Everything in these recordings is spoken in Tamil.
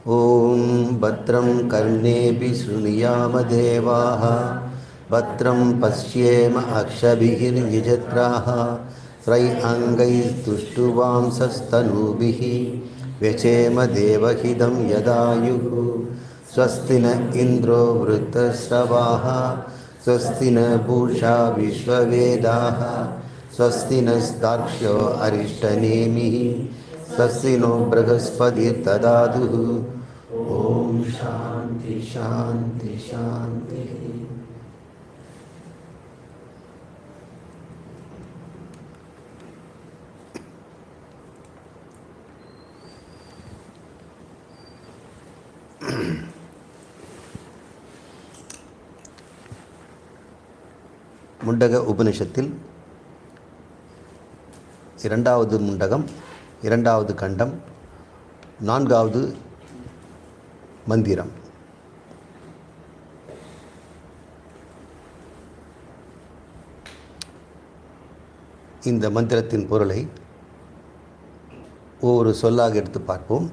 ॐ भद्रं कर्णेभिः शृणुयामदेवाः भद्रं पश्येम अक्षभिर्यजत्राः त्रैअङ्गैस्तुष्टुवांसस्तनूभिः व्यचेम देवहितं यदायुः स्वस्ति न इन्द्रो वृद्धश्रवाः स्वस्ति न पूषा विश्ववेदाः स्वस्ति नस्तार्क्ष्यो अरिष्टनेमिः स्वस्ति नो बृहस्पतिर्ददातु। ओम शांति शांति शांति। முண்டக உபனிஷத்தில் இரண்டாவது முண்டகம், இரண்டாவது கண்டம், நான்காவது மந்திரம். இந்த மந்திரத்தின் பொருளை ஒவ்வொரு சொல்லாக எடுத்து பார்ப்போம்.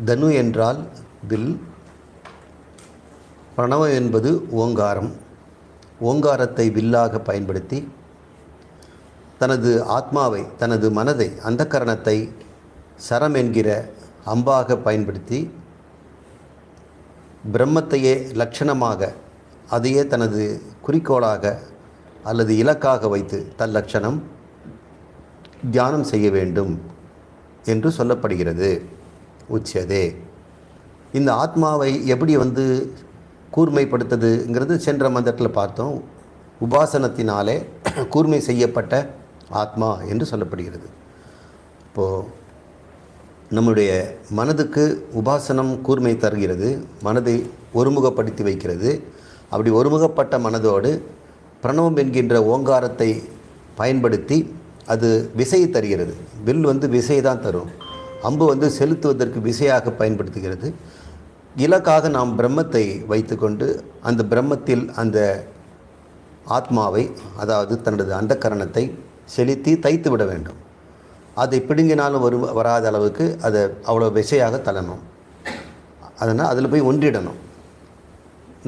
தனு என்றால் வில், பிரணவம் என்பது ஓங்காரம். ஓங்காரத்தை வில்லாக பயன்படுத்தி தனது ஆத்மாவை, தனது மனதை, அந்தக்கரணத்தை சரம் என்கிற அம்பாக பயன்படுத்தி பிரம்மத்தையே லட்சணமாக, அதையே தனது குறிக்கோளாக அல்லது இலக்காக வைத்து தல்லட்சணம் தியானம் செய்ய வேண்டும் என்று சொல்லப்படுகிறது. உச்சதே. இந்த ஆத்மாவை எப்படி கூர்மைப்படுத்துதுங்கிறது சென்ற மந்திரத்தில் பார்த்தோம். உபாசனத்தினாலே கூர்மை செய்யப்பட்ட ஆத்மா என்று சொல்லப்படுகிறது. இப்போது நம்முடைய மனதுக்கு உபாசனம் கூர்மை தருகிறது, மனதை ஒருமுகப்படுத்தி வைக்கிறது. அப்படி ஒருமுகப்பட்ட மனதோடு பிரணவம் என்கின்ற ஓங்காரத்தை பயன்படுத்தி அது விசையை தருகிறது. வில் விசை தான் தரும், அம்பு செலுத்துவதற்கு விசையாக பயன்படுத்துகிறது. இலக்காக நாம் பிரம்மத்தை வைத்துக்கொண்டு அந்த பிரம்மத்தில் அந்த ஆத்மாவை, அதாவது தனது அந்தக்கரணத்தை செலுத்தி தைத்து விட வேண்டும். அதை பிடுங்கினாலும் வராத அளவுக்கு அதை அவ்வளோ விசையாக தள்ளணும். அதனால் அதில் போய் ஒன்றிடணும்.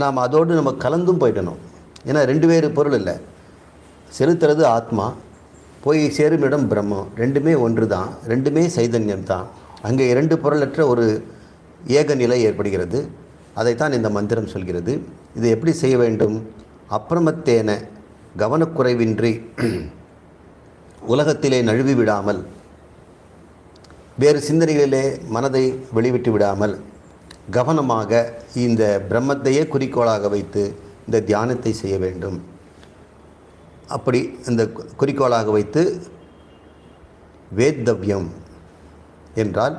நாம் அதோடு நம்ம கலந்தும் போயிடணும். ஏன்னா ரெண்டு வேறு பொருள் இல்லை. செலுத்துறது ஆத்மா, போய் சேரும் இடம் பிரம்மம். ரெண்டுமே ஒன்று தான், ரெண்டுமே சைதன்யம் தான். அங்கே இரண்டு பொருளற்ற ஒரு ஏக நிலை ஏற்படுகிறது. அதைத்தான் இந்த மந்திரம் சொல்கிறது. இதை எப்படி செய்ய வேண்டும்? அப்பிரமத்தேன, கவனக்குறைவின்றி, உலகத்திலே நழுவி விடாமல், வேறு சிந்தனைகளிலே மனதை வெளிவிட்டு விடாமல், கவனமாக இந்த பிரம்மத்தையே குறிக்கோளாக வைத்து இந்த தியானத்தை செய்ய வேண்டும். அப்படி இந்த குறிக்கோளாக வைத்து வேத்தவ்யம் என்றால்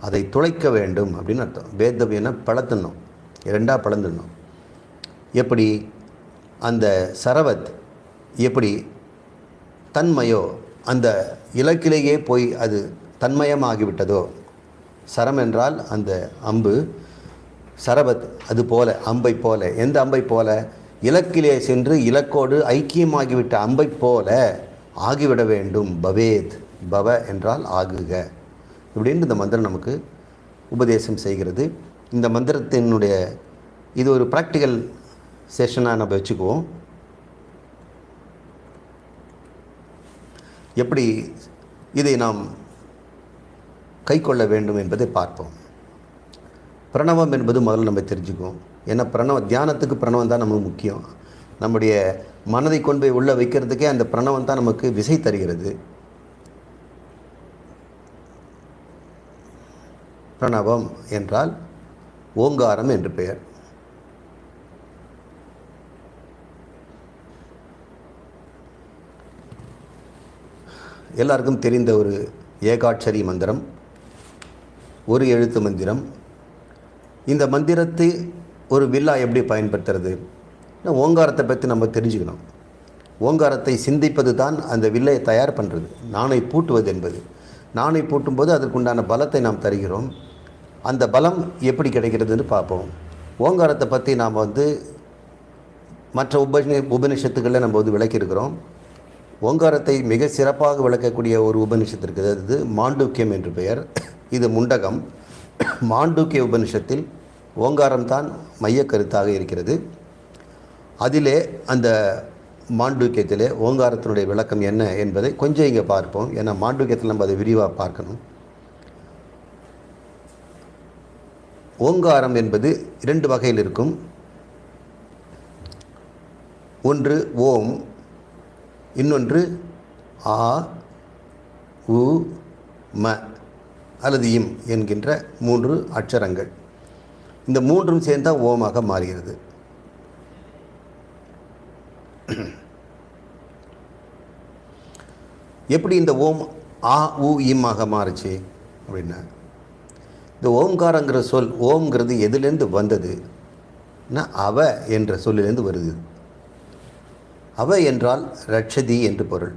அதை துளைக்க வேண்டும் அப்படின்னு அர்த்தம். வேத்தவ்யம்னா பழத்தணும், இரண்டாக பழந்துடணும். எப்படி அந்த சரவத் எப்படி தன்மயோ, அந்த இலக்கிலேயே போய் அது தன்மயமாகிவிட்டதோ, சரம் என்றால் அந்த அம்பு, சரவத் அது போல, அம்பை போல. எந்த அம்பை போல? இலக்கிலே சென்று இலக்கோடு ஐக்கியமாகிவிட்ட அம்பை போல ஆகிவிட வேண்டும். பவேத், பவ என்றால் ஆகுக. இப்படின்னு இந்த மந்திரம் நமக்கு உபதேசம் செய்கிறது. இந்த மந்திரத்தினுடைய இது ஒரு ப்ராக்டிக்கல் செஷனாக நம்ம வச்சுக்குவோம். எப்படி இதை நாம் கை கொள்ள வேண்டும் என்பதை பார்ப்போம். பிரணவம் என்பது முதல்ல நம்ம தெரிஞ்சுக்குவோம். ஏன்னா தியானத்துக்கு பிரணவம் தான் நமக்கு முக்கியம். நம்முடைய மனதை கொண்டு போய் உள்ளே வைக்கிறதுக்கே அந்த பிரணவம் தான் நமக்கு விசை தருகிறது. பிரணவம் என்றால் ஓங்காரம் என்று பெயர். எல்லாருக்கும் தெரிந்த ஒரு ஏகாட்சரி மந்திரம், ஒரு எழுத்து மந்திரம். இந்த மந்திரத்தை ஒரு வில்லா எப்படி பயன்படுத்துறது? ஓங்காரத்தை பற்றி நம்ம தெரிஞ்சுக்கணும். ஓங்காரத்தை சிந்திப்பது தான் அந்த வில்லை தயார் பண்ணுறது. நாணை பூட்டுவது என்பது. நாணை பூட்டும்போது அதற்குண்டான பலத்தை நாம் தருகிறோம். அந்த பலம் எப்படி கிடைக்கிறதுன்னு பார்ப்போம். ஓங்காரத்தை பற்றி நாம் மற்ற உபனிஷத்துக்களில் நம்ம விளக்கியிருக்கிறோம். ஓங்காரத்தை மிக சிறப்பாக விளக்கக்கூடிய ஒரு உபனிஷத்து இருக்குது. அது மாண்டூக்கியம் என்று பெயர். இது முண்டகம். மாண்டூக்கிய உபனிஷத்தில் ஓங்காரம்தான் மைய கருத்தாக இருக்கிறது. அதிலே அந்த மாண்டூக்கியத்திலே ஓங்காரத்தினுடைய விளக்கம் என்ன என்பதை கொஞ்சம் இங்கே பார்ப்போம். ஏன்னா மாண்டூக்கியத்தில் நம்ம அதை விரிவாக பார்க்கணும். ஓங்காரம் என்பது 2 வகையில் இருக்கும். ஒன்று ஓம், இன்னொன்று ஆ, உ, ம அல்லது இம் என்கின்ற 3 அட்சரங்கள். இந்த 3ம் சேர்ந்தால் ஓமாக மாறுகிறது. எப்படி இந்த ஓம் ஆ உ இம்மாக மாறுச்சு அப்படின்னா, இந்த ஓம்காரங்கிற சொல், ஓம்ங்கிறது எதுலேருந்து வந்ததுன்னா அவ என்ற சொல்லிலேருந்து வருது. அவ என்றால் ரட்சதி என்று பொருள்.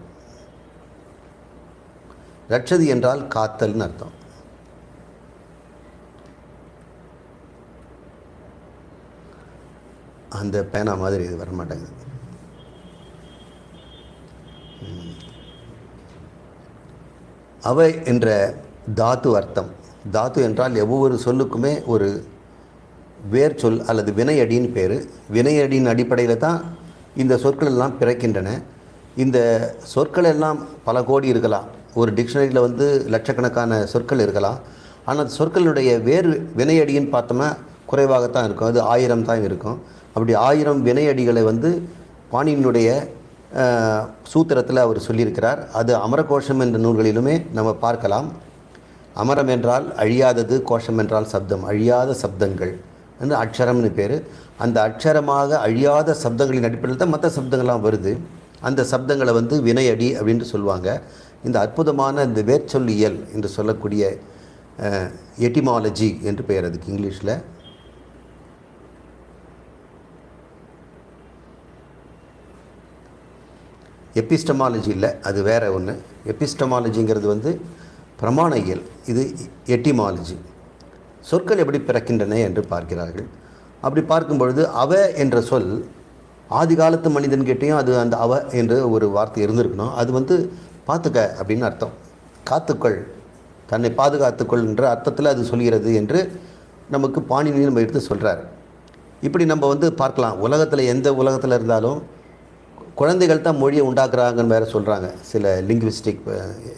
ரட்சதி என்றால் காத்தல்னு அர்த்தம். அந்த பேனா மாதிரி இது வரமாட்டேங்குது. அவை என்ற தாத்து அர்த்தம். தாத்து என்றால் ஒவ்வொரு சொல்லுக்குமே ஒரு வேர் சொல் அல்லது வினையடின்னு பேர். வினையடியின் அடிப்படையில் தான் இந்த சொற்கள் எல்லாம் பிறக்கின்றன. இந்த சொற்கள் எல்லாம் பல கோடி இருக்கலாம். ஒரு டிக்ஷனரியில் லட்சக்கணக்கான சொற்கள் இருக்கலாம். ஆனால் சொற்களுடைய வேறு வினையடின்னு பார்த்தோம்னா குறைவாகத்தான் இருக்கும். அது 1000 தான் இருக்கும். அப்படி 1000 வினையடிகளை பாணியினுடைய சூத்திரத்தில் அவர் சொல்லியிருக்கிறார். அது அமரகோஷம் என்ற நூல்களிலுமே நம்ம பார்க்கலாம். அமரம் என்றால் அழியாதது, கோஷம் என்றால் சப்தம், அழியாத சப்தங்கள் என்று அட்சரம்னு பேர். அந்த அட்சரமாக அழியாத சப்தங்களின் அடிப்படையில் தான் மற்ற சப்தங்கள்லாம் வருது. அந்த சப்தங்களை வினையடி அப்படின்ட்டு சொல்லுவாங்க. இந்த அற்புதமான இந்த வேர்ச்சொல்லியல் என்று சொல்லக்கூடிய எட்டிமாலஜி என்று பெயர் அதுக்கு இங்கிலீஷில். எபிஸ்டமாலஜி இல்லை, அது வேறு ஒன்று. எபிஸ்டமாலஜிங்கிறது பிரமாண இயல், இது எட்டிமாலஜி. சொற்கள் எப்படி பிறக்கின்றன என்று பார்க்கிறார்கள். அப்படி பார்க்கும் பொழுது அவ என்ற சொல் ஆதி காலத்து மனிதன்கிட்டையும் அது அந்த அவ என்று ஒரு வார்த்தை இருந்திருக்கணும். அது பார்த்துக்க அப்படின்னு அர்த்தம். காத்துக்கள், தன்னை பாதுகாத்துக்கொள் என்ற அர்த்தத்தில் அது சொல்கிறது என்று நமக்கு பாணினி நம்ம எடுத்து சொல்கிறார். இப்படி நம்ம பார்க்கலாம். உலகத்தில் எந்த உலகத்தில் இருந்தாலும் குழந்தைகள் தான் மொழியை உண்டாக்குறாங்கன்னு வேறு சொல்கிறாங்க. சில லிங்குவிஸ்டிக்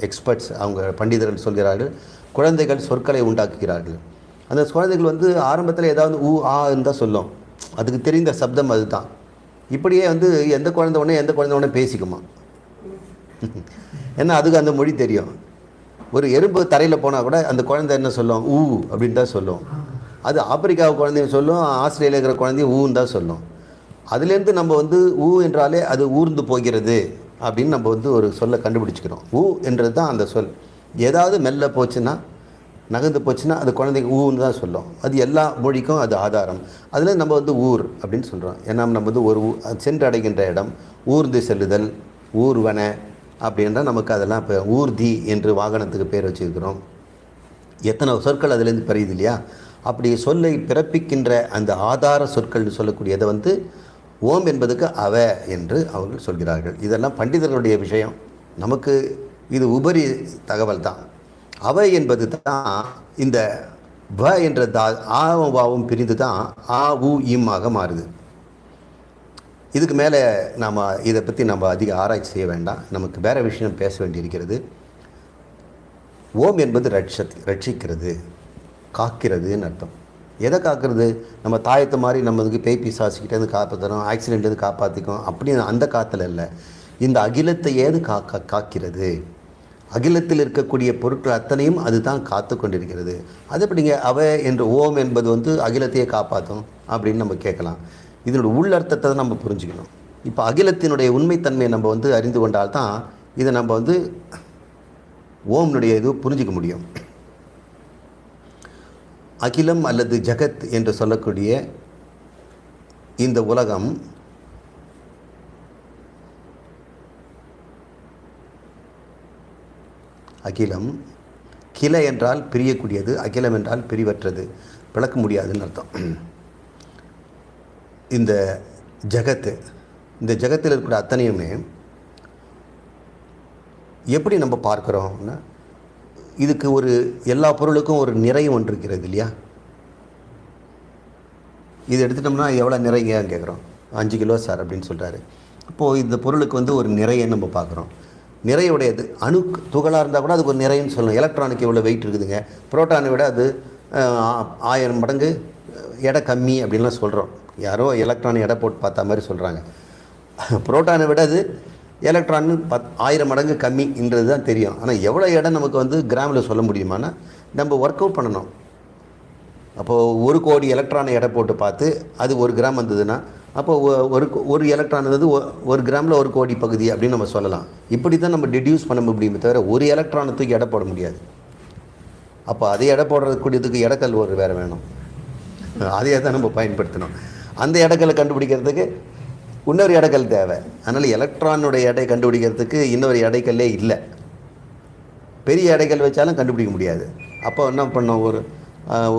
எக்ஸ்பர்ட்ஸ், அவங்க பண்டிதர்கள் சொல்கிறார்கள், குழந்தைகள் சொற்களை உண்டாக்குகிறார்கள். அந்த குழந்தைகள் ஆரம்பத்தில் ஏதாவது ஊ ஆ இருந்தால் சொல்லும். அதுக்கு தெரிந்த சப்தம் அது தான். இப்படியே எந்த குழந்தை உடனே பேசிக்குமா. ஏன்னா அதுக்கு அந்த மொழி தெரியும். ஒரு எறும்பு தரையில் போனால் கூட அந்த குழந்தை என்ன சொல்லும், ஊ அப்படின்னு தான் சொல்லும். அது ஆப்பிரிக்காவை குழந்தையும் சொல்லும், ஆஸ்திரேலியா இருக்கிற குழந்தையும் ஊன்னு தான் சொல்லும். அதுலேருந்து நம்ம ஊ என்றாலே அது ஊர்ந்து போகிறது அப்படின்னு நம்ம ஒரு சொல்லை கண்டுபிடிச்சிக்கிறோம். ஊ என்றது தான் அந்த சொல். ஏதாவது மெல்ல போச்சுன்னா, நகர்ந்து போச்சுன்னா அது குழந்தைக்கு ஊன்னு தான் சொல்லும். அது எல்லா மொழிக்கும் அது ஆதாரம். அதில் நம்ம ஊர் அப்படின்னு சொல்கிறோம். ஏன்னா நம்ம ஒரு சென்றடைகின்ற இடம், ஊர்ந்து செல்லுதல், ஊர்வன அப்படின்ற நமக்கு அதெல்லாம் இப்போ ஊர்தி என்று வாகனத்துக்கு பேர் வச்சுருக்கிறோம். எத்தனை சொற்கள் அதுலேருந்து பெரியுது இல்லையா. அப்படி சொல்லை பிறப்பிக்கின்ற அந்த ஆதார சொற்கள்னு சொல்லக்கூடியதை ஓம் என்பதுக்கு அவ என்று அவர்கள் சொல்கிறார்கள். இதெல்லாம் பண்டிதர்களுடைய விஷயம். நமக்கு இது உபரி தகவல் தான். அவை என்பது தான் இந்த வ என்ற ஆவும் வாவும் பிரிந்து தான் ஆ உ இம்மாக மாறுது. இதுக்கு மேலே நாம் இதை பற்றி நம்ம அதிக ஆராய்ச்சி செய்ய வேண்டாம். நமக்கு வேறு விஷயம் பேச வேண்டியிருக்கிறது. ஓம் என்பது ரட்சிக்கிறது, காக்கிறதுன்னு அர்த்தம். எதை காக்கிறது? நம்ம தாயத்தை மாதிரி நம்ம பேய் பிசாசிக்கிட்டேருந்து காப்பாற்றணும், ஆக்சிடென்ட்லேருந்து காப்பாற்றிக்கும் அப்படின்னு அந்த காத்தில் இல்லை. இந்த அகிலத்தை ஏது காக்கிறது. அகிலத்தில் இருக்கக்கூடிய பொருட்கள் அத்தனையும் அது தான் காத்து கொண்டிருக்கிறது. அது எப்படிங்க அவ என்று ஓம் என்பது அகிலத்தையே காப்பாற்றும் அப்படின்னு நம்ம கேட்கலாம். இதனுடைய உள்ளர்த்தத்தை நம்ம புரிஞ்சுக்கணும். இப்போ அகிலத்தினுடைய உண்மைத்தன்மையை நம்ம அறிந்து கொண்டால்தான் இதை நம்ம ஓம்னுடைய இது புரிஞ்சிக்க முடியும். அகிலம் அல்லது ஜகத் என்று சொல்லக்கூடிய இந்த உலகம் அகிலம், கில என்றால் பிரியக்கூடியது, அகிலம் என்றால் பிரிவற்றது, விளக்க முடியாதுன்னு அர்த்தம். இந்த ஜகத்தில் இருக்கிற அத்தனையுமே எப்படி நம்ம பார்க்குறோம்னா, இதுக்கு ஒரு எல்லா பொருளுக்கும் ஒரு நிறை ஒன்று இருக்கிறது இல்லையா? இது எடுத்துட்டோம்னா எவ்வளோ நிறைங்கன்னு கேட்குறோம். 5 கிலோ சார் அப்படின்னு சொல்கிறாரு. இப்போது இந்த பொருளுக்கு வந்து ஒரு நிறையை நம்ம பார்க்குறோம். நிறையுடையது அணு துகளாக இருந்தால் கூட அதுக்கு ஒரு நிறைன்னு சொல்லணும். எலக்ட்ரானுக்கு எவ்வளோ வெயிட் இருக்குதுங்க, புரோட்டானை விட அது 1000 மடங்கு எடை கம்மி அப்படின்லாம் சொல்கிறோம். யாரோ எலக்ட்ரான் எடை போட்டு பார்த்தா மாதிரி சொல்கிறாங்க. புரோட்டானை விட அது எலக்ட்ரான் 1000 மடங்கு கம்மின்றது தான் தெரியும். ஆனால் எவ்வளோ இடம் நமக்கு வந்து கிராமில் சொல்ல முடியுமானா நம்ம ஒர்க் அவுட் பண்ணணும். அப்போது 1 கோடி எலக்ட்ரானை எடை போட்டு பார்த்து அது 1 கிராம் வந்ததுன்னா அப்போது ஒரு எலக்ட்ரான் வந்து 1 கிராமில் 1 கோடி பகுதி அப்படின்னு நம்ம சொல்லலாம். இப்படி தான் நம்ம டிடியூஸ் பண்ண முடியுமே தவிர ஒரு எலக்ட்ரானை தூக்கி எடை போட முடியாது. அப்போ அதை எடை போடுறதுக்கூடியதுக்கு எடைக்கல் ஒரு வேறு வேணும். அதையே தான் நம்ம பயன்படுத்தணும். அந்த எடைக்கல்லை கண்டுபிடிக்கிறதுக்கு இன்னொரு எடைக்கல் தேவை. அதனால் எலக்ட்ரானுடைய எடை கண்டுபிடிக்கிறதுக்கு இன்னொரு எடைக்கல்லே இல்லை. பெரிய எடைக்கல் வச்சாலும் கண்டுபிடிக்க முடியாது. அப்போ என்ன பண்ணோம்,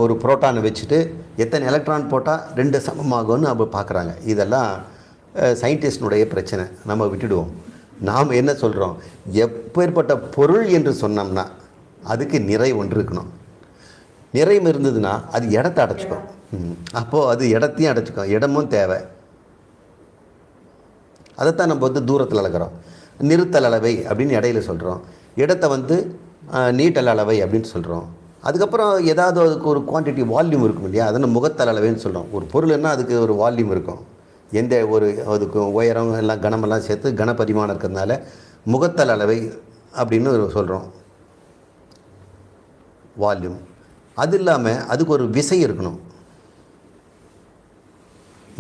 ஒரு புரோட்டானை வச்சுட்டு எத்தனை எலக்ட்ரான் போட்டால் 2 சமமாகும்னு அப்போ பார்க்குறாங்க. இதெல்லாம் சயின்டிஸ்டினுடைய பிரச்சனை. நம்ம விட்டுடுவோம். நாம் என்ன சொல்கிறோம், எப்பேற்பட்ட பொருள் என்று சொன்னோம்னா அதுக்கு நிறை ஒன்று இருக்கணும். நிறைவு இருந்ததுன்னா அது இடத்த அடைச்சிக்கும். அப்போது அது இடத்தையும் அடைச்சிக்கும். இடமும் தேவை. அதைத்தான் நம்ம வந்து தூரத்தில் அளக்கிறோம். நிறுத்தல் அளவை அப்படின்னு இடையில சொல்கிறோம். இடத்தை வந்து நீட்டல் அளவை அப்படின்னு சொல்கிறோம். அதுக்கப்புறம் ஏதாவது அதுக்கு ஒரு குவான்டிட்டி வால்யூம் இருக்கும் இல்லையா, அதை நம்ம முகத்தல் அளவைன்னு சொல்கிறோம். ஒரு பொருள்னா அதுக்கு ஒரு வால்யூம் இருக்கும். எந்த ஒரு அதுக்கு உயரம் எல்லாம் கனமெல்லாம் சேர்த்து கனபரிமாணம் இருக்கிறதுனால முகத்தல் அளவை அப்படின்னு சொல்கிறோம், வால்யூம். அது இல்லாமல் அதுக்கு ஒரு விசை இருக்கணும்,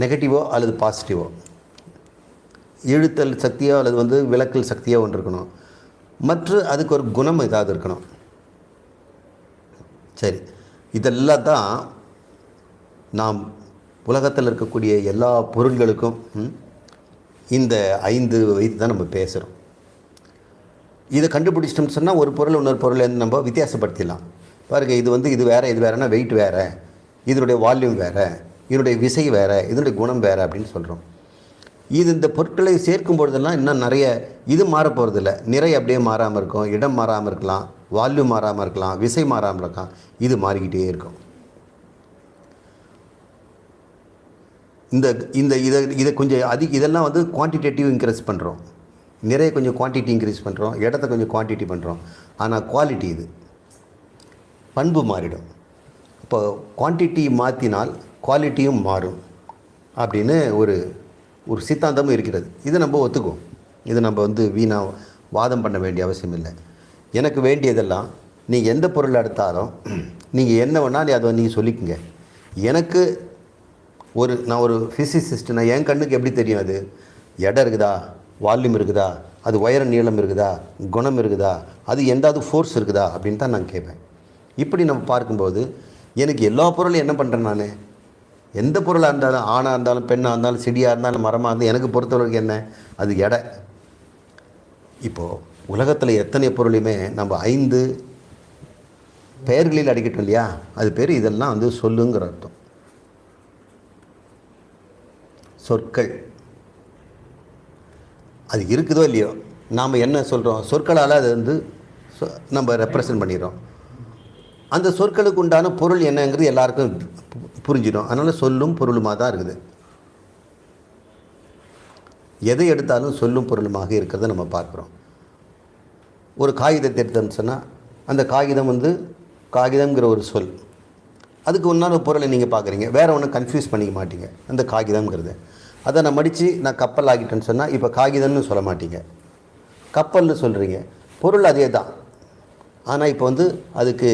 நெகட்டிவோ அல்லது பாசிட்டிவோ, இழுத்தல் சக்தியோ அல்லது வந்து விலக்கல் சக்தியோ ஒன்று இருக்கணும். மற்ற அதுக்கு ஒரு குணம் ஏதாவது இருக்கணும். சரி, இதெல்லாம் தான் நாம் உலகத்தில் இருக்கக்கூடிய எல்லா பொருள்களுக்கும் இந்த 5 வைத்து தான் நம்ம பேசுகிறோம். இதை கண்டுபிடிச்சிட்டோம்னு சொன்னால் ஒரு பொருள் இன்னொரு பொருள் நம்ம வித்தியாசப்படுத்திடலாம். பாருங்கள், இது வந்து இது வேறு, இது வேறுனா வெயிட் வேறு, இதனுடைய வால்யூம் வேறு, இதனுடைய விசை வேறு, இதனுடைய குணம் வேறு அப்படின்னு சொல்கிறோம். இந்த பொருட்களை சேர்க்கும் பொழுதெல்லாம் இன்னும் நிறைய இது மாற போகிறதில்ல. நிறை அப்படியே மாறாமல் இருக்கும், இடம் மாறாமல் இருக்கலாம், வால்யூம் மாறாமல் இருக்கலாம், விசை மாறாமல் இருக்கலாம். இது மாறிக்கிட்டே இருக்கும். இதை கொஞ்சம் இதெல்லாம் வந்து குவான்டிடேட்டிவ் இன்க்ரீஸ் பண்ணுறோம். நிறைய கொஞ்சம் குவான்டிட்டி இன்க்ரீஸ் பண்ணுறோம், இடத்த கொஞ்சம் குவான்டிட்டி பண்ணுறோம். ஆனால் குவாலிட்டி இது பண்பு மாறிடும். இப்போ குவான்டிட்டி மாற்றினால் குவாலிட்டியும் மாறும் அப்படின்னு ஒரு சித்தாந்தமும் இருக்கிறது. இதை நம்ம ஒத்துக்குவோம். இதை நம்ம வந்து வீணாக வாதம் பண்ண வேண்டிய அவசியம் இல்லை. எனக்கு வேண்டியதெல்லாம் நீங்கள் எந்த பொருள் எடுத்தாலும் நீங்கள் என்ன வேணாலும் அதை நீங்கள் சொல்லிக்கோங்க. எனக்கு நான் ஒரு ஃபிசிசிஸ்ட், நான் என் கண்ணுக்கு எப்படி தெரியும் அது இடம் இருக்குதா, வால்யூம் இருக்குதா, அது உயர நீளம் இருக்குதா, குணம் இருக்குதா, அது எந்தாவது ஃபோர்ஸ் இருக்குதா அப்படின்னு தான் நான் கேட்பேன். இப்படி நம்ம பார்க்கும்போது எனக்கு எல்லா பொருளும் என்ன பண்ணுறேன், நான் எந்த பொருளாக இருந்தாலும், ஆணாக இருந்தாலும் பெண்ணாக இருந்தாலும் செடியாக இருந்தாலும் மரமாக இருந்தாலும் எனக்கு பொறுத்தவரைக்கும் என்ன, அது எடை. இப்போது உலகத்தில் எத்தனை பொருளையுமே நம்ம 5 பெயர்களில் அடிக்கட்டும் இல்லையா, அது பேர் இதெல்லாம் வந்து சொல்லுங்கிற அர்த்தம். சொற்கள் அது இருக்குதோ இல்லையோ, நாம் என்ன சொல்கிறோம், சொற்களால் அது வந்து நம்ம ரெப்ரசன்ட் பண்ணிடுறோம். அந்த சொற்களுக்கு உண்டான பொருள் என்னங்கிறது எல்லாருக்கும் புரிஞ்சிடும். அதனால் சொல்லும் பொருளுமாக தான் இருக்குது. எதை எடுத்தாலும் சொல்லும் பொருளுமாக இருக்கிறத நம்ம பார்க்குறோம். ஒரு காகிதத்தை எடுத்தோம்னு சொன்னால் அந்த காகிதம் வந்து காகிதம்ங்கிற ஒரு சொல், அதுக்கு இன்னொரு பொருளை நீங்கள் பார்க்குறீங்க, வேறு ஒன்று கன்ஃபியூஸ் பண்ணிக்க மாட்டீங்க. அந்த காகிதம்ங்கிறது அதை நான் மடித்து நான் கப்பல் ஆகிட்டேன்னு சொன்னால் இப்போ காகிதம்னு சொல்ல மாட்டீங்க, கப்பல்னு சொல்கிறீங்க. பொருள் அதே தான். ஆனால் இப்போ வந்து அதுக்கு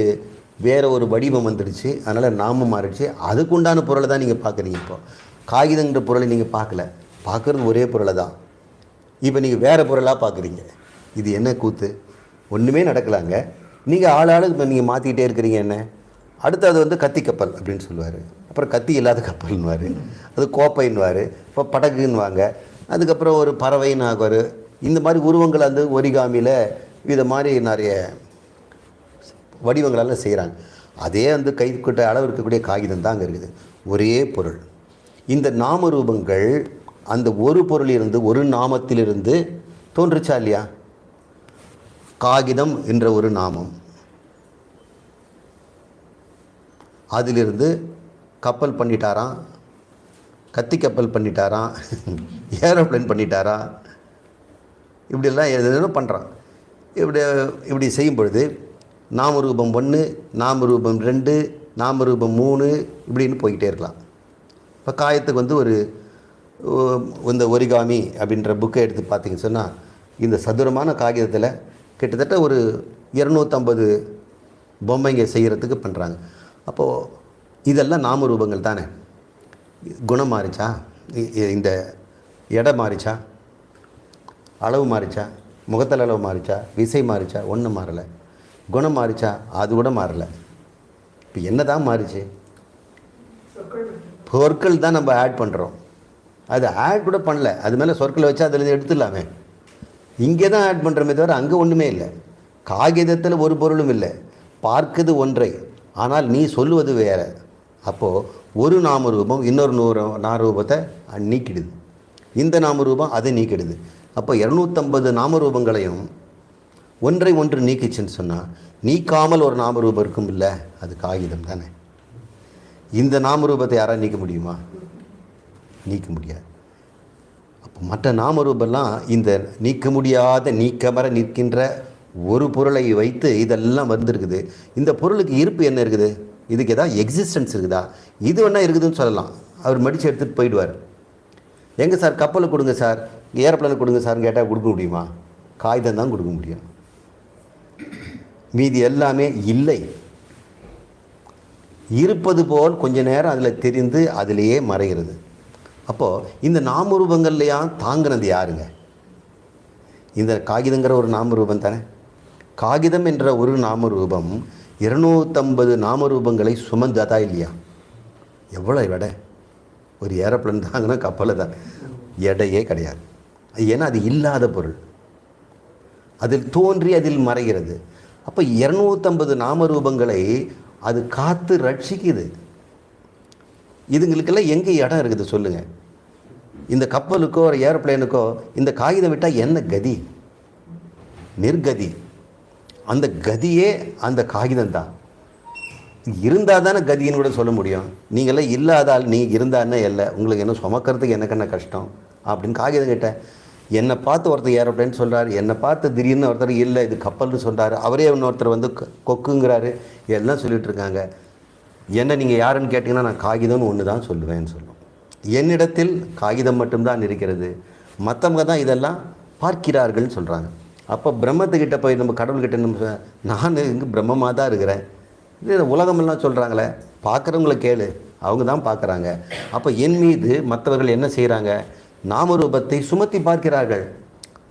வேறு ஒரு வடிவம் வந்துடுச்சு, அதனால் நாமம் மாறிடுச்சு. அதுக்கு உண்டான பொருளை தான் நீங்கள் பார்க்குறீங்க. இப்போ காகிதங்கிற பொருளை நீங்கள் பார்க்குறது ஒரே பொருளை தான். இப்போ நீங்கள் வேறு பொருளாக பார்க்குறீங்க. இது என்ன கூத்து? ஒன்றுமே நடக்கலாங்க. நீங்கள் ஆளாளுக்கு இப்போ நீங்கள் மாற்றிக்கிட்டே இருக்கிறீங்க. என்ன அடுத்து அது வந்து கத்தி கப்பல் அப்படின்னு சொல்லுவார், அப்புறம் கத்தி இல்லாத கப்பல்னுவார், அது கோப்பைன்னுவார், இப்போ படகுன்னுவாங்க, அதுக்கப்புறம் ஒரு பறவைன்னு ஆகுவார். இந்த மாதிரி உருவங்கள் வந்து ஒரிகாமியில் இதை மாதிரி நிறைய வடிவங்களெல்லாம் செய்கிறாங்க. அதே வந்து கைக்குட்ட அளவு இருக்கக்கூடிய காகிதம் தான் அங்கே இருக்குது. ஒரே பொருள். இந்த நாம ரூபங்கள் அந்த ஒரு பொருளிலிருந்து, ஒரு நாமத்திலிருந்து தோன்றுச்சா இல்லையா? காகிதம் என்ற ஒரு நாமம், அதிலிருந்து கப்பல் பண்ணிட்டாராம், கத்தி கப்பல் பண்ணிட்டாராம், ஏரோப்ளேன் பண்ணிட்டாராம், இப்படியெல்லாம் எதுன்னு பண்ணுறான். இப்படி செய்யும் பொழுது நாமரூபம் 1, நாமரூபம் 2, நாமரூபம் 3 இப்படின்னு போய்கிட்டே இருக்கலாம். இப்போ காயத்துக்கு வந்து இந்த ஒரிகாமி அப்படின்ற புக்கை எடுத்து பார்த்தீங்கன்னு சொன்னால், இந்த சதுரமான காகிதத்தில் கிட்டத்தட்ட ஒரு 250 பொம்மைங்க செய்கிறதுக்கு பண்ணுறாங்க. அப்போது இதெல்லாம் நாமரூபங்கள் தானே. குணம் மாறிச்சா, இந்த எடை மாறிச்சா, அளவு மாறிச்சா, முகத்தல் அளவு மாறிச்சா, விசை மாறிச்சா, ஒன்றும் மாறலை. குணம் மாறிச்சா, அது கூட மாறலை. இப்போ என்ன தான் மாறிச்சு? சொற்கள் தான் நம்ம ஆட் பண்ணுறோம். அது ஆட் கூட பண்ணல, அது மேலே சொற்களை வச்சா அதில் எடுத்துடலாமே. இங்கே தான் ஆட் பண்ணுறோமே தவிர அங்கே ஒன்றுமே இல்லை. காகிதத்தில் ஒரு பொருளும் இல்லை. பார்க்குது ஒன்றை, ஆனால் நீ சொல்லுவது வேறு. அப்போது ஒரு நாமரூபம் இன்னொரு நாமரூபத்தை நீக்கிடுது, இந்த நாமரூபம் அதை நீக்கிடுது. அப்போ 250 நாமரூபங்களையும் ஒன்றை ஒன்று நீக்கிச்சுன்னு சொன்னால், நீக்காமல் ஒரு நாமரூபம் இருக்கும் இல்லை, அது காகிதம் தானே. இந்த நாமரூபத்தை யாராவது நீக்க முடியுமா? நீக்க முடியாது. அப்போ மற்ற நாமரூபெல்லாம் இந்த நீக்க முடியாத நீக்கமர நிற்கின்ற ஒரு பொருளை வைத்து இதெல்லாம் வந்திருக்குது. இந்த பொருளுக்கு இருப்பு என்ன இருக்குது? இதுக்கு ஏதாவது எக்ஸிஸ்டன்ஸ் இருக்குதா? இது வேணா இருக்குதுன்னு சொல்லலாம். அவர் மடித்து எடுத்துகிட்டு போயிடுவார். எங்கே சார் கப்பலை கொடுங்க சார், ஏரோப்ளேனை கொடுங்க சார்னு கேட்டால் கொடுக்க முடியுமா? காகிதம் தான் கொடுக்க முடியும். மீதி எல்லாமே இல்லை. இருப்பது போல் கொஞ்ச நேரம் அதில் தெரிந்து அதிலேயே மறைகிறது. அப்போது இந்த நாமரூபங்கள்லையா தாங்கினது யாருங்க? இந்த காகிதங்கிற ஒரு நாமரூபம் தானே. காகிதம் என்ற ஒரு நாமரூபம் 250 நாமரூபங்களை சுமந்ததா இல்லையா? எவ்வளோ எடை? ஒரு ஏரோப்ளேன் தாங்கன்னா கப்பலை தான், எடையே கிடையாது. ஏன்னா அது இல்லாத பொருள், அதில் தோன்றி அதில் மறைகிறது. அப்போ 250 நாமரூபங்களை அது காத்து ரட்சிக்குது. இதுங்களுக்கெல்லாம் எங்கே இடம் இருக்குது சொல்லுங்கள்? இந்த கப்பலுக்கோ ஒரு ஏரோப்ளேனுக்கோ இந்த காகிதம் விட்டால் என்ன கதி? நிர்கதி. அந்த கதியே அந்த காகிதம் தான். இருந்தால் தானே கதின்னு கூட சொல்ல முடியும். நீங்களாம் இல்லாதால் நீ இருந்தான்னே இல்லை, உங்களுக்கு என்ன சுமக்கிறதுக்கு எனக்கு என்ன கஷ்டம் அப்படின்னு காகிதம் கேட்டேன். என்னை பார்த்து ஒருத்தர் ஏரோப்ளேன் சொல்கிறார், என்னை பார்த்து திடீர்னு ஒருத்தர் இல்லை இது கப்பல்னு சொல்கிறாரு, அவரே இன்னொருத்தர் வந்து கொக்குங்கிறாரு, எல்லாம் சொல்லிகிட்டு இருக்காங்க. என்ன நீங்கள் யாருன்னு கேட்டிங்கன்னா நான் காகிதம்னு ஒன்று தான் சொல்லுவேன்னு சொல்லும். என்னிடத்தில் காகிதம் மட்டும்தான் இருக்கிறது, மற்றவங்க தான் இதெல்லாம் பார்க்கிறார்கள்னு சொல்கிறாங்க. அப்போ பிரம்மத்துக்கிட்ட போய் நம்ம கடவுள்கிட்ட நம்ம நான் இங்கே பிரம்மமாக தான் இருக்கிறேன், இது உலகமெல்லாம் சொல்கிறாங்களே, பார்க்குறவங்கள கேளு, அவங்க தான் பார்க்குறாங்க. அப்போ என் மீது மற்றவர்கள் என்ன செய்கிறாங்க? நாமரூபத்தை சுமத்தி பார்க்கிறார்கள்.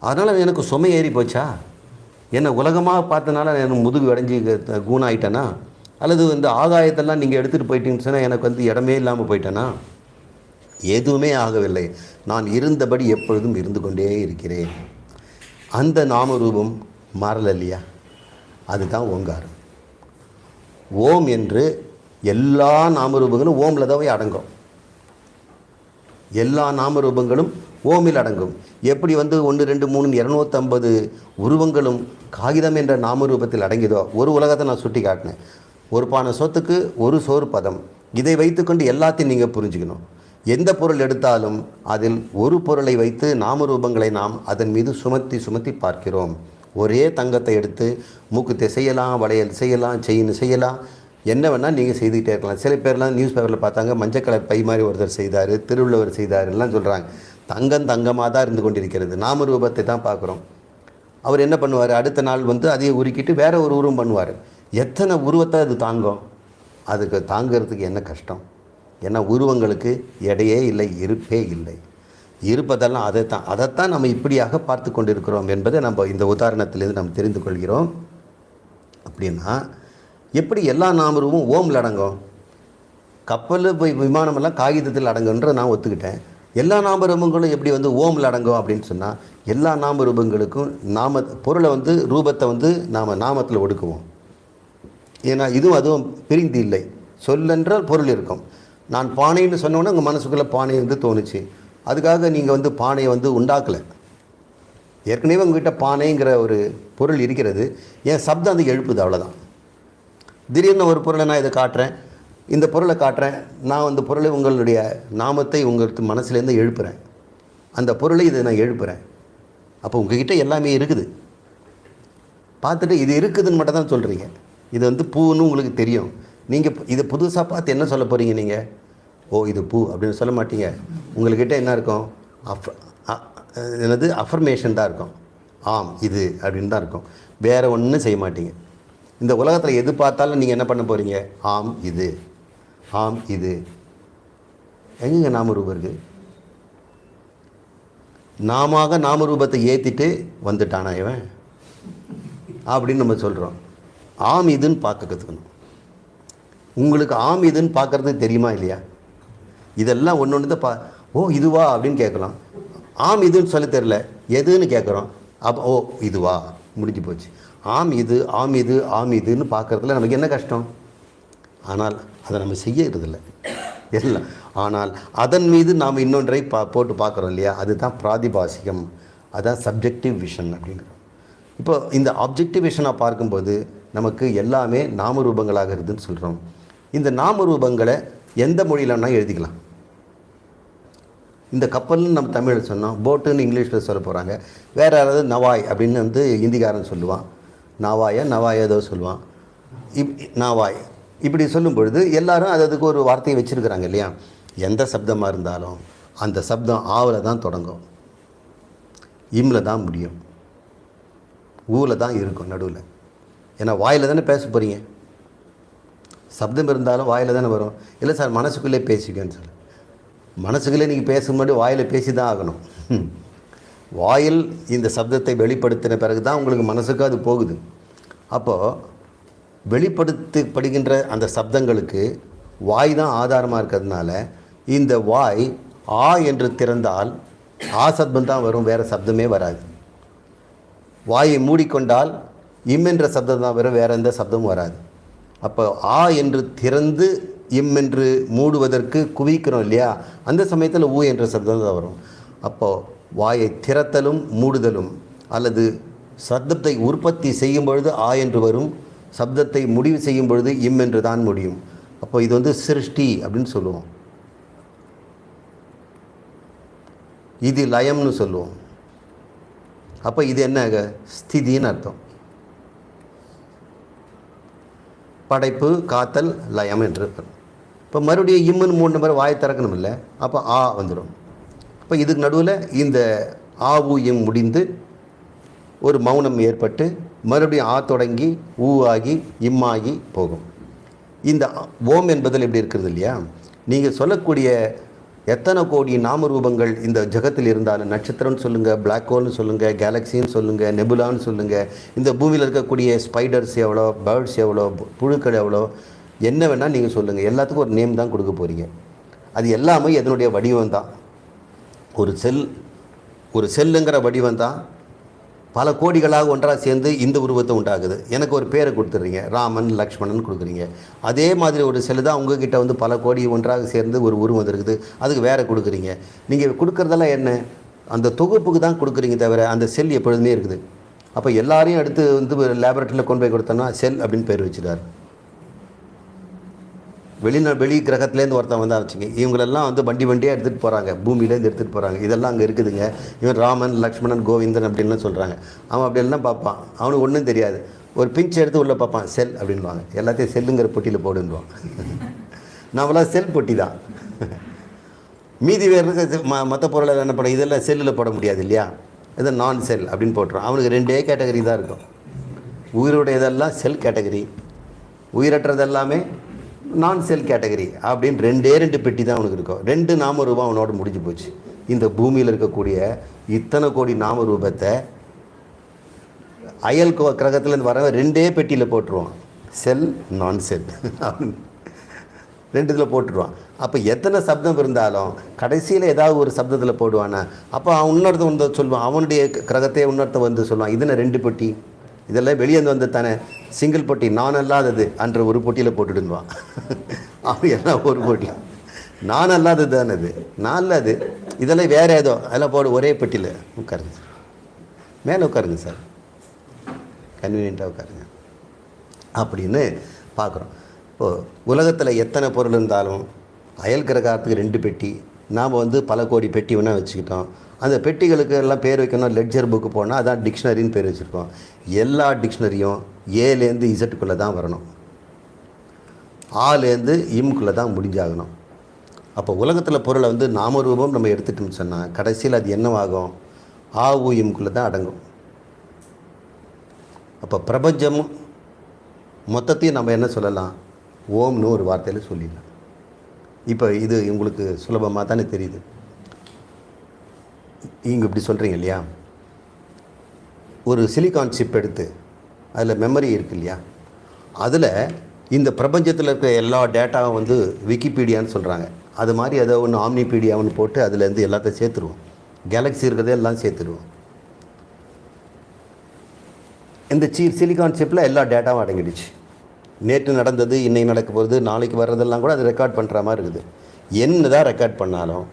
அதனால் எனக்கு சுமை ஏறி போச்சா? என்னை உலகமாக பார்த்தனால எனக்கு முதுகு அடைஞ்சி கூணாயிட்டேனா? அல்லது இந்த ஆகாயத்தெல்லாம் நீங்கள் எடுத்துகிட்டு போயிட்டீங்கன்னு சொன்னால் எனக்கு வந்து இடமே இல்லாமல் போயிட்டேனா? எதுவுமே ஆகவில்லை. நான் இருந்தபடி எப்பொழுதும் இருந்து கொண்டே இருக்கிறேன். அந்த நாமரூபம் மாறல இல்லையா? அதுதான் ஓங்காரம். ஓம் என்று எல்லா நாமரூபங்களும் ஓமில் தான் போய் அடங்கும். எல்லா நாமரூபங்களும் ஓமில் அடங்கும். எப்படி வந்து 1, 2, 3 250 உருவங்களும் காகிதம் என்ற நாமரூபத்தில் அடங்கிதோ, ஒரு உலகத்தை நான் சுட்டி காட்டினேன். ஒரு பானை சொத்துக்கு ஒரு சோறு பதம். இதை வைத்துக்கொண்டு எல்லாத்தையும் நீங்கள் புரிஞ்சுக்கணும். எந்த பொருள் எடுத்தாலும் அதில் ஒரு பொருளை வைத்து நாமரூபங்களை நாம் அதன் மீது சுமத்தி பார்க்கிறோம். ஒரே தங்கத்தை எடுத்து மூக்குத்தை செய்யலாம், வளையல் செய்யலாம், செயின் செய்யலாம், என்ன வேணால் நீங்கள் செய்துக்கிட்டே இருக்கலாம். சில பேர்லாம் நியூஸ் பேப்பரில் பார்த்தாங்க, மஞ்சள் கலர் பை மாதிரி ஒருத்தர் செய்தார், திருவள்ளுவர் செய்தார் எல்லாம் சொல்கிறாங்க. தங்கமாக தான் இருந்து கொண்டிருக்கிறது, நாமரூபத்தை தான் பார்க்குறோம். அவர் என்ன பண்ணுவார்? அடுத்த நாள் வந்து அதையே உருக்கிட்டு வேறு ஒரு உருவம் பண்ணுவார். எத்தனை உருவத்தை அது தாங்கும்? அதுக்கு தாங்கிறதுக்கு என்ன கஷ்டம்? ஏன்னா உருவங்களுக்கு எடையே இல்லை, இருப்பே இல்லை. இருப்பதெல்லாம் அதைத்தான் நம்ம இப்படியாக பார்த்து கொண்டிருக்கிறோம் என்பதை நம்ம இந்த உதாரணத்திலேருந்து நம்ம தெரிந்து கொள்கிறோம். அப்படின்னா எப்படி எல்லா நாமரூபமும் ஓமில் அடங்கும்? கப்பல் விமானமெல்லாம் காகிதத்தில் அடங்குன்ற நான் ஒத்துக்கிட்டேன். எல்லா நாமரூபங்களும் எப்படி வந்து ஓமில் அடங்கும் அப்படின்னு சொன்னால், எல்லா நாமரூபங்களுக்கும் பொருளை வந்து ரூபத்தை வந்து நாம் நாமத்தில் ஒடுக்குவோம். ஏன்னா இதுவும் அதுவும் பிரிந்து இல்லை. சொல்லென்றால் பொருள் இருக்கும். நான் பானைன்னு சொன்னோன்னே உங்கள் மனசுக்குள்ளே பானை வந்து தோணுச்சு. அதுக்காக நீங்கள் வந்து பானையை வந்து உண்டாக்கலை. ஏற்கனவே உங்கள்கிட்ட பானைங்கிற ஒரு பொருள் இருக்கிறது. என் சப்தம் அது எழுப்புது, அவ்வளோதான். திடீர்னு ஒரு பொருளை நான் இதை காட்டுறேன், இந்த பொருளை காட்டுறேன், நான் அந்த பொருளை உங்களுடைய நாமத்தை உங்களுக்கு மனசுலேருந்து எழுப்புகிறேன், அந்த பொருளை இதை நான் எழுப்புகிறேன். அப்போ உங்ககிட்ட எல்லாமே இருக்குது. பார்த்துட்டு இது இருக்குதுன்னு மட்டும் தான் சொல்கிறீங்க. இது வந்து பூன்னு உங்களுக்கு தெரியும். நீங்கள் இதை புதுசாக பார்த்து என்ன சொல்ல போகிறீங்க? நீங்கள் ஓ இது பூ அப்படின்னு சொல்ல மாட்டீங்க. உங்கள்கிட்ட என்ன இருக்கும்? என்னது அஃபர்மேஷன் தான் இருக்கும். ஆம் இது அப்படின்னு தான் இருக்கும். வேறு ஒன்றும் செய்ய மாட்டீங்க. இந்த உலகத்தில் எது பார்த்தாலும் நீங்கள் என்ன பண்ண போகிறீங்க? ஆம் இது, ஆம் இது. எங்கேங்க நாமரூபம் இருக்குது? நாமரூபத்தை ஏற்றிட்டு வந்துட்டானா இவன் அப்படின்னு நம்ம சொல்கிறோம். ஆம் இதுன்னு பார்க்க கற்றுக்கணும். உங்களுக்கு ஆம் இதுன்னு பார்க்குறது தெரியுமா இல்லையா? இதெல்லாம் ஒன்று ஒன்று தான் ஓ இதுவா அப்படின்னு கேட்கலாம். ஆம் இதுன்னு சொல்ல தெரில, எதுன்னு கேட்குறோம். அப்போ ஓ இதுவா, முடிஞ்சு போச்சு. ஆம் இது, ஆம் இது, ஆம் இதுன்னு பார்க்குறதுல நமக்கு என்ன கஷ்டம்? ஆனால் அதை நம்ம செய்யறதில்லை எல்லாம். ஆனால் அதன் மீது நாம் இன்னொன்றை போட்டு பார்க்குறோம் இல்லையா? அதுதான் பிராதிபாசிகம், அதுதான் சப்ஜெக்டிவ் விஷன் அப்படிங்கிறோம். இப்போ இந்த ஆப்ஜெக்டிவ் விஷனாக பார்க்கும்போது நமக்கு எல்லாமே நாமரூபங்களாக இருக்குதுன்னு சொல்கிறோம். இந்த நாமரூபங்களை எந்த மொழியிலன்னா எழுதிக்கலாம். இந்த கப்பல்னு நம்ம தமிழில் சொன்னோம், போட்டுன்னு இங்கிலீஷில் சொல்ல போகிறாங்க. வேறு யாராவது நவாய் அப்படின்னு வந்து ஹிந்திக்காரன் சொல்லுவான். நவாய் ஏதோ சொல்லுவான். நாவாய் இப்படி சொல்லும் பொழுது எல்லாரும் அதுக்கு ஒரு வார்த்தையை வச்சுருக்கிறாங்க இல்லையா? எந்த சப்தமாக இருந்தாலும் அந்த சப்தம் ஆவில் தான் தொடங்கும், இம்மில் தான் முடியும், ஊவில் தான் இருக்கும் நடுவில். ஏன்னா வாயில் தானே பேச போகிறீங்க. சப்தம் இருந்தாலும் வாயில் தானே வரும். இல்லை சார் மனசுக்குள்ளே பேசிக்கன்னு சொல்லு. மனசுக்குள்ளே நீங்கள் பேச முன்னாடி வாயில் பேசி தான் ஆகணும். வாயில் இந்த சப்தத்தை வெளிப்படுத்தின பிறகு தான் உங்களுக்கு மனசுக்கு அது போகுது. அப்போது வெளிப்படுத்தப்படுகின்ற அந்த சப்தங்களுக்கு வாய் தான் ஆதாரமாக இருக்கிறதுனால இந்த வாய் ஆ என்று திறந்தால் ஆ சப்தம் தான் வரும், வேறு சப்தமே வராது. வாயை மூடிக்கொண்டால் இம் என்ற சப்தம் தான் வரும், வேறு எந்த சப்தமும் வராது. அப்போ ஆ என்று திறந்து இம் என்று மூடுவதற்கு குவிக்கிறோம் இல்லையா? அந்த சமயத்தில் ஊ என்ற சப்தம் தான் வரும். அப்போது வாயை திறத்தலும் மூடுதலும் அல்லது சப்தத்தை உற்பத்தி செய்யும் பொழுது ஆ என்று வரும், சப்தத்தை முடிவு செய்யும் பொழுது இம் என்று தான் முடியும். அப்போ இது வந்து சிருஷ்டி அப்படின்னு சொல்லுவோம். இது லயம்னு சொல்லுவோம். அப்போ இது என்ன? ஸ்திதின்னு அர்த்தம். படைப்பு, காத்தல், லயம் என்று. இப்போ மறுபடியும் இம்முன்னு 3 நம்பர் வாயை திறக்கணும் இல்லை? அப்போ ஆ வந்துடும். இப்போ இதுக்கு நடுவில் இந்த ஆவு இம் முடிந்து ஒரு மௌனம் ஏற்பட்டு மறுபடியும் ஆ தொடங்கி ஊ ஆகி இம்மாகி போகும். இந்த ஓம் என்பதில் எப்படி இருக்கிறது இல்லையா? நீங்கள் சொல்லக்கூடிய எத்தனை கோடி நாமரூபங்கள் இந்த ஜகத்தில் இருந்தாலும், நட்சத்திரம்னு சொல்லுங்கள், பிளாக் ஹோல்னு சொல்லுங்கள், கேலக்சின்னு சொல்லுங்கள், நெபுலான்னு சொல்லுங்கள், இந்த பூமியில் இருக்கக்கூடிய ஸ்பைடர்ஸ் எவ்வளோ, பேர்ட்ஸ் எவ்வளோ, புழுக்கள் எவ்வளோ, என்ன வேணால் நீங்கள் சொல்லுங்கள். எல்லாத்துக்கும் ஒரு நேம் தான் கொடுக்க போகிறீங்க. அது எல்லாமே இதனுடைய வடிவம் தான். ஒரு செல்லுங்கிற வடிவம் தான் பல கோடிகளாக ஒன்றாக சேர்ந்து இந்த உருவத்தை உண்டாகுது. எனக்கு ஒரு பேரை கொடுத்துட்றீங்க, ராமன் லக்ஷ்மணன் கொடுக்குறீங்க. அதே மாதிரி ஒரு செல் தான் உங்ககிட்ட வந்து பல கோடி ஒன்றாக சேர்ந்து ஒரு உருவம் இருக்குது, அதுக்கு வேறு கொடுக்குறீங்க. நீங்கள் கொடுக்குறதெல்லாம் என்ன? அந்த தொகுப்புக்கு தான் கொடுக்குறீங்க தவிர அந்த செல் எப்பொழுதுமே இருக்குது. அப்போ எல்லாரையும் எடுத்து வந்து லேபரேட்டரியில் கொண்டு போய் கொடுத்தோன்னா செல் அப்படின்னு பேர் வச்சுட்டார். வெளி கிரகத்துலேருந்து ஒருத்தன் வந்தால் வச்சுங்க, இவங்களெல்லாம் வந்து வண்டியாக எடுத்துகிட்டு போகிறாங்க, பூமியிலேருந்து எடுத்துகிட்டு போகிறாங்க. இதெல்லாம் அங்கே இருக்குதுங்க. இவன் ராமன் லக்ஷ்மணன் கோவிந்தன் அப்படின்லாம் சொல்கிறாங்க. அவன் அப்படின்லாம் பார்ப்பான், அவனுக்கு ஒன்றும் தெரியாது. ஒரு பிஞ்சை எடுத்து உள்ளே பார்ப்பான், செல் அப்படின்வாங்க. எல்லாத்தையும் செல்லுங்கிற பொட்டியில் போடுன்றான். நம்மளாம் செல் பொட்டி தான். மீதி வேறு மற்ற பொருளை என்ன பண்ண, இதெல்லாம் செல்லில் போட முடியாது இல்லையா? இதை நான் செல் அப்படின்னு போட்டுருவான். அவனுக்கு 2 கேட்டகரி தான் இருக்கும். உயிருடையதெல்லாம் செல் கேட்டகரி, உயிரற்றது எல்லாமே நான் செல் கேட்டகரி அப்படின்னு 2 பெட்டி தான் அவனுக்கு இருக்கும். 2 நாமரூபம் அவனோட முடிஞ்சு போச்சு. இந்த பூமியில் இருக்கக்கூடிய இத்தனை கோடி நாமரூபத்தை அயல் கிரகத்துலேருந்து வர 2 பெட்டியில் போட்டுருவான். செல் நான் செல் அப்படின்னு 2 போட்டுருவான். அப்போ எத்தனை சப்தம் இருந்தாலும் கடைசியில் ஏதாவது ஒரு சப்தத்தில் போடுவானா? அப்போ அவன் இன்னொருத்த வந்து சொல்லுவான், அவனுடைய கிரகத்தையே இன்னொருத்த வந்து சொல்லுவான், இதுன்னு 2 பெட்டி, இதெல்லாம் வெளியே வந்து தானே சிங்கிள் பொட்டி, நான் அல்லாதது அன்ற ஒரு பொட்டியில் போட்டுடுவான். அவன் எல்லாம் ஒரு பொட்டி, நான் அல்லாதது தானே, அது நான் இல்லாது, இதெல்லாம் வேறு ஏதோ அதெல்லாம் போடு, ஒரே பெட்டியில் உட்காருங்க சார், மேலே உட்காருங்க சார், கன்வீனியண்ட்டாக உட்காருங்க அப்படின்னு பார்க்குறோம். இப்போது உலகத்தில் எத்தனை பொருள் இருந்தாலும் அயல் கிரகத்துக்கு 2 பெட்டி, நாம் வந்து பல கோடி பெட்டி வேணால் வச்சுக்கிட்டோம். அந்த பெட்டிகளுக்கு எல்லாம் பேர் வைக்கணும். லெட்ஜர் புக்கு போனால் அதான் டிக்ஷனரின்னு பேர் வச்சுருக்கோம். எல்லா டிக்ஷனரியும் ஏலேருந்து இசட்டுக்குள்ளே தான் வரணும், ஆலேருந்து இம்குள்ளே தான் முடிஞ்சாகணும். அப்போ உலகத்தில் பொருளை வந்து நாமரூபம் நம்ம எடுத்துட்டோம்னு சொன்னால் கடைசியில் அது என்னவாகும்? ஆ ஊ இம்குள்ளே தான் அடங்கும். அப்போ பிரபஞ்சம் மொத்தத்தையும் நம்ம என்ன சொல்லலாம்? ஓம்னு ஒரு வார்த்தையில் சொல்லிடலாம். இப்போ இது உங்களுக்கு சுலபமாக தானே தெரியுது. நீங்கள் இப்படி சொல்கிறீங்க இல்லையா? ஒரு சிலிகான் சிப் எடுத்து அதில் மெமரி இருக்குது இல்லையா, அதில் இந்த பிரபஞ்சத்தில் இருக்கிற எல்லா டேட்டாவும் வந்து விக்கிபீடியான்னு சொல்கிறாங்க. அது மாதிரி அதை ஒன்று ஆம்னிபீடியான்னு போட்டு அதுலேருந்து எல்லாத்தையும் சேர்த்துருவோம். கேலக்ஸி இருக்கிறதே எல்லாம் சேர்த்துருவோம். இந்த சிலிகான் சிப்பில் எல்லா டேட்டாவும் அடங்கிடுச்சு. நேற்று நடந்தது, இன்றைக்கி நடக்க போகிறது, நாளைக்கு வர்றதெல்லாம் கூட அது ரெக்கார்ட் பண்ணுற மாதிரி இருக்குது. என்ன தான் ரெக்கார்ட் பண்ணாலும்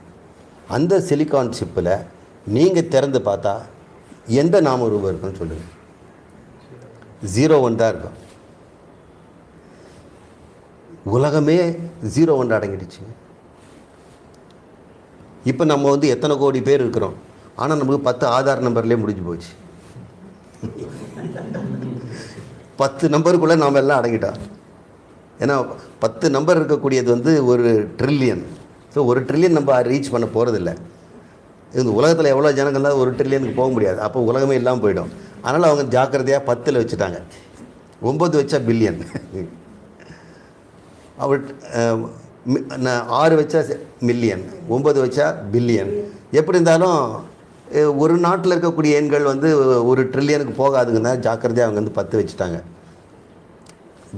அந்த சிலிகான் சிப்பில் நீங்கள் திறந்து பார்த்தா எந்த நாமரூபம் இருக்குன்னு சொல்லுங்கள்? 0 தான் இருக்கும். உலகமே 0 அடங்கிடுச்சு. இப்போ நம்ம வந்து எத்தனை கோடி பேர் இருக்கிறோம், ஆனால் நமக்கு 10 ஆதார் நம்பர்லேயே முடிஞ்சு போச்சு. 10 நம்பருக்குள்ளே நாம் எல்லாம் அடங்கிட்டோம். ஏன்னா 10 நம்பர் இருக்கக்கூடியது வந்து 1 ட்ரில்லியன். ஸோ 1 ட்ரில்லியன் நம்ம ரீச் பண்ண போகிறதில்ல. இந்த உலகத்தில் எவ்வளோ ஜனங்கள் தான் 1 ட்ரில்லியனுக்கு போக முடியாது. அப்போ உலகமே இல்லாமல் போயிடும். அதனால் அவங்க ஜாக்கிரதையாக 10ல் வச்சுட்டாங்க. 9 வச்சா பில்லியன், அவர் 6 வச்சா மில்லியன், 9 வச்சா பில்லியன். எப்படி இருந்தாலும் ஒரு நாட்டில் இருக்கக்கூடிய எண்கள் வந்து 1 ட்ரில்லியனுக்கு போகாதுங்க தான் ஜாக்கிரதையாக அவங்க வந்து 10 வச்சுட்டாங்க.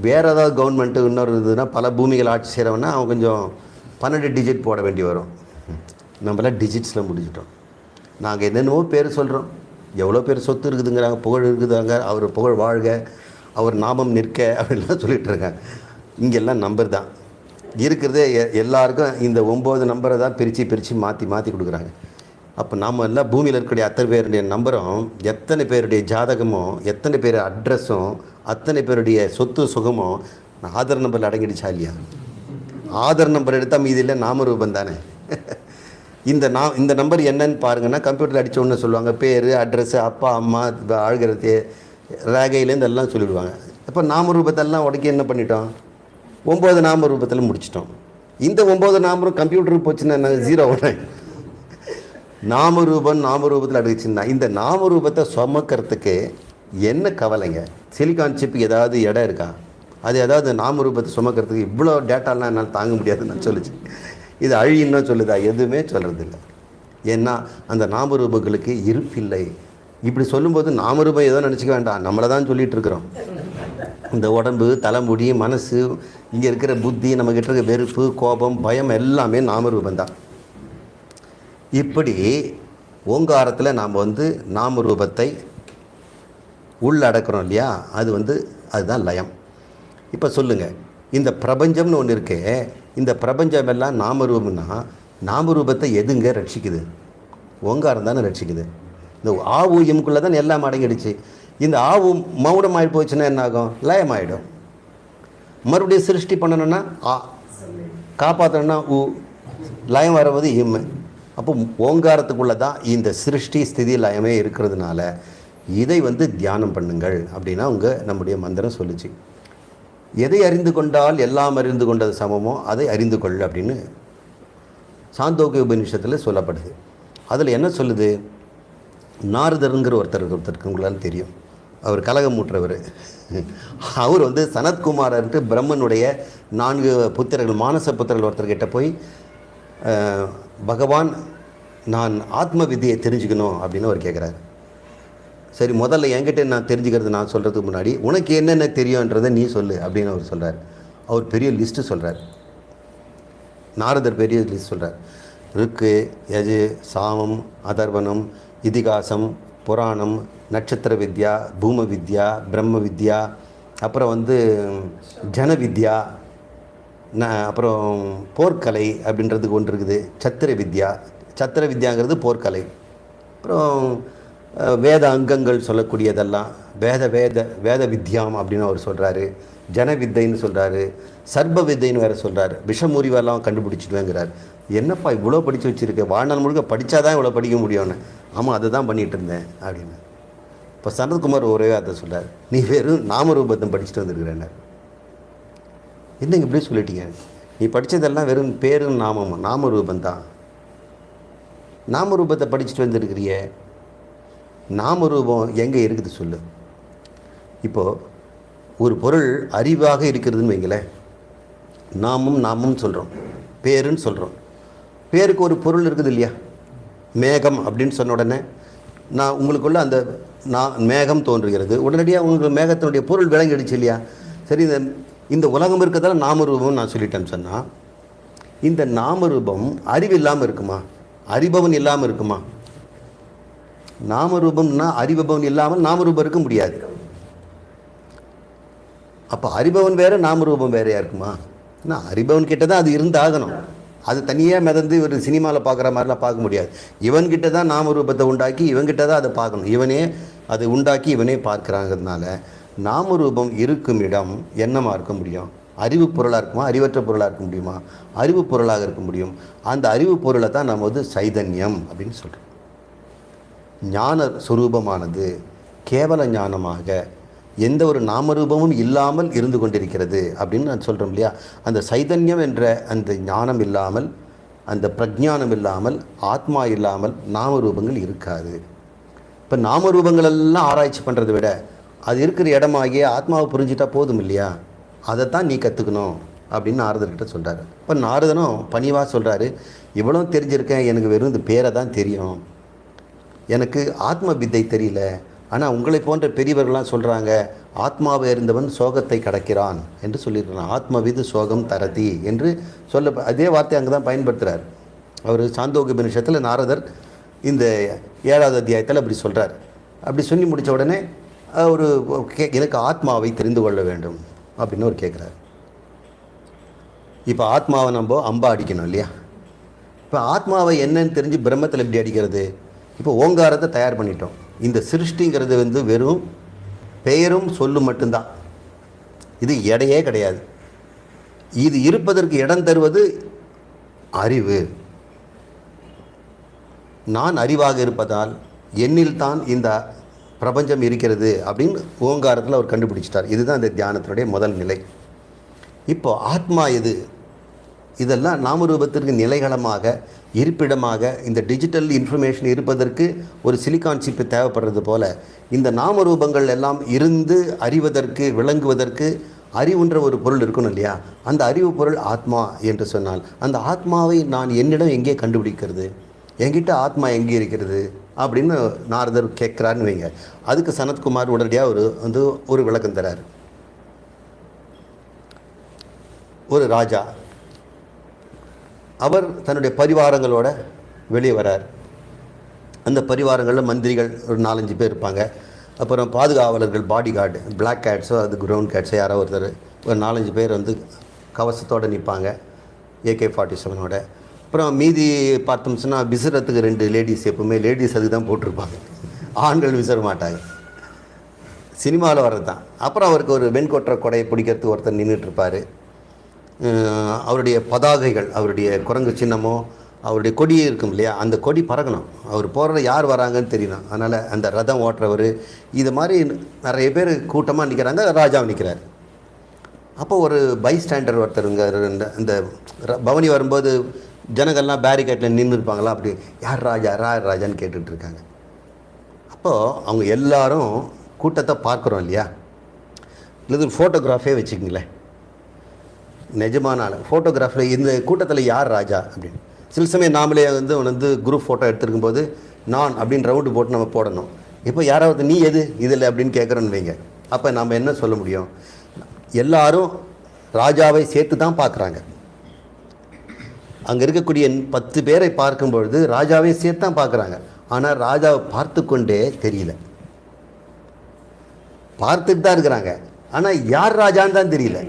வேறு ஏதாவது கவர்மெண்ட்டு இன்னொரு இதுனா பல பூமிகள் ஆட்சி செய்கிறவன்னா அவன் கொஞ்சம் 12 டிஜிட் போட வேண்டி வரும். நம்மளாம் டிஜிட்ஸில் முடிச்சிட்டோம். நாங்கள் என்னென்னவோ பேர் சொல்கிறோம். எவ்வளோ பேர் சொத்து இருக்குதுங்கிறாங்க, புகழ் இருக்குதுங்க, அவர் புகழ் வாழ்க, அவர் நாமம் நிற்க அப்படின்லாம் சொல்லிகிட்டு இருக்காங்க. இங்கெல்லாம் நம்பர் தான் இருக்கிறதே. எல்லாருக்கும் இந்த 9 நம்பரை தான் பிரித்து மாற்றி கொடுக்குறாங்க. அப்போ நாம் எல்லாம் பூமியில் இருக்கக்கூடிய அத்தனை பேருடைய நம்பரும், எத்தனை பேருடைய ஜாதகமும், எத்தனை பேர் அட்ரஸும், அத்தனை பேருடைய சொத்து சுகமும் ஆதார் நம்பரில் அடங்கிடுச்சா இல்லையா? ஆதார் நம்பர் எடுத்தால் மீதியில் நாமரூபம் தானே. இந்த நம்பர் என்னன்னு பாருங்கன்னா கம்ப்யூட்டரில் அடித்த ஒன்று சொல்லுவாங்க. பேர், அட்ரஸ்ஸு, அப்பா அம்மா, ஆழ்கிறது, ரேகையிலேருந்து எல்லாம் சொல்லிவிடுவாங்க. இப்போ நாமரூபத்தெல்லாம் உடக்கி என்ன பண்ணிட்டோம்? 9 நாமரூபத்தில் முடிச்சிட்டோம். இந்த 9 நாமரூபம் கம்ப்யூட்டருக்கு போச்சுன்னா என்ன? 0 நாமரூபத்தில் அடிச்சுன்னா இந்த நாமரூபத்தை சுமக்கிறதுக்கு என்ன கவலைங்க? சிலிகான் சிப்புக்கு ஏதாவது இடம் இருக்கா? அது ஏதாவது நாமரூபத்தை சுமக்கிறதுக்கு இவ்வளோ டேட்டாலாம் என்னால் தாங்க முடியாதுன்னு சொல்லிச்சு. இது அழின்னு சொல்லுதா? எதுவுமே சொல்கிறதில்லை. ஏன்னா அந்த நாமரூபங்களுக்கு இருப்பில்லை. இப்படி சொல்லும்போது நாமரூபம் ஏதோ நினச்சிக்க வேண்டாம், நம்மளை தான் சொல்லிகிட்டு இருக்கிறோம். இந்த உடம்பு, தலைமுடி, மனசு, இங்கே இருக்கிற புத்தி, நம்மக்கிட்ட இருக்க வெறுப்பு, கோபம், பயம் எல்லாமே நாமரூபந்தான். இப்படி ஓங்காரத்தில் நாம் வந்து நாமரூபத்தை உள்ளடக்கிறோம் இல்லையா? அதுதான் லயம். இப்போ சொல்லுங்கள், இந்த பிரபஞ்சம்னு ஒன்று இருக்கே, இந்த பிரபஞ்சம் எல்லாம் நாமரூபம்னா நாமரூபத்தை எதுங்க ரட்சிக்குது? ஓங்காரம் தானே ரட்சிக்குது. இந்த ஆவுயம்குள்ளே தான் எல்லாம் அடங்கிடுச்சு. இந்த ஆவு மௌனம் ஆகி போச்சுன்னா என்ன ஆகும்? லயமாயிடும். மறுபடியும் சிருஷ்டி பண்ணணுன்னா காப்பாற்றணும்னா லயம் வருவது இம்மு. அப்போ ஓங்காரத்துக்குள்ளே தான் இந்த சிருஷ்டி ஸ்திதி லயமே இருக்கிறதுனால இதை தியானம் பண்ணுங்கள் அப்படின்னா நம்முடைய மந்திரம் சொல்லிச்சு. எதை அறிந்து கொண்டால் எல்லாம் அறிந்து கொண்டது சமமோ அதை அறிந்து கொள் அப்படின்னு சாந்தோக்கிய உபநிஷத்தில் சொல்லப்படுது. அதில் என்ன சொல்லுது? நாரதருங்கிற ஒருத்தருக்கு உங்களால் தெரியும். அவர் கலகம் மூற்றவர். அவர் சனத்குமாரன்ட்டு பிரம்மனுடைய 4 புத்திரர்கள், மானச புத்திரர்கள் ஒருத்தர்கிட்ட போய், பகவான் நான் ஆத்ம வித்தியை தெரிஞ்சுக்கணும் அப்படின்னு அவர் கேட்குறாரு. சரி, முதல்ல என்கிட்ட நான் தெரிஞ்சுக்கிறது நான் சொல்கிறதுக்கு முன்னாடி உனக்கு என்னென்ன தெரியுன்றதை நீ சொல்லு அப்படின்னு அவர் சொல்கிறார். அவர் பெரிய லிஸ்ட்டு சொல்கிறார். நாரதர் பெரிய லிஸ்ட் சொல்கிறார். ருக்கு, யஜு, சாமம், அதர்வனம், இதிகாசம், புராணம், நட்சத்திர வித்யா, பூம வித்யா, பிரம்ம வித்யா, அப்புறம் ஜன வித்யா, அப்புறம் போர்க்கலை அப்படின்றதுக்கு ஒன்று இருக்குது. சத்திர வித்யா, சத்திர வித்யாங்கிறது போர்க்கலை. அப்புறம் வேத அங்கங்கள் சொல்லக்கூடியதெல்லாம் வேத வித்யாம் அப்படின்னு அவர் சொல்கிறாரு. ஜன வித்தைன்னு சொல்கிறாரு, சர்ப வித்தைன்னு வேறு சொல்கிறார், விஷமுறிவெல்லாம் கண்டுபிடிச்சிடுவேங்கிறார். என்னப்பா இவ்வளோ படித்து வச்சுருக்க, வாழ்நாள் முழுக்க படித்தாதான் இவ்வளோ படிக்க முடியும்னு. ஆமாம், அதை தான் பண்ணிகிட்டு இருந்தேன் அப்படின்னு. இப்போ சனத்குமார் ஒரே அதை சொல்கிறார், நீ வெறும் நாமரூபத்தை படிச்சுட்டு வந்துருக்கிறேன். என்னங்க இப்படி சொல்லிட்டீங்க, நீ படித்ததெல்லாம் வெறும் பேரும் நாமமும் நாமரூபந்தான். நாமரூபத்தை படிச்சுட்டு வந்துருக்கிறிய, நாமரூபம் எங்கே இருக்குது சொல்லு. இப்போது ஒரு பொருள் அறிவாக இருக்கிறதுன்னு வைங்களேன், நாமும் சொல்கிறோம், பேருன்னு சொல்கிறோம். பேருக்கு ஒரு பொருள் இருக்குது இல்லையா? மேகம் அப்படின்னு சொன்ன உடனே நான் உங்களுக்குள்ள அந்த மேகம் தோன்றுகிறது, உடனடியாக உங்களுக்கு மேகத்தினுடைய பொருள் விளங்கிடுச்சு இல்லையா? சரி, இந்த உலகம் இருக்கிறதால நாமரூபம் நான் சொல்லிட்டேன்னு சொன்னால், இந்த நாமரூபம் அறிவு இல்லாமல் இருக்குமா? அறிபவன் இல்லாமல் இருக்குமா? நாமரூபம்னா அறிபவன் இல்லாமல் நாமரூபம் இருக்க முடியாது. அப்போ அறிபவன் வேறு நாமரூபம் வேறையா இருக்குமா? நான் அறிபவன் கிட்ட தான் அது இருந்தாகணும். அது தனியாக மிதந்து ஒரு சினிமாவில் பார்க்குற மாதிரிலாம் பார்க்க முடியாது. இவன்கிட்ட தான் நாமரூபத்தை உண்டாக்கி இவன்கிட்ட தான் அதை பார்க்கணும். இவனே அதை உண்டாக்கி இவனே பார்க்குறாங்கிறதுனால நாமரூபம் இருக்கும் இடம் என்னமாக இருக்க முடியும்? அறிவு பொருளாக இருக்குமா, அறிவற்ற பொருளாக இருக்க முடியுமா? அறிவு பொருளாக இருக்க முடியும். அந்த அறிவு பொருளை தான் நம்ம சைதன்யம் அப்படின்னு சொல்கிறோம். ஞான சுரூபமானது கேவல ஞானமாக எந்த ஒரு நாமரூபமும் இல்லாமல் இருந்து கொண்டிருக்கிறது அப்படின்னு நான் சொல்கிறோம் இல்லையா? அந்த சைதன்யம் என்ற அந்த ஞானம் இல்லாமல், அந்த பிரஜானம் இல்லாமல், ஆத்மா இல்லாமல் நாமரூபங்கள் இருக்காது. இப்போ நாமரூபங்கள் எல்லாம் ஆராய்ச்சி பண்ணுறதை விட அது இருக்கிற இடமாகிய ஆத்மாவை புரிஞ்சிட்டா போதும் இல்லையா? அதைத்தான் நீ கற்றுக்கணும் அப்படின்னு நாரதர்கிட்ட சொல்கிறாரு. இப்போ நாரதனும் பணிவாக சொல்கிறாரு, இவ்வளோ தெரிஞ்சிருக்கேன், எனக்கு வெறும் இந்த பேரை தான் தெரியும், எனக்கு ஆத்ம வித்தை தெரியல. ஆனால் உங்களை போன்ற பெரியவர்கள்லாம் சொல்கிறாங்க, ஆத்மாவை இருந்தவன் சோகத்தை கடக்கிறான் என்று சொல்லியிருக்கிறான். ஆத்மவிது சோகம் தரதி என்று சொல்ல, அதே வார்த்தை அங்கே தான் பயன்படுத்துகிறார். அவர் சாந்தோகோபனிஷத்தில் நாரதர் இந்த 7வது அத்தியாயத்தில் அப்படி சொல்கிறார். அப்படி சொல்லி முடித்த உடனே ஒரு எனக்கு ஆத்மாவை தெரிந்து கொள்ள வேண்டும் அப்படின்னு ஒரு கேட்குறாரு. இப்போ ஆத்மாவை நம்ம அம்பா அடிக்கணும் இல்லையா? இப்போ ஆத்மாவை என்னன்னு தெரிஞ்சு பிரம்மத்தில் எப்படி அடிக்கிறது? இப்போ ஓங்காரத்தை தயார் பண்ணிட்டோம். இந்த சிருஷ்டிங்கிறது வெறும் பெயரும் சொல்லும் மட்டும்தான். இது எடையே கிடையாது. இது இருப்பதற்கு இடம் தருவது அறிவு. நான் அறிவாக இருப்பதால் என்னில் தான் இந்த பிரபஞ்சம் இருக்கிறது அப்படின்னு ஓங்காரத்தில் அவர் கண்டுபிடிச்சிட்டார். இதுதான் இந்த தியானத்தினுடைய முதல் நிலை. இப்போ ஆத்மா எது? இதெல்லாம் நாமரூபத்திற்கு நிலைகளமாக, இருப்பிடமாக, இந்த டிஜிட்டல் இன்ஃபர்மேஷன் இருப்பதற்கு ஒரு சிலிக்கான் சிப்பு தேவைப்படுறது போல் இந்த நாமரூபங்கள் எல்லாம் இருந்து அறிவதற்கு, விளங்குவதற்கு அறிவுன்ற ஒரு பொருள் இருக்கணும் இல்லையா? அந்த அறிவு பொருள் ஆத்மா என்று சொன்னால், அந்த ஆத்மாவை நான் என்னிடம் எங்கே கண்டுபிடிக்கிறது? என்கிட்ட ஆத்மா எங்கே இருக்கிறது அப்படின்னு நாரதர் கேட்குறாருன்னு வைங்க. அதுக்கு சனத்குமார் உடனடியாக ஒரு விளக்கம் தரார். ஒரு ராஜா, அவர் தன்னுடைய பரிவாரங்களோட வெளியே வரார். அந்த பரிவாரங்களில் மந்திரிகள் ஒரு 4-5 பேர் இருப்பாங்க. அப்புறம் பாதுகாவலர்கள், பாடி கார்டு, பிளாக் கேட்ஸோ அது க்ரௌண்ட் கேட்ஸோ யாரோ ஒருத்தர் ஒரு 4-5 பேர் கவசத்தோடு நிற்பாங்க, AK-47ஓட. அப்புறம் மீதி பார்த்தோம் சொன்னால் விசிறத்துக்கு 2 லேடிஸ், எப்பவுமே லேடிஸ் அதுக்கு தான் போட்டிருப்பாங்க, ஆண்கள் விசிற மாட்டாங்க. சினிமாவில் வர்றது தான். அப்புறம் அவருக்கு ஒரு வெண்கொற்ற கொடையை பிடிக்கிறதுக்கு ஒருத்தர் நின்றுட்டுருப்பார். அவருடைய பதாகைகள், அவருடைய குரங்கு சின்னமோ அவருடைய கொடி இருக்கும் இல்லையா, அந்த கொடி பறக்கணும். அவர் போகிற யார் வராங்கன்னு தெரியணும். அதனால் அந்த ரதம் ஓட்டுறவர், இது மாதிரி நிறைய பேர் கூட்டமாக நிற்கிறாங்க. ராஜாவும் நிற்கிறார். அப்போ ஒரு பைஸ்டாண்டர் ஒருத்தருங்க இந்த பவனி வரும்போது ஜனங்கள்லாம் பேரிகேட்டில் நின்று இருப்பாங்களா, அப்படி யார் ராஜா ராஜான்னு கேட்டுட்ருக்காங்க. அப்போது அவங்க எல்லாரும் கூட்டத்தை பார்க்குறோம் இல்லையா? இல்லை ஃபோட்டோகிராஃபே வச்சுக்கிங்களேன், நிஜமான ஆள் ஃபோட்டோகிராஃபில் இந்த கூட்டத்தில் யார் ராஜா அப்படின்னு. சில சமயம் நாமளே குரூப் ஃபோட்டோ எடுத்துருக்கும் போது நான் அப்படின்னு ரவுண்டு போட்டு நம்ம போடணும். இப்போ யாராவது நீ எது இதில் அப்படின்னு கேட்குறோன்னு வைங்க. அப்போ நம்ம என்ன சொல்ல முடியும்? எல்லாரும் ராஜாவை சேர்த்து தான் பார்க்குறாங்க. அங்கே இருக்கக்கூடிய 10 பேரை பார்க்கும்பொழுது ராஜாவை சேர்த்து தான் பார்க்குறாங்க. ஆனால் ராஜாவை பார்த்து கொண்டே தெரியல, பார்த்துட்டு தான் இருக்கிறாங்க. ஆனால் யார் ராஜான்னு தான் தெரியல.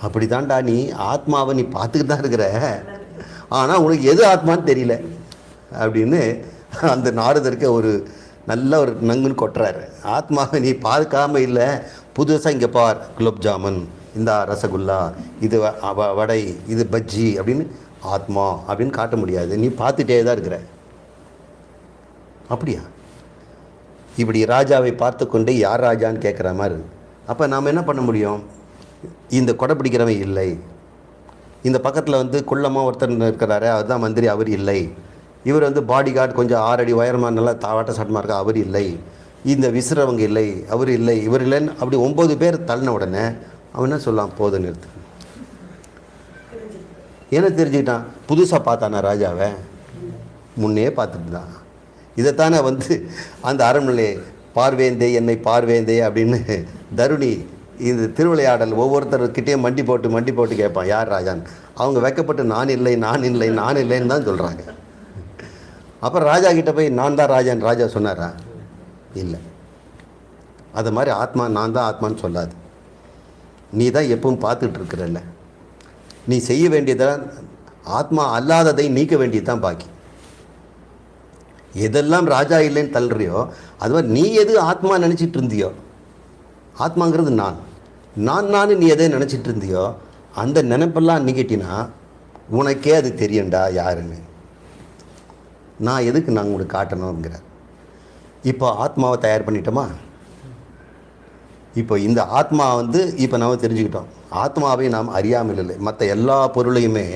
அப்படி தான்டா, நீ ஆத்மாவை நீ பார்த்துக்கிட்டு தான் இருக்கிற, ஆனால் உனக்கு எது ஆத்மான்னு தெரியல அப்படின்னு அந்த நாரதருக்கு ஒரு நல்ல ஒரு நங்குன்னு கொட்டுறாரு. ஆத்மாவை நீ பார்க்காம இல்லை, புதுசாக இங்கே பார் குலோப் ஜாமுன், இந்த ரசகுல்லா, இது வடை, இது பஜ்ஜி அப்படின்னு ஆத்மா அப்படின்னு காட்ட முடியாது. நீ பார்த்துட்டே தான் இருக்கிற. அப்படியா? இப்படி ராஜாவை பார்த்து கொண்டு யார் ராஜான்னு கேட்குற மாதிரி. அப்போ நாம் என்ன பண்ண முடியும்? இந்த கொடை பிடிக்கிறவன் இல்லை, இந்த பக்கத்தில் வந்து குள்ளமாக ஒருத்தர் இருக்கிறாரு, அதுதான் மந்திரி, அவர் இல்லை, இவர் வந்து பாடி கார்டு கொஞ்சம் 6 அடி உயரமாக நல்லா தாவாட்ட சட்டமாக இருக்கா, அவர் இல்லை, இந்த விசிறவங்க இல்லை, அவர் இல்லை, இவர் இல்லைன்னு அப்படி 9 பேர் தள்ளின உடனே அவன் என்ன சொல்லலாம்? போதும் நிறுத்து. என்ன தெரிஞ்சுக்கிட்டான்? புதுசாக பார்த்தானா ராஜாவை? முன்னே பார்த்துட்டு தான். இதைத்தானே வந்து அந்த அரண்மனை பார்வேந்தே என்னை பார்வேந்தே அப்படின்னு தருணி இந்த திருவிளையாடல் ஒவ்வொருத்தர்கிட்டையும் மண்டி போட்டு கேட்பான் யார் ராஜான்னு. அவங்க வைக்கப்பட்டு நான் இல்லைன்னு தான் சொல்கிறாங்க. அப்புறம் ராஜா கிட்ட போய் நான் தான் ராஜான்னு ராஜா சொன்னாரா? இல்லை. அது மாதிரி ஆத்மா நான் தான் ஆத்மான்னு சொல்லாது. நீ தான் எப்பவும் பார்த்துட்டு இருக்கிறல்ல. நீ செய்ய வேண்டியதான் ஆத்மா அல்லாததை நீக்க வேண்டியது தான் பாக்கி. எதெல்லாம் ராஜா இல்லைன்னு தள்ளுறியோ அது மாதிரி நீ எது ஆத்மா நினச்சிட்டு இருந்தியோ, ஆத்மாங்கிறது நான் நீ எதை நினச்சிட்டு இருந்தியோ அந்த நினைப்பெல்லாம் நீக்கிட்டினா உனக்கே அது தெரியும்டா யாருன்னு. நான் எதுக்கு நான் உங்களுக்கு காட்டணுங்கிறார். இப்போ ஆத்மாவை தயார் பண்ணிட்டோமா? இப்போ இந்த ஆத்மா வந்து இப்போ நாம் தெரிஞ்சுக்கிட்டோம். ஆத்மாவை நாம் அறியாமல் இல்லை. மற்ற எல்லா பொருளையுமே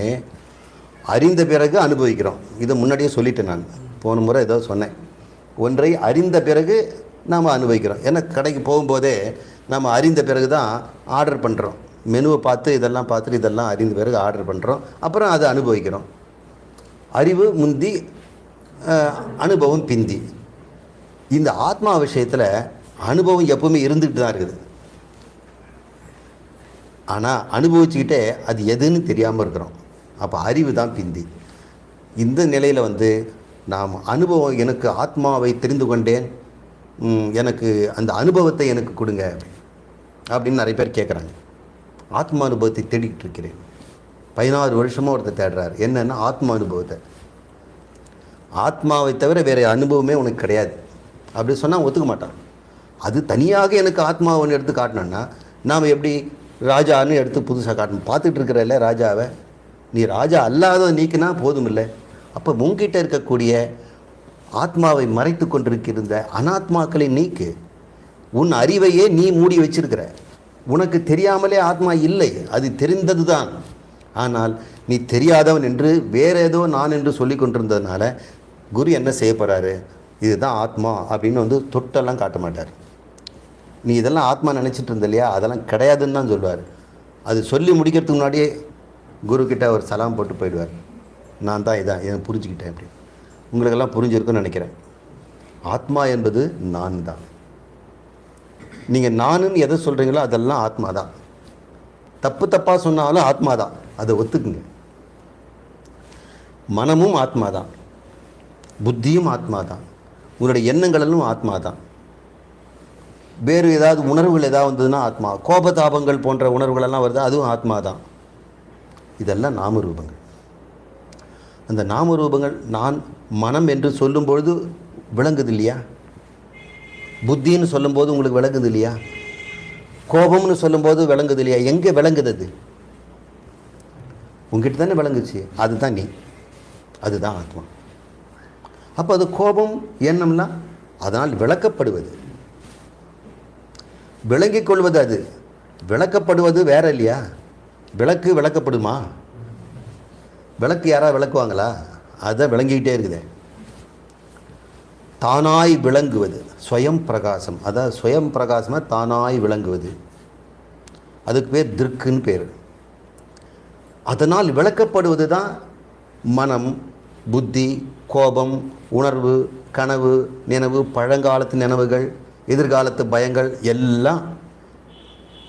அறிந்த பிறகு அனுபவிக்கிறோம். இதை முன்னாடியே சொல்லிட்டேன். நான் போன முறை ஏதோ சொன்னேன். ஒன்றை அறிந்த பிறகு நாம் அனுபவிக்கிறோம். ஏன்னா கடைக்கு போகும்போதே நம்ம அறிந்த பிறகு தான் ஆர்டர் பண்ணுறோம். மெனுவை பார்த்து இதெல்லாம் பார்த்துட்டு இதெல்லாம் அறிந்த பிறகு ஆர்டர் பண்ணுறோம். அப்புறம் அதை அனுபவிக்கிறோம். அறிவு முந்தி, அனுபவம் பிந்தி. இந்த ஆத்மா விஷயத்தில் அனுபவம் எப்பவுமே இருந்துகிட்டு தான் இருக்குது. ஆனால் அனுபவிச்சுக்கிட்டே அது எதுன்னு தெரியாமல் இருக்கிறோம். அப்போ அறிவு தான் பிந்தி. இந்த நிலையில் வந்து நாம் அனுபவம், எனக்கு ஆத்மாவை தெரிந்து கொண்டேன், எனக்கு அந்த அனுபவத்தை எனக்கு கொடுங்க அப்படின்னு நிறைய பேர் கேட்குறாங்க. ஆத்மா அனுபவத்தை தேடிக்கிட்டு இருக்கிறேன். 16 வருஷமாக ஒருத்தர் தேடுறாரு. என்னென்னா ஆத்மா அனுபவத்தை. ஆத்மாவை தவிர வேறு அனுபவமே உனக்கு கிடையாது அப்படி சொன்னால் ஒத்துக்க மாட்டான். அது தனியாக எனக்கு ஆத்மா ஒன்று எடுத்து காட்டினோன்னா நாம் எப்படி ராஜான்னு எடுத்து புதுசாக காட்டணும்? பார்த்துட்டு இருக்கிறல்ல ராஜாவை. நீ ராஜா அல்லாத நீக்கினா போதும் இல்லை. அப்போ உங்ககிட்ட இருக்கக்கூடிய ஆத்மாவை மறைத்து கொண்டிருக்கிற அனாத்மாக்களை நீக்கு. உன் அறிவையே நீ மூடி வச்சிருக்கிற. உனக்கு தெரியாமலே ஆத்மா இல்லை, அது தெரிந்தது தான். ஆனால் நீ தெரியாதவன் என்று வேற ஏதோ நான் என்று சொல்லி கொண்டிருந்ததுனால குரு என்ன செய்ய போகிறாரு? இதுதான் ஆத்மா அப்படின்னு வந்து தொட்டெல்லாம் காட்ட மாட்டார். நீ இதெல்லாம் ஆத்மா நினச்சிட்டு இருந்த இல்லையா, அதெல்லாம் கிடையாதுன்னு தான் சொல்லுவார். அது சொல்லி முடிக்கிறதுக்கு முன்னாடியே குருக்கிட்ட ஒரு சலாம் போட்டு போயிடுவார். நான் தான் இதான் என் புரிஞ்சுக்கிட்டேன் அப்படி. உங்களுக்கெல்லாம் புரிஞ்சிருக்குன்னு நினைக்கிறேன். ஆத்மா என்பது நான் தான். நீங்கள் நானுன்னு எதை சொல்கிறீங்களோ அதெல்லாம் ஆத்மா தான். தப்பாக சொன்னாலும் ஆத்மா தான், அதை ஒத்துக்குங்க. மனமும் ஆத்மா தான், புத்தியும் ஆத்மா தான், உங்களுடைய எண்ணங்களெல்லாம் ஆத்மா தான். வேறு ஏதாவது உணர்வுகள் ஏதாவது வந்ததுன்னா ஆத்மா. கோபதாபங்கள் போன்ற உணர்வுகளெல்லாம் வருது, அதுவும் ஆத்மா தான். இதெல்லாம் நாமரூபங்கள். அந்த நாமரூபங்கள் நான் மனம் என்று சொல்லும்பொழுது விளங்குது இல்லையா? புத்தின்னு சொல்லும்போது உங்களுக்கு விளங்குது இல்லையா? கோபம்னு சொல்லும்போது விளங்குது இல்லையா? எங்கே விளங்குது? அது உங்ககிட்ட தானே விளங்குச்சு. அதுதான் நீ, அதுதான் ஆத்மா. அப்போ அது கோபம் எண்ணம்னா அதனால் விளக்கப்படுவது, விளங்கிக் கொள்வது. அது விளக்கப்படுவது வேற இல்லையா? விளக்கு விளக்கப்படுமா? விளக்கு யாராவது விளக்குவாங்களா? அதை விளங்கிக்கிட்டே இருக்குது. தானாய் விளங்குவது ஸ்வயம் பிரகாசம். அதாவது ஸ்வயம் பிரகாசமாக தானாய் விளங்குவது, அதுக்கு பேர் திருக்குன்னு பேர். அதனால் விளக்கப்படுவது தான் மனம், புத்தி, கோபம், உணர்வு, கனவு, நினைவு, பழங்காலத்து நினைவுகள், எதிர்காலத்து பயங்கள் எல்லாம்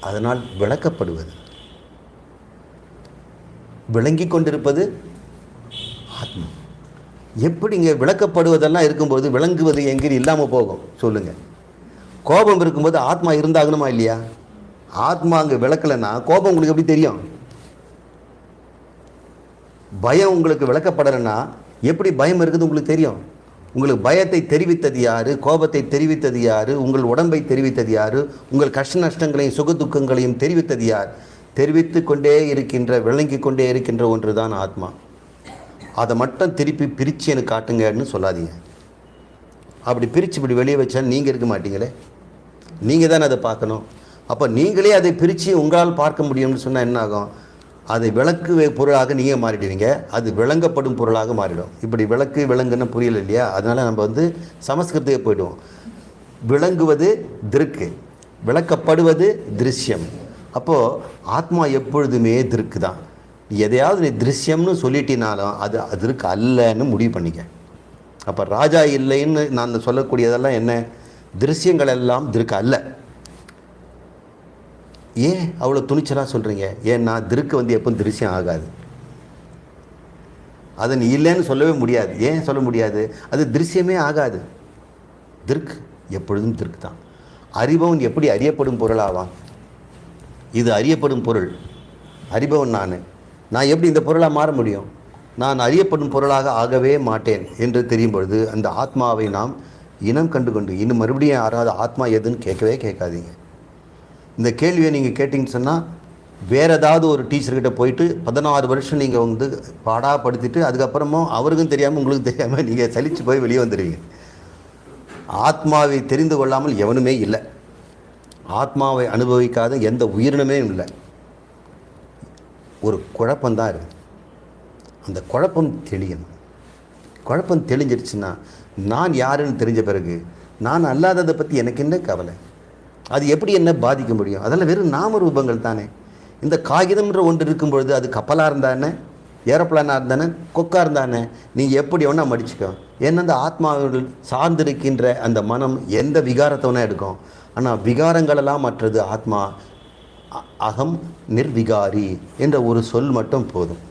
அதனால் விளக்கப்படுவது. விளங்கி கொண்டிருப்பது ஆத்மா. எப்படிங்க விளக்கப்படுவதெல்லாம் இருக்கும்போது விளங்குவது எங்கே இல்லாமல் போகும் சொல்லுங்கள்? கோபம் இருக்கும்போது ஆத்மா இருந்தாகணுமா இல்லையா? ஆத்மா அங்கே விளக்கலைன்னா கோபம் உங்களுக்கு எப்படி தெரியும்? பயம் உங்களுக்கு விளக்கப்படலைன்னா எப்படி பயம் இருக்குது உங்களுக்கு தெரியும்? உங்களுக்கு பயத்தை தெரிவித்தது யார், கோபத்தை தெரிவித்தது யார், உங்கள் உடம்பை தெரிவித்தது யார், உங்கள் கஷ்ட நஷ்டங்களையும் சுக துக்கங்களையும் தெரிவித்தது யார்? தெரிவித்து கொண்டே இருக்கின்ற, விளங்கி கொண்டே இருக்கின்ற ஒன்று தான் ஆத்மா. அதை மட்டும் திருப்பி பிரித்து எனக்கு காட்டுங்கன்னு சொல்லாதீங்க. அப்படி பிரித்து இப்படி வெளியே வச்சா நீங்கள் இருக்க மாட்டீங்களே, நீங்கள் தானே அதை பார்க்கணும். அப்போ நீங்களே அதை பிரித்து உங்களால் பார்க்க முடியும்னு சொன்னால் என்ன ஆகும்? அதை விளக்கு பொருளாக நீங்கள் மாறிடுவீங்க, அது விளங்கப்படும் பொருளாக மாறிடும். இப்படி விளக்கு விளங்குன்னு புரியல இல்லையா? அதனால் நம்ம சமஸ்கிருதத்துக்கு போய்டுவோம். விளங்குவது திருக்கு, விளக்கப்படுவது திருஷ்யம். அப்போது ஆத்மா எப்பொழுதுமே திருக்கு தான். எதையாவது நீ திருஷ்யம்னு சொல்லிட்டினாலும் அது அதற்கு அல்லன்னு முடிவு பண்ணிக்க. அப்போ ராஜா இல்லைன்னு நான் சொல்லக்கூடியதெல்லாம் என்ன? திருஷ்யங்கள் எல்லாம் திருக்கு அல்ல. ஏன் அவ்வளோ துணிச்சலாக சொல்கிறீங்க? ஏன்னா திருக்கு எப்போ திருஷ்யம் ஆகாது. அதை நீ இல்லைன்னு சொல்லவே முடியாது. ஏன் சொல்ல முடியாது? அது திருஷ்யமே ஆகாது. திருக்கு எப்பொழுதும் திருக்கு தான். அறிபவன் எப்படி அறியப்படும் பொருளாவான்? இது அறியப்படும் பொருள், அறிபவன் நான் எப்படி இந்த பொருளாக மாற முடியும்? நான் அறியப்படும் பொருளாக ஆகவே மாட்டேன் என்று தெரியும் பொழுது அந்த ஆத்மாவை நாம் இனம் கண்டு கொண்டு இன்னும் மறுபடியும் யாராவது ஆத்மா எதுன்னு கேட்காதீங்க. இந்த கேள்வியை நீங்கள் கேட்டிங்கன்னு சொன்னால் வேறு ஏதாவது ஒரு டீச்சர்கிட்ட போயிட்டு 16 வருஷம் நீங்கள் பாடாப்படுத்திட்டு அதுக்கப்புறமும் அவருக்கும் தெரியாமல் உங்களுக்கும் தெரியாமல் நீங்கள் சலித்து போய் வெளியே வந்துடுவீங்க. ஆத்மாவை தெரிந்து கொள்ளாமல் எவனுமே இல்லை. ஆத்மாவை அனுபவிக்காத எந்த உயிரினமே இல்லை. ஒரு குழப்பம்தான் இருக்குது. அந்த குழப்பம் தெளியணும். குழப்பம் தெளிஞ்சிடுச்சுன்னா நான் யாருன்னு தெரிஞ்ச பிறகு நான் அல்லாததை பற்றி எனக்கு என்ன கவலை? அது எப்படி என்ன பாதிக்க முடியும்? அதெல்லாம் வெறும் நாம ரூபங்கள் தானே. இந்த காகிதம்ன்ற ஒன்று இருக்கும் பொழுது அது கப்பலாக இருந்தானே, ஏரோப்ளானாக இருந்தானே, கொக்காக இருந்தானே, நீங்கள் எப்படி வேணால் மடிச்சுக்கோ. ஏன்னா அந்த ஆத்மாவில் சார்ந்திருக்கின்ற அந்த மனம் எந்த விகாரத்தை வேணால் எடுக்கும். ஆனால் விகாரங்களெல்லாம் மற்றது ஆத்மா அகம் நிர்விகாரி என்ற ஒரு சொல் மட்டும் போதும்.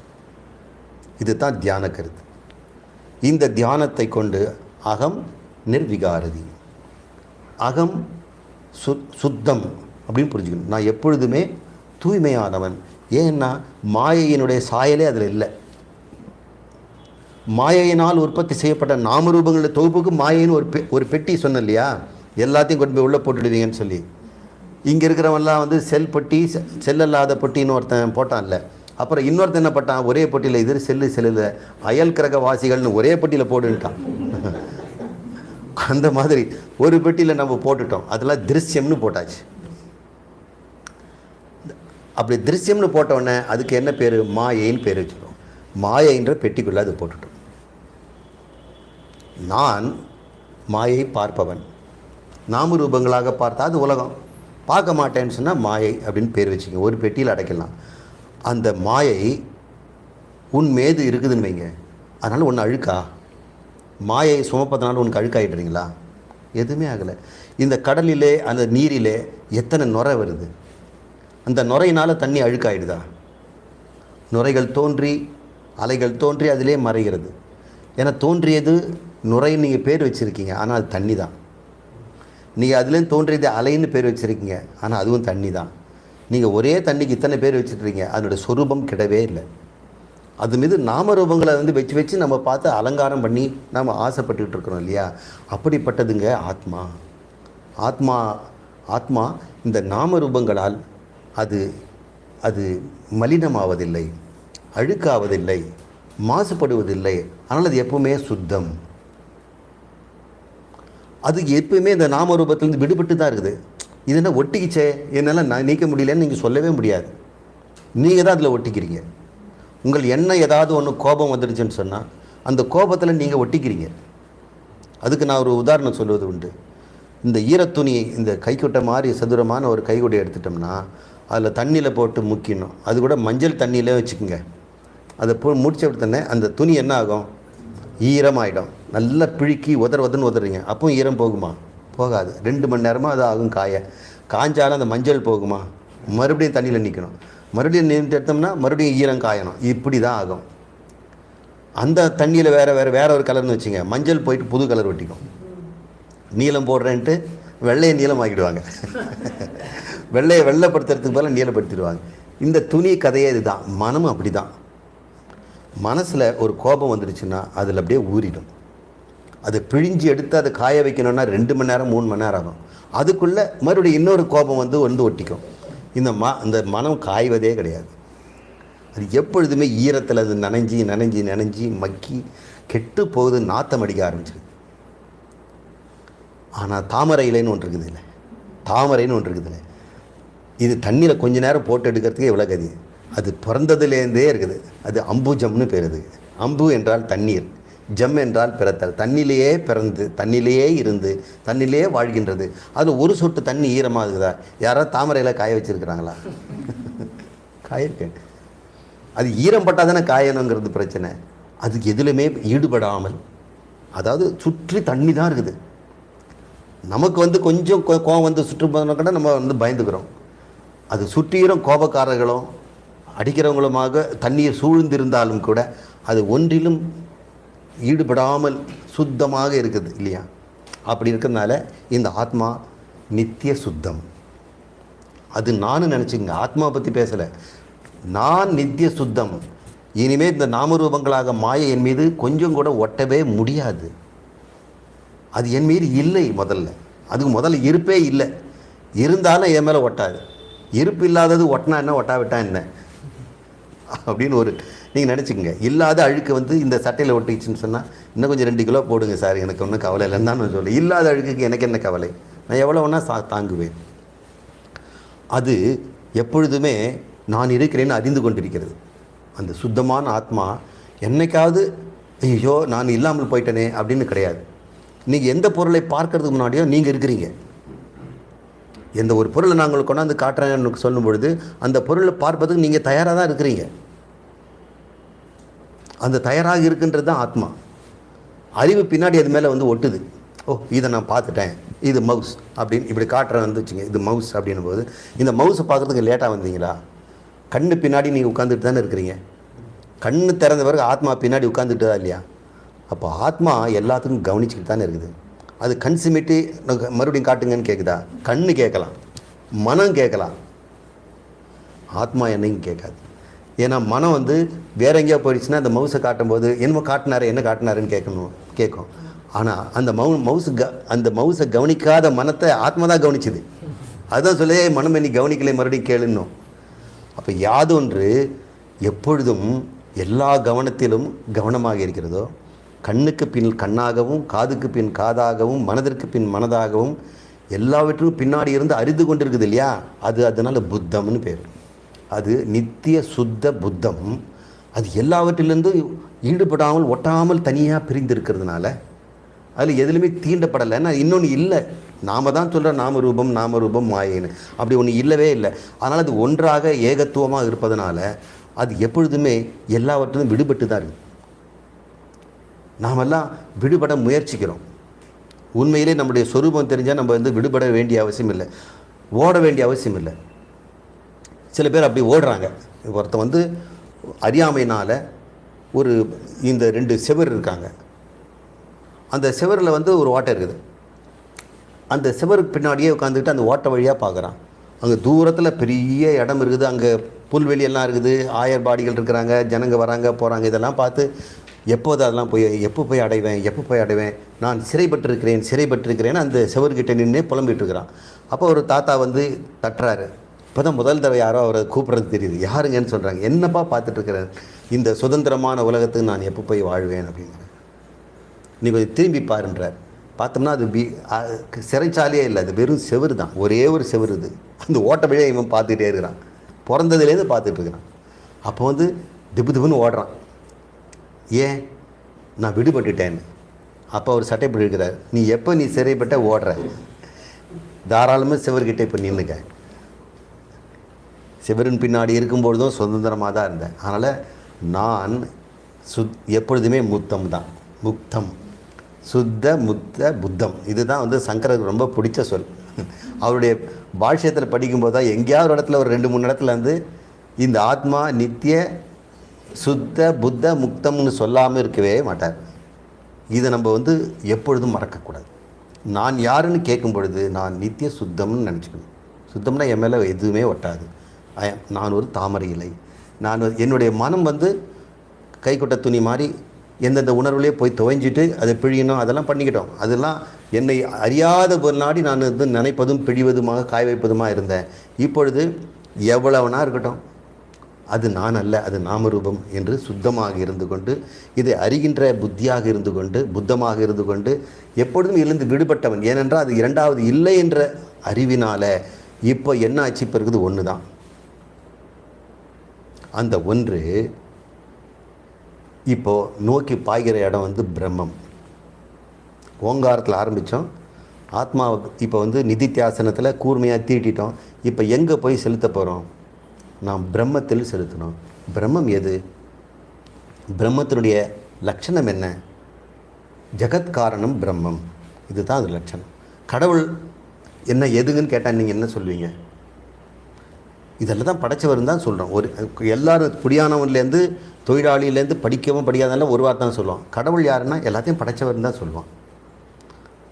இது தான் தியான கருத்து. இந்த தியானத்தை கொண்டு அகம் நிர்விகாரதி, அகம் சுத்தம் அப்படின்னு புரிஞ்சுக்கணும். நான் எப்பொழுதுமே தூய்மையானவன். ஏன்னா மாயையினுடைய சாயலே அதில் இல்லை. மாயையினால் உற்பத்தி செய்யப்பட்ட நாமரூபங்களுடைய தொகுப்புக்கு மாயைன்னு ஒரு பெட்டி சொன்னேன் இல்லையா? எல்லாத்தையும் கொண்டு போய் உள்ளே போட்டுடுவீங்கன்னு சொல்லி. இங்கே இருக்கிறவன்லாம் செல் பெட்டி, செல்லல்லாத பொட்டின்னு ஒருத்தன் போட்டான்ல. அப்புறம் இன்னொருத்தன் என்ன பட்டான்? ஒரே பொட்டியில் இது செல்லில் அயல் கிரக வாசிகள்னு ஒரே பொட்டியில் போட்டுட்டான். அந்த மாதிரி ஒரு பெட்டியில் நம்ம போட்டுட்டோம். அதெல்லாம் திருஷ்யம்னு போட்டாச்சு. அப்படி திருஷ்யம்னு போட்டோடனே அதுக்கு என்ன பேர்? மாயைன்னு பேர் வச்சுருக்கோம். மாயைன்ற பெட்டிக்குள்ளே அது போட்டுட்டோம். நான் மாயை பார்ப்பவன். நாம ரூபங்களாக பார்த்தா அது உலகம். பார்க்க மாட்டேன்னு சொன்னால் மாயை அப்படின்னு பேர் வச்சுக்கோங்க. ஒரு பெட்டியில் அடைக்கலாம். அந்த மாயை உன் மீது இருக்குதுன்னு வைங்க. அதனால் ஒன்று அழுக்கா? மாயை சுமப்பதனால உனக்கு அழுக்காயிடுறீங்களா? எதுவுமே ஆகலை. இந்த கடலிலே அந்த நீரிலே எத்தனை நுரை வருது? அந்த நுரையினால் தண்ணி அழுக்காயிடுதா? நுரைகள் தோன்றி அலைகள் தோன்றி அதிலே மறைகிறது. ஏன்னா தோன்றியது நுரைன்னு நீங்கள் பேர் வச்சுருக்கீங்க, ஆனால் அது தண்ணி தான். நீங்கள் அதுலேருந்து தோன்றியது அலைன்னு பேர் வச்சுருக்கீங்க, ஆனால் அதுவும் தண்ணி தான். நீங்கள் ஒரே தண்ணிக்கு இத்தனை பேர் வச்சுட்ருக்கீங்க, அதனுடைய சொரூபம் கிடவே இல்லை. அது மீது நாமரூபங்களை வச்சு நம்ம பார்த்து அலங்காரம் பண்ணி நாம் ஆசைப்பட்டுக்கிட்டு இருக்கிறோம் இல்லையா? அப்படிப்பட்டதுங்க ஆத்மா. ஆத்மா ஆத்மா இந்த நாமரூபங்களால் அது அது மலினமாவதில்லை, அழுக்காவதில்லை, மாசுபடுவதில்லை. ஆனால் அது எப்பவுமே சுத்தம். அது எப்பவுமே இந்த நாமரூபத்திலேருந்து விடுபட்டு தான் இருக்குது. இது என்ன ஒட்டிக்கிச்சே, என்னால் நான் நீக்க முடியலன்னு நீங்கள் சொல்லவே முடியாது. நீங்கள் தான் அதில் ஒட்டிக்கிறீங்க. உங்கள் எண்ணம் ஏதாவது ஒன்று கோபம் வந்துடுச்சுன்னு சொன்னால் அந்த கோபத்தில் நீங்கள் ஒட்டிக்கிறீங்க. அதுக்கு நான் ஒரு உதாரணம் சொல்வது உண்டு. இந்த ஈரத்துணி, இந்த கைக்குட்டை மாதிரி சதுரமான ஒரு கைக்குட்டை எடுத்துட்டோம்னா அதில் தண்ணியில் போட்டு முக்கிடணும். அது கூட மஞ்சள் தண்ணியிலே வச்சுக்கோங்க. அதை முடிச்ச விட்டோன்னே அந்த துணி என்ன ஆகும்? ஈரமாகிடும். நல்லா பிழுக்கி உதறீங்க. அப்பவும் ஈரம் போகுமா? போகாது. 2 மணி நேரமாக அது ஆகும் காய. காஞ்சாலும் அந்த மஞ்சள் போகுமா? மறுபடியும் தண்ணியில் நிற்கணும். மறுபடியும் நின்று எடுத்தோம்னா மறுபடியும் ஈரம் காயணும். இப்படி தான் ஆகும். அந்த தண்ணியில் வேறு ஒரு கலர்னு வச்சுங்க, மஞ்சள் போயிட்டு புது கலர் ஒட்டிக்கும். நீளம் போடுறேன்ட்டு வெள்ளையை நீளம் ஆக்கிடுவாங்க. வெள்ளையை வெள்ளைப்படுத்துறதுக்கு பதிலாக நீளப்படுத்திடுவாங்க. இந்த துணி கதையே இதுதான். மனமும் அப்படி தான். மனசில் ஒரு கோபம் வந்துடுச்சுன்னா அதில் அப்படியே ஊறிடும். அதை பிழிஞ்சு எடுத்து அதை காய வைக்கணும்னா 2 மணி நேரம் 3 மணி நேரம் ஆகும். அதுக்குள்ளே மறுபடியும் இன்னொரு கோபம் வந்து ஒட்டிக்கும். இந்த மனம் காய்வதே கிடையாது. அது எப்பொழுதுமே ஈரத்தில் அது நனைஞ்சி மக்கி கெட்டு போகுது, நாத்தம் அடிக்க ஆரம்பிச்சிருக்கு. ஆனால் தாமரை இலைன்னு ஒன்று இருக்குதுல்ல, இது தண்ணியில் கொஞ்ச நேரம் போட்டு எடுக்கிறதுக்கே எவ்வளோ கதி. அது பிறந்ததுலேருந்தே இருக்குது. அது அம்புஜம்னு பேர். அது அம்பு என்றால் தண்ணீர், ஜம் என்றால் பிறத்தல். தண்ணிலேயே பிறந்து தண்ணிலேயே இருந்து தண்ணிலேயே வாழ்கின்றது. அதில் ஒரு சொட்டு தண்ணி ஈரமாக இருக்குதா? யாராவது தாமரையில் காய வச்சுருக்கிறாங்களா? காயிருக்கேன். அது ஈரம் பட்டால் தானே காயணுங்கிறது பிரச்சனை. அதுக்கு எதுலையுமே ஈடுபடாமல், அதாவது சுற்றி தண்ணி தான் இருக்குது. நமக்கு வந்து கொஞ்சம் கோபம் வந்து சுற்று போனா கூட நம்ம வந்து பயந்துக்கிறோம். அது சுற்றியும் கோபக்காரர்களும் அடிக்கிறவங்களுமாக தண்ணீர் சூழ்ந்திருந்தாலும் கூட அது ஒன்றிலும் ஈடுபடாமல் சுத்தமாக இருக்குது இல்லையா? அப்படி இருக்கிறதுனால இந்த ஆத்மா நித்திய சுத்தம். அது நானும் நினச்சிங்க, ஆத்மாவை பற்றி பேசலை. நான் நித்திய சுத்தம். இனிமேல் இந்த நாமரூபங்களாக மாயை என் மீது கொஞ்சம் கூட ஒட்டவே முடியாது. அது என் மீது இல்லை. முதல்ல இருப்பே இல்லை. இருந்தாலும் என் மேலே ஒட்டாது. இருப்பு இல்லாதது ஒட்டினா என்ன, ஒட்டாவிட்டா என்ன அப்படின்னு நீங்கள் நினச்சிக்கங்க. இல்லாத அழுக்கு வந்து இந்த சட்டையில் ஒட்டிச்சுன்னு சொன்னால் இன்னும் கொஞ்சம் 2 கிலோ போடுங்க சார், எனக்கு ஒன்றும் கவலை இல்லைன்னு தான் நான் சொல்லுவேன். இல்லாத அழுக்குக்கு எனக்கு என்ன கவலை, நான் எவ்வளோ வேணா தாங்குவேன். அது எப்பொழுதுமே நான் இருக்கிறேன்னு அறிந்து கொண்டிருக்கிறது. அந்த சுத்தமான ஆத்மா என்னைக்காவது ஐயோ நான் இல்லாமல் போயிட்டேனே அப்படின்னு கிடையாது. நீங்கள் எந்த பொருளை பார்க்கறதுக்கு முன்னாடியோ நீங்கள் இருக்கிறீங்க. எந்த ஒரு பொருளை நான் உங்களுக்கு கொண்டாந்து காட்டுறேன்னு சொல்லும் பொழுது அந்த பொருளை பார்ப்பதுக்கு நீங்கள் தயாராக தான் இருக்கிறீங்க. அந்த தயாராக இருக்குன்றது தான் ஆத்மா. அறிவு பின்னாடி அது மேலே வந்து ஒட்டுது. ஓ இதை நான் பார்த்துட்டேன், இது மவுஸ் அப்படின்னு இப்படி காட்டுறேன் வந்து வச்சுங்க, இது மவுஸ் அப்படின்னும் போது இந்த மவுஸை பார்க்குறதுக்கு லேட்டாக வந்தீங்களா? கண்ணு பின்னாடி நீங்கள் உட்காந்துட்டு தானே இருக்கிறீங்க. கண்ணு திறந்த பிறகு ஆத்மா பின்னாடி உட்காந்துட்டு தான் இல்லையா? அப்போ ஆத்மா எல்லாத்துக்கும் கவனிச்சுக்கிட்டு தானே இருக்குது. அது கண் சிமிட்டி மறுபடியும் காட்டுங்கன்னு கேட்குதா? கண்ணு கேட்கலாம், மனம் கேட்கலாம், ஆத்மா என்னையும் கேட்காது. ஏன்னா மனம் வந்து வேற எங்கேயா போயிடுச்சுன்னா அந்த மவுஸை காட்டும்போது என்னமோ காட்டினாரு, என்ன காட்டினாருன்னு கேட்கும். ஆனால் அந்த மவுஸை கவனிக்காத மனத்தை ஆத்மா தான் கவனிச்சுது. அதுதான் சொல்ல மனம் நீ கவனிக்கலை மறுபடியும் கேளுன்னும். அப்போ யாதொன்று எப்பொழுதும் எல்லா கவனத்திலும் கவனமாக இருக்கிறதோ, கண்ணுக்கு பின் கண்ணாகவும் காதுக்கு பின் காதாகவும் மனதிற்கு பின் மனதாகவும் எல்லாவற்றும் பின்னாடி இருந்து அறிந்து கொண்டிருக்குது இல்லையா? அதனால் புத்தம்னு பேர். அது நித்திய சுத்த புத்தம். அது எல்லாவற்றிலிருந்து ஈடுபடாமல் ஒட்டாமல் தனியாக பிரிந்திருக்கிறதுனால அதில் எதுலையுமே தீண்டப்படலை. ஏன்னா இன்னொன்று இல்லை. நாம் தான் சொல்கிற நாமரூபம் மாயேன்னு. அப்படி ஒன்று இல்லவே இல்லை. அதனால் அது ஒன்றாக ஏகத்துவமாக இருப்பதனால அது எப்பொழுதுமே எல்லாவற்றிலும் விடுபட்டு தான் இருக்குது. நாமெல்லாம் விடுபட முயற்சிக்கிறோம். உண்மையிலே நம்முடைய சொரூபம் தெரிஞ்சால் நம்ம வந்து விடுபட வேண்டிய அவசியம் இல்லை, ஓட வேண்டிய அவசியம் இல்லை. சில பேர் அப்படி ஓடுறாங்க. ஒருத்தன் வந்து அறியாமையினால் இந்த 2 செவர் இருக்காங்க. அந்த செவரில் வந்து ஒரு ஓட்டை இருக்குது. அந்த செவருக்கு பின்னாடியே உட்காந்துக்கிட்டு அந்த ஓட்டை வழியாக பார்க்குறான். அங்கே தூரத்தில் பெரிய இடம் இருக்குது, அங்கே புல்வெளியெல்லாம் இருக்குது, ஆயர்பாடிகள் இருக்கிறாங்க, ஜனங்க வராங்க போகிறாங்க. இதெல்லாம் பார்த்து அதெல்லாம் எப்போ போய் அடைவேன், நான் சிறைப்பட்டிருக்கிறேன்னு அந்த செவர்கிட்ட நின்று புலம்பிகிட்டு இருக்கிறான். அப்போ ஒரு தாத்தா வந்து தட்டுறாரு. இப்போ தான் முதல் தடவை யாரோ அவரை கூப்பிட்றது தெரியுது. யாருங்கன்னு சொல்கிறாங்க. என்னப்பா பார்த்துட்ருக்கிறேன், இந்த சுதந்திரமான உலகத்துக்கு நான் எப்போ போய் வாழ்வேன் அப்படிங்கிற. நீ கொஞ்சம் திரும்பி பாருன்றார். பார்த்தோம்னா அது சிறைச்சாலையே இல்லை, அது வெறும் செவரு தான், ஒரே ஒரு செவரு. இது அந்த ஓட்ட வழியாக இவன் பார்த்துக்கிட்டே இருக்கிறான், பிறந்ததுலேருந்து பார்த்துட்டு இருக்கிறான். அப்போ வந்து திபுன்னு ஓடுறான். ஏன்? நான் விடுபட்டுட்டேன்னு. அப்போ அவர் சட்டைப்பட்டு இருக்கிறார். நீ எப்போ சிறைப்பட்ட ஓடுற, தாராளமாக செவர்கிட்ட இப்போ நின்றுக்க. செவரின் பின்னாடி இருக்கும்பொழுதும் சுதந்திரமாக தான் இருந்தேன். அதனால் நான் எப்பொழுதுமே முக்தம், சுத்த முத்த புத்தம். இதுதான் வந்து சங்கருக்கு ரொம்ப பிடிச்ச சொல். அவருடைய பாஷ்யத்தில் படிக்கும்போது தான் எங்கேயாவது ஒரு இடத்துல ஒரு 2-3 இடத்துல வந்து இந்த ஆத்மா நித்திய சுத்த புத்த முக்தம்னு சொல்லாமல் இருக்கவே மாட்டார். இதை நம்ம வந்து எப்பொழுதும் மறக்கக்கூடாது. நான் யாருன்னு கேட்கும் பொழுது நான் நித்திய சுத்தம்னு நினச்சிக்கணும். சுத்தம்னா என் மேலே எதுவுமே ஒட்டாது. நான் ஒரு தாமரை இலை. என்னுடைய மனம் வந்து கைக்குட்ட துணி மாதிரி எந்தெந்த உணர்வுலேயே போய் துவைஞ்சிட்டு அதை பிழியணும், அதெல்லாம் பண்ணிக்கிட்டோம். அதெல்லாம் என்னை அறியாத ஒரு நாடி நான் வந்து நினைப்பதும் பிழிவதுமாக காய வைப்பதுமாக இருந்தேன். இப்பொழுது எவ்வளவுனா இருக்கட்டும், அது நான் அல்ல, அது நாமரூபம் என்று சுத்தமாக இருந்து கொண்டு, இதை அறிகின்ற புத்தியாக இருந்து கொண்டு, புத்தமாக இருந்து கொண்டு எப்பொழுதும் இருந்து விடுபட்டவன். ஏனென்றால் அது இரண்டாவது இல்லை என்ற அறிவினால் இப்போ என்ன ஆச்சு? இப்போ இருக்குது ஒன்று தான். அந்த ஒன்று இப்போது நோக்கி பாய்கிற இடம் வந்து பிரம்மம். ஓங்காரத்தில் ஆரம்பித்தோம், ஆத்மா இப்போ வந்து நிதித்தியாசனத்தில் கூர்மையாக தீட்டிட்டோம். இப்போ எங்கே போய் செலுத்த போகிறோம்? நாம் பிரம்மத்தில் செலுத்தணும். பிரம்மம் எது? பிரம்மத்தினுடைய லட்சணம் என்ன? ஜகத்காரணம் பிரம்மம். இதுதான் அது லட்சணம். கடவுள் என்ன எதுங்கன்னு கேட்டால் நீங்கள் என்ன சொல்வீங்க? இதெல்லாம் தான் படைச்சவர் தான் சொல்கிறோம். ஒரு எல்லோரும் குடியானவன்லேருந்து தொழிலாளியிலேருந்து படிக்கவும் படிக்காதெல்லாம் ஒரு வார்த்தை தான் சொல்லுவான். கடவுள் யாருன்னா எல்லாத்தையும் படைச்சவர் தான் சொல்லுவான்.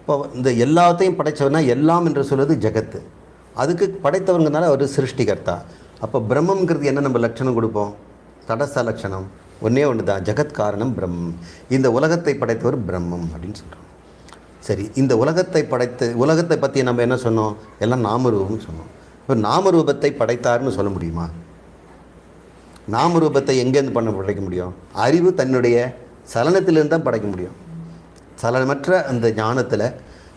இப்போ இந்த எல்லாத்தையும் படைத்தவர்னா எல்லாம் என்று சொல்வது ஜெகத்து. அதுக்கு படைத்தவங்கனால ஒரு சிருஷ்டிகர்த்தா. அப்போ பிரம்மங்கிறது என்ன நம்ம லட்சணம் கொடுப்போம்? தடஸ்த லட்சணம் ஒன்றே ஒன்று தான், ஜெகத் காரணம் பிரம்மம். இந்த உலகத்தை படைத்தவர் பிரம்மம் அப்படின்னு சொல்கிறோம். சரி, இந்த உலகத்தை பற்றி நம்ம என்ன சொன்னோம்? எல்லாம் நாமரூபம்னு சொன்னோம். இப்போ நாமரூபத்தை படைத்தார்னு சொல்ல முடியுமா? நாமரூபத்தை எங்கேருந்து படைக்க முடியும்? அறிவு தன்னுடைய சலனத்திலிருந்து தான் படைக்க முடியும். சலனமற்ற அந்த ஞானத்தில்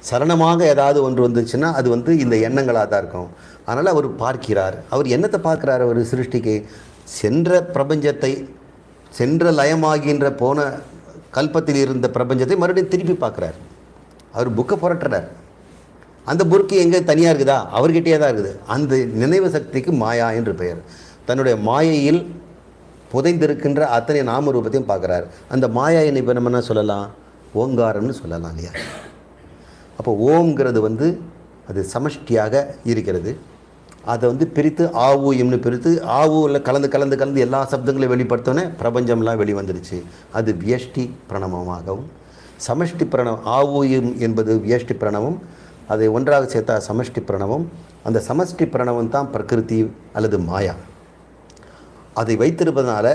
சலனமாக ஏதாவது ஒன்று வந்துச்சுன்னா அது வந்து இந்த எண்ணங்களாக தான் இருக்கும். அதனால் அவர் பார்க்கிறார். அவர் என்னத்தை பார்க்குறார்? அவர் சிருஷ்டிக்கு சென்ற பிரபஞ்சத்தை, சென்ற லயமாகின்ற போன கல்பத்தில் இருந்த பிரபஞ்சத்தை மறுபடியும் திருப்பி பார்க்குறார். அவர் புக்கை புரட்டுறார். அந்த புக்கு எங்கே தனியாக இருக்குதா? அவர்கிட்டயே தான் இருக்குது. அந்த நினைவு சக்திக்கு மாயா என்று பெயர். தன்னுடைய மாயையில் புதைந்திருக்கின்ற அத்தனை நாமரூபத்தையும் பார்க்குறார். அந்த மாயா இப்போ நம்ம என்ன சொல்லலாம்? ஓங்காரம்னு சொல்லலாம் இல்லையா? அப்போ ஓம்ங்கிறது வந்து அது சமஷ்டியாக இருக்கிறது. அதை வந்து பிரித்து ஆவூயம்னு பிரித்து ஆவூவில் கலந்து கலந்து கலந்து எல்லா சப்தங்களையும் வெளிப்படுத்தோன்னே பிரபஞ்சம்லாம் வெளிவந்துருச்சு. அது வியஷ்டி பிரணவமாகவும், சமஷ்டி பிரணவம் ஆவூயம் என்பது வியஷ்டி பிரணவம், அதை ஒன்றாக சேர்த்தா சமஷ்டி பிரணவம். அந்த சமஷ்டி பிரணவம் தான் பிரகிருதி அல்லது மாயா. அதை வைத்திருப்பதனால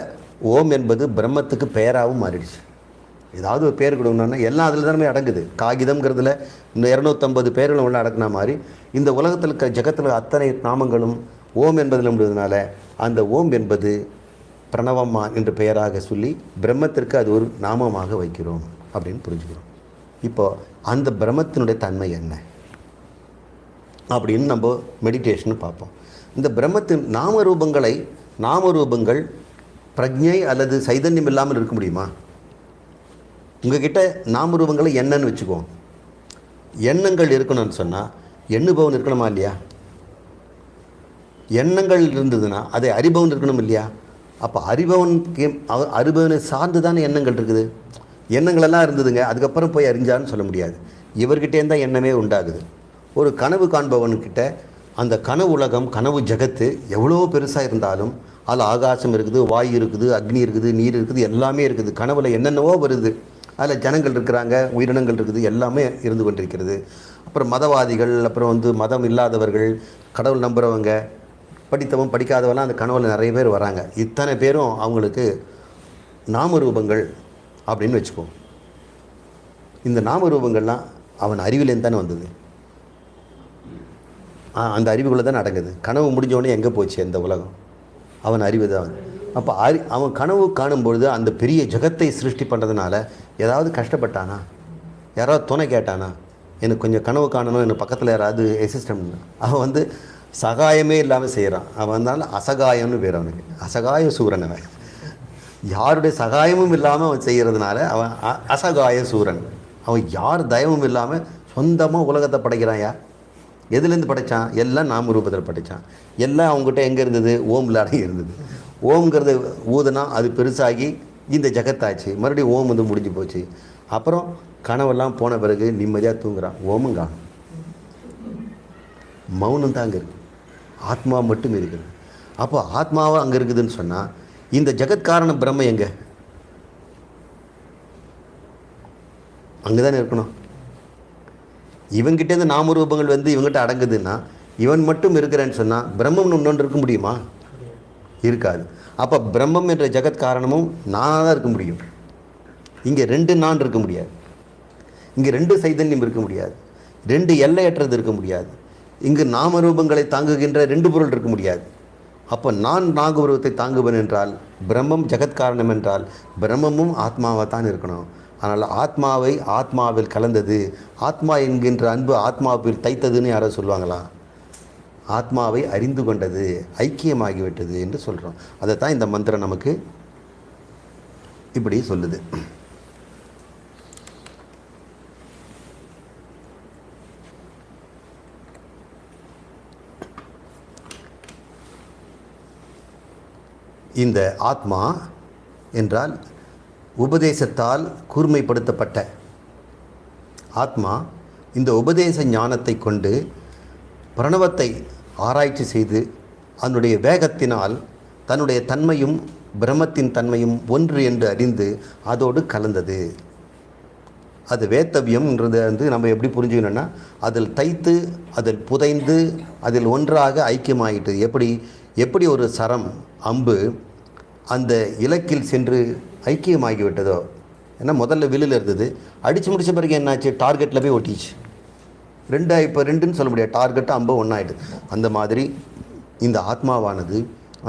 ஓம் என்பது பிரம்மத்துக்கு பெயராகவும் மாறிடுச்சு. ஏதாவது ஒரு பேர் கொடுக்கணுன்னா எல்லாம் அதில் தானே அடங்குது. காகிதம்ங்கிறதுல இந்த 250 பேர்களும் உள்ள அடக்குன மாதிரி இந்த உலகத்தில் இருக்க ஜகத்தில் அத்தனை நாமங்களும் ஓம் என்பதில் முடிவதனால அந்த ஓம் என்பது பிரணவமா என்று பெயராக சொல்லி பிரம்மத்திற்கு அது ஒரு நாமமாக வைக்கிறோம் அப்படின்னு புரிஞ்சுக்கிறோம். இப்போது அந்த பிரம்மத்தினுடைய தன்மை என்ன அப்படின்னு நம்ம மெடிடேஷன் பார்ப்போம். இந்த பிரம்மத்தின் நாமரூபங்கள் பிரஜை அல்லது சைதன்யம் இல்லாமல் இருக்க முடியுமா? உங்ககிட்ட நாமரூபங்களை என்னன்னு வச்சுக்குவோம். எண்ணங்கள் இருக்கணும்னு சொன்னால் எண்ணுபவன் இருக்கணுமா இல்லையா? எண்ணங்கள் இருந்ததுன்னா அதை அறிபவன் இருக்கணும் இல்லையா? அப்போ அறிபவனை சார்ந்து தானே எண்ணங்கள் இருக்குது. எண்ணங்களெல்லாம் இருந்ததுங்க, அதுக்கப்புறம் போய் அறிஞ்சான்னு சொல்ல முடியாது. இவர்கிட்டேருந்து தான் எண்ணமே உண்டாகுது. ஒரு கனவு காண்பவன்கிட்ட அந்த கனவு உலகம், கனவு ஜகத்து எவ்வளோ பெருசாக இருந்தாலும் அதில் ஆகாசம் இருக்குது, வாயு இருக்குது, அக்னி இருக்குது, நீர் இருக்குது, எல்லாமே இருக்குது. கனவில் என்னென்னவோ வருது. அதில் ஜனங்கள் இருக்கிறாங்க, உயிரினங்கள் இருக்குது, எல்லாமே இருந்து கொண்டிருக்கிறது. அப்புறம் மதவாதிகள், அப்புறம் வந்து மதம் இல்லாதவர்கள், கடவுள் நம்புகிறவங்க, படித்தவன் படிக்காதவெல்லாம் அந்த கனவில் நிறைய பேர் வராங்க. இத்தனை பேரும் அவங்களுக்கு நாமரூபங்கள் அப்படின்னு வச்சுக்குவோம். இந்த நாமரூபங்கள்லாம் அவன் அறிவிலேருந்து தானே வந்தது. அந்த அறிவுக்குள்ளே தானே அடங்குது. கனவு முடிஞ்சவொடனே எங்கே போச்சு அந்த உலகம்? அவன் அறிவு தான். அப்போ அவன் கனவு காணும்பொழுது அந்த பெரிய ஜகத்தை சிருஷ்டி பண்ணுறதுனால ஏதாவது கஷ்டப்பட்டானா? யாராவது துணை கேட்டானா? எனக்கு கொஞ்சம் கனவு காணணும், எனக்கு பக்கத்தில் யாராவது அசிஸ்டன்ட். அவன் வந்து சகாயமே இல்லாமல் செய்கிறான். அவன் வந்தாலும் அசகாயம்னு பேர் அவனுக்கு. அசகாய சூரன். அவன் யாருடைய சகாயமும் இல்லாமல் அவன் செய்கிறதுனால அவன் அசகாய சூரன். அவன் யார் தயவும் இல்லாமல் சொந்தமாக உலகத்தை படைக்கிறான். யார் எதுலேருந்து படைத்தான்? எல்லாம் நாமரூபத்தில் படைத்தான். எல்லாம் அவங்ககிட்ட எங்கே இருந்தது? ஓமில் அடங்கி இருந்தது. ஓம்ங்கிறது ஊதுனா அது பெருசாகி இந்த ஜகத்தாச்சு. மறுபடியும் ஓம் வந்து முடிஞ்சு போச்சு. அப்புறம் கனவெல்லாம் போன பிறகு நிம்மதியாக தூங்குறான். ஓமும் காணும், மௌனம் தான் அங்கே இருக்குது, ஆத்மா மட்டும் இருக்குது. அப்போ ஆத்மாவை அங்கே இருக்குதுன்னு சொன்னால் இந்த ஜகத்காரண பிரம்ம எங்கே? அங்கே தானே இருக்கணும். இவன்கிட்டேருந்து நாமரூபங்கள் வந்து இவங்ககிட்ட அடங்குதுன்னா இவன் மட்டும் இருக்கிறேன்னு சொன்னால் பிரம்மம் இன்னொன்று இருக்க முடியுமா? இருக்காது. அப்போ பிரம்மம் என்ற ஜகத் காரணமும் நானாக தான் இருக்க முடியும். இங்கே 2 நான் இருக்க முடியாது, இங்கே 2 சைதன்யம் இருக்க முடியாது, 2 எல்லையற்றது இருக்க முடியாது, இங்கு நாமரூபங்களை தாங்குகின்ற 2 பொருள் இருக்க முடியாது. அப்போ நான் நாகரூபத்தை தாங்குவேன் என்றால் பிரம்மம் ஜெகத்காரணம் என்றால் பிரம்மமும் ஆத்மாவாக தான் இருக்கணும். அதனால் ஆத்மாவை ஆத்மாவில் கலந்தது, ஆத்மா என்கின்ற அன்பு ஆத்மாவில் தைத்ததுன்னு யாரோ சொல்லுவாங்களா? ஆத்மாவை அறிந்து கொண்டது, ஐக்கியமாகிவிட்டது என்று சொல்கிறோம். அதை தான் இந்த மந்திரம் நமக்கு இப்படி சொல்லுது. இந்த ஆத்மா என்றால் உபதேசத்தால் கூர்மைப்படுத்தப்பட்ட ஆத்மா இந்த உபதேச ஞானத்தை கொண்டு பிரணவத்தை ஆராய்ச்சி செய்து அதனுடைய வேகத்தினால் தன்னுடைய தன்மையும் பிரம்மத்தின் தன்மையும் ஒன்று என்று அறிந்து அதோடு கலந்தது. அது வேத்தவியம்ன்றது வந்து நம்ம எப்படி புரிஞ்சுக்கணும்னா, அதில் தைத்து அதில் புதைந்து அதில் ஒன்றாக ஐக்கியமாகிட்டு, எப்படி ஒரு சரம் அம்பு அந்த இலக்கில் சென்று ஐக்கியமாகிவிட்டதோ. ஏன்னா முதல்ல வில்லில் இருந்தது, அடித்து முடித்த பிறகு என்னாச்சு, டார்கெட்டில் போய் ஒட்டிச்சு. இப்போ 2ன்னு சொல்ல முடியாது, டார்கெட்டு அம்பு ஒன்றாயிடுது. அந்த மாதிரி இந்த ஆத்மாவானது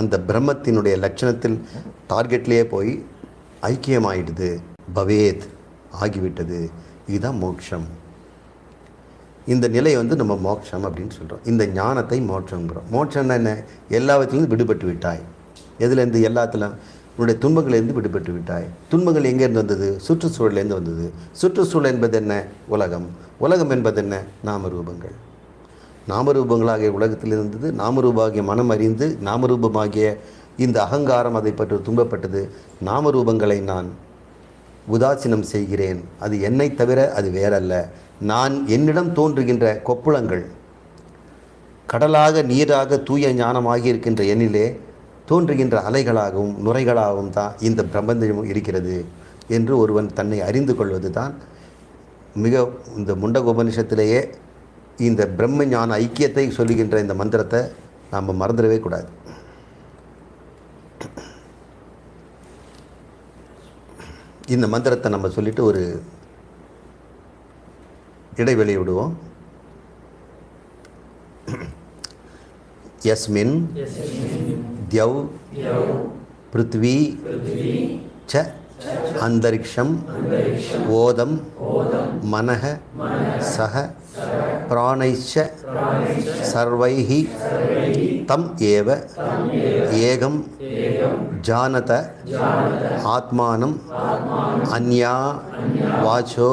அந்த பிரம்மத்தினுடைய லட்சணத்தில் டார்கெட்லேயே போய் ஐக்கியமாயிடுது, பவேத் ஆகிவிட்டது. இதுதான் மோட்சம். இந்த நிலை வந்து நம்ம மோட்சம் அப்படின்னு சொல்கிறோம். இந்த ஞானத்தை மோட்சங்கிறோம். மோட்சம்னா என்ன? எல்லாவற்றிலிருந்து விடுபட்டு விட்டாய். எதுலேருந்து? எல்லாத்திலும் உன்னுடைய துன்பங்கள்லேருந்து விடுபட்டு விட்டாய். துன்பங்கள் எங்கேருந்து வந்தது? சுற்றுச்சூழலேருந்து வந்தது. சுற்றுச்சூழல் என்பது என்ன? உலகம். உலகம் என்பது என்ன? நாமரூபங்கள். நாமரூபங்களாகிய உலகத்தில் இருந்தது. நாமரூபாகிய மனம் அறிந்து நாமரூபமாகிய இந்த அகங்காரம் அதை பற்றி துன்பப்பட்டது. நாமரூபங்களை நான் உதாசீனம் செய்கிறேன், அது என்னை தவிர அது வேறல்ல. நான் என்னிடம் தோன்றுகின்ற கொப்புளங்கள் கடலாக நீராக தூய ஞானமாகி இருக்கின்ற எண்ணிலே தோன்றுகின்ற அலைகளாகவும் நுரைகளாகவும் தான் இந்த பிரபஞ்சமும் இருக்கிறது என்று ஒருவன் தன்னை அறிந்து கொள்வது தான் மிக இந்த முண்டக உபனிஷத்திலேயே இந்த பிரம்ம ஞான ஐக்கியத்தை சொல்லுகின்ற இந்த மந்திரத்தை நாம் மறந்துடவே கூடாது. இந்த மந்திரத்தை நம்ம சொல்லிட்டு ஒரு இடைவெளி விடுவோம். யஸ்மின் தியவ் பிருத்வி ச அந்தரிக்ஷம் ஓதம் மனஹ சஹ பிராணைச்ச சர்வைஹி தம் ஏவ ஏகம் ஜானத ஆத்மானம் அன்யா வாச்சோ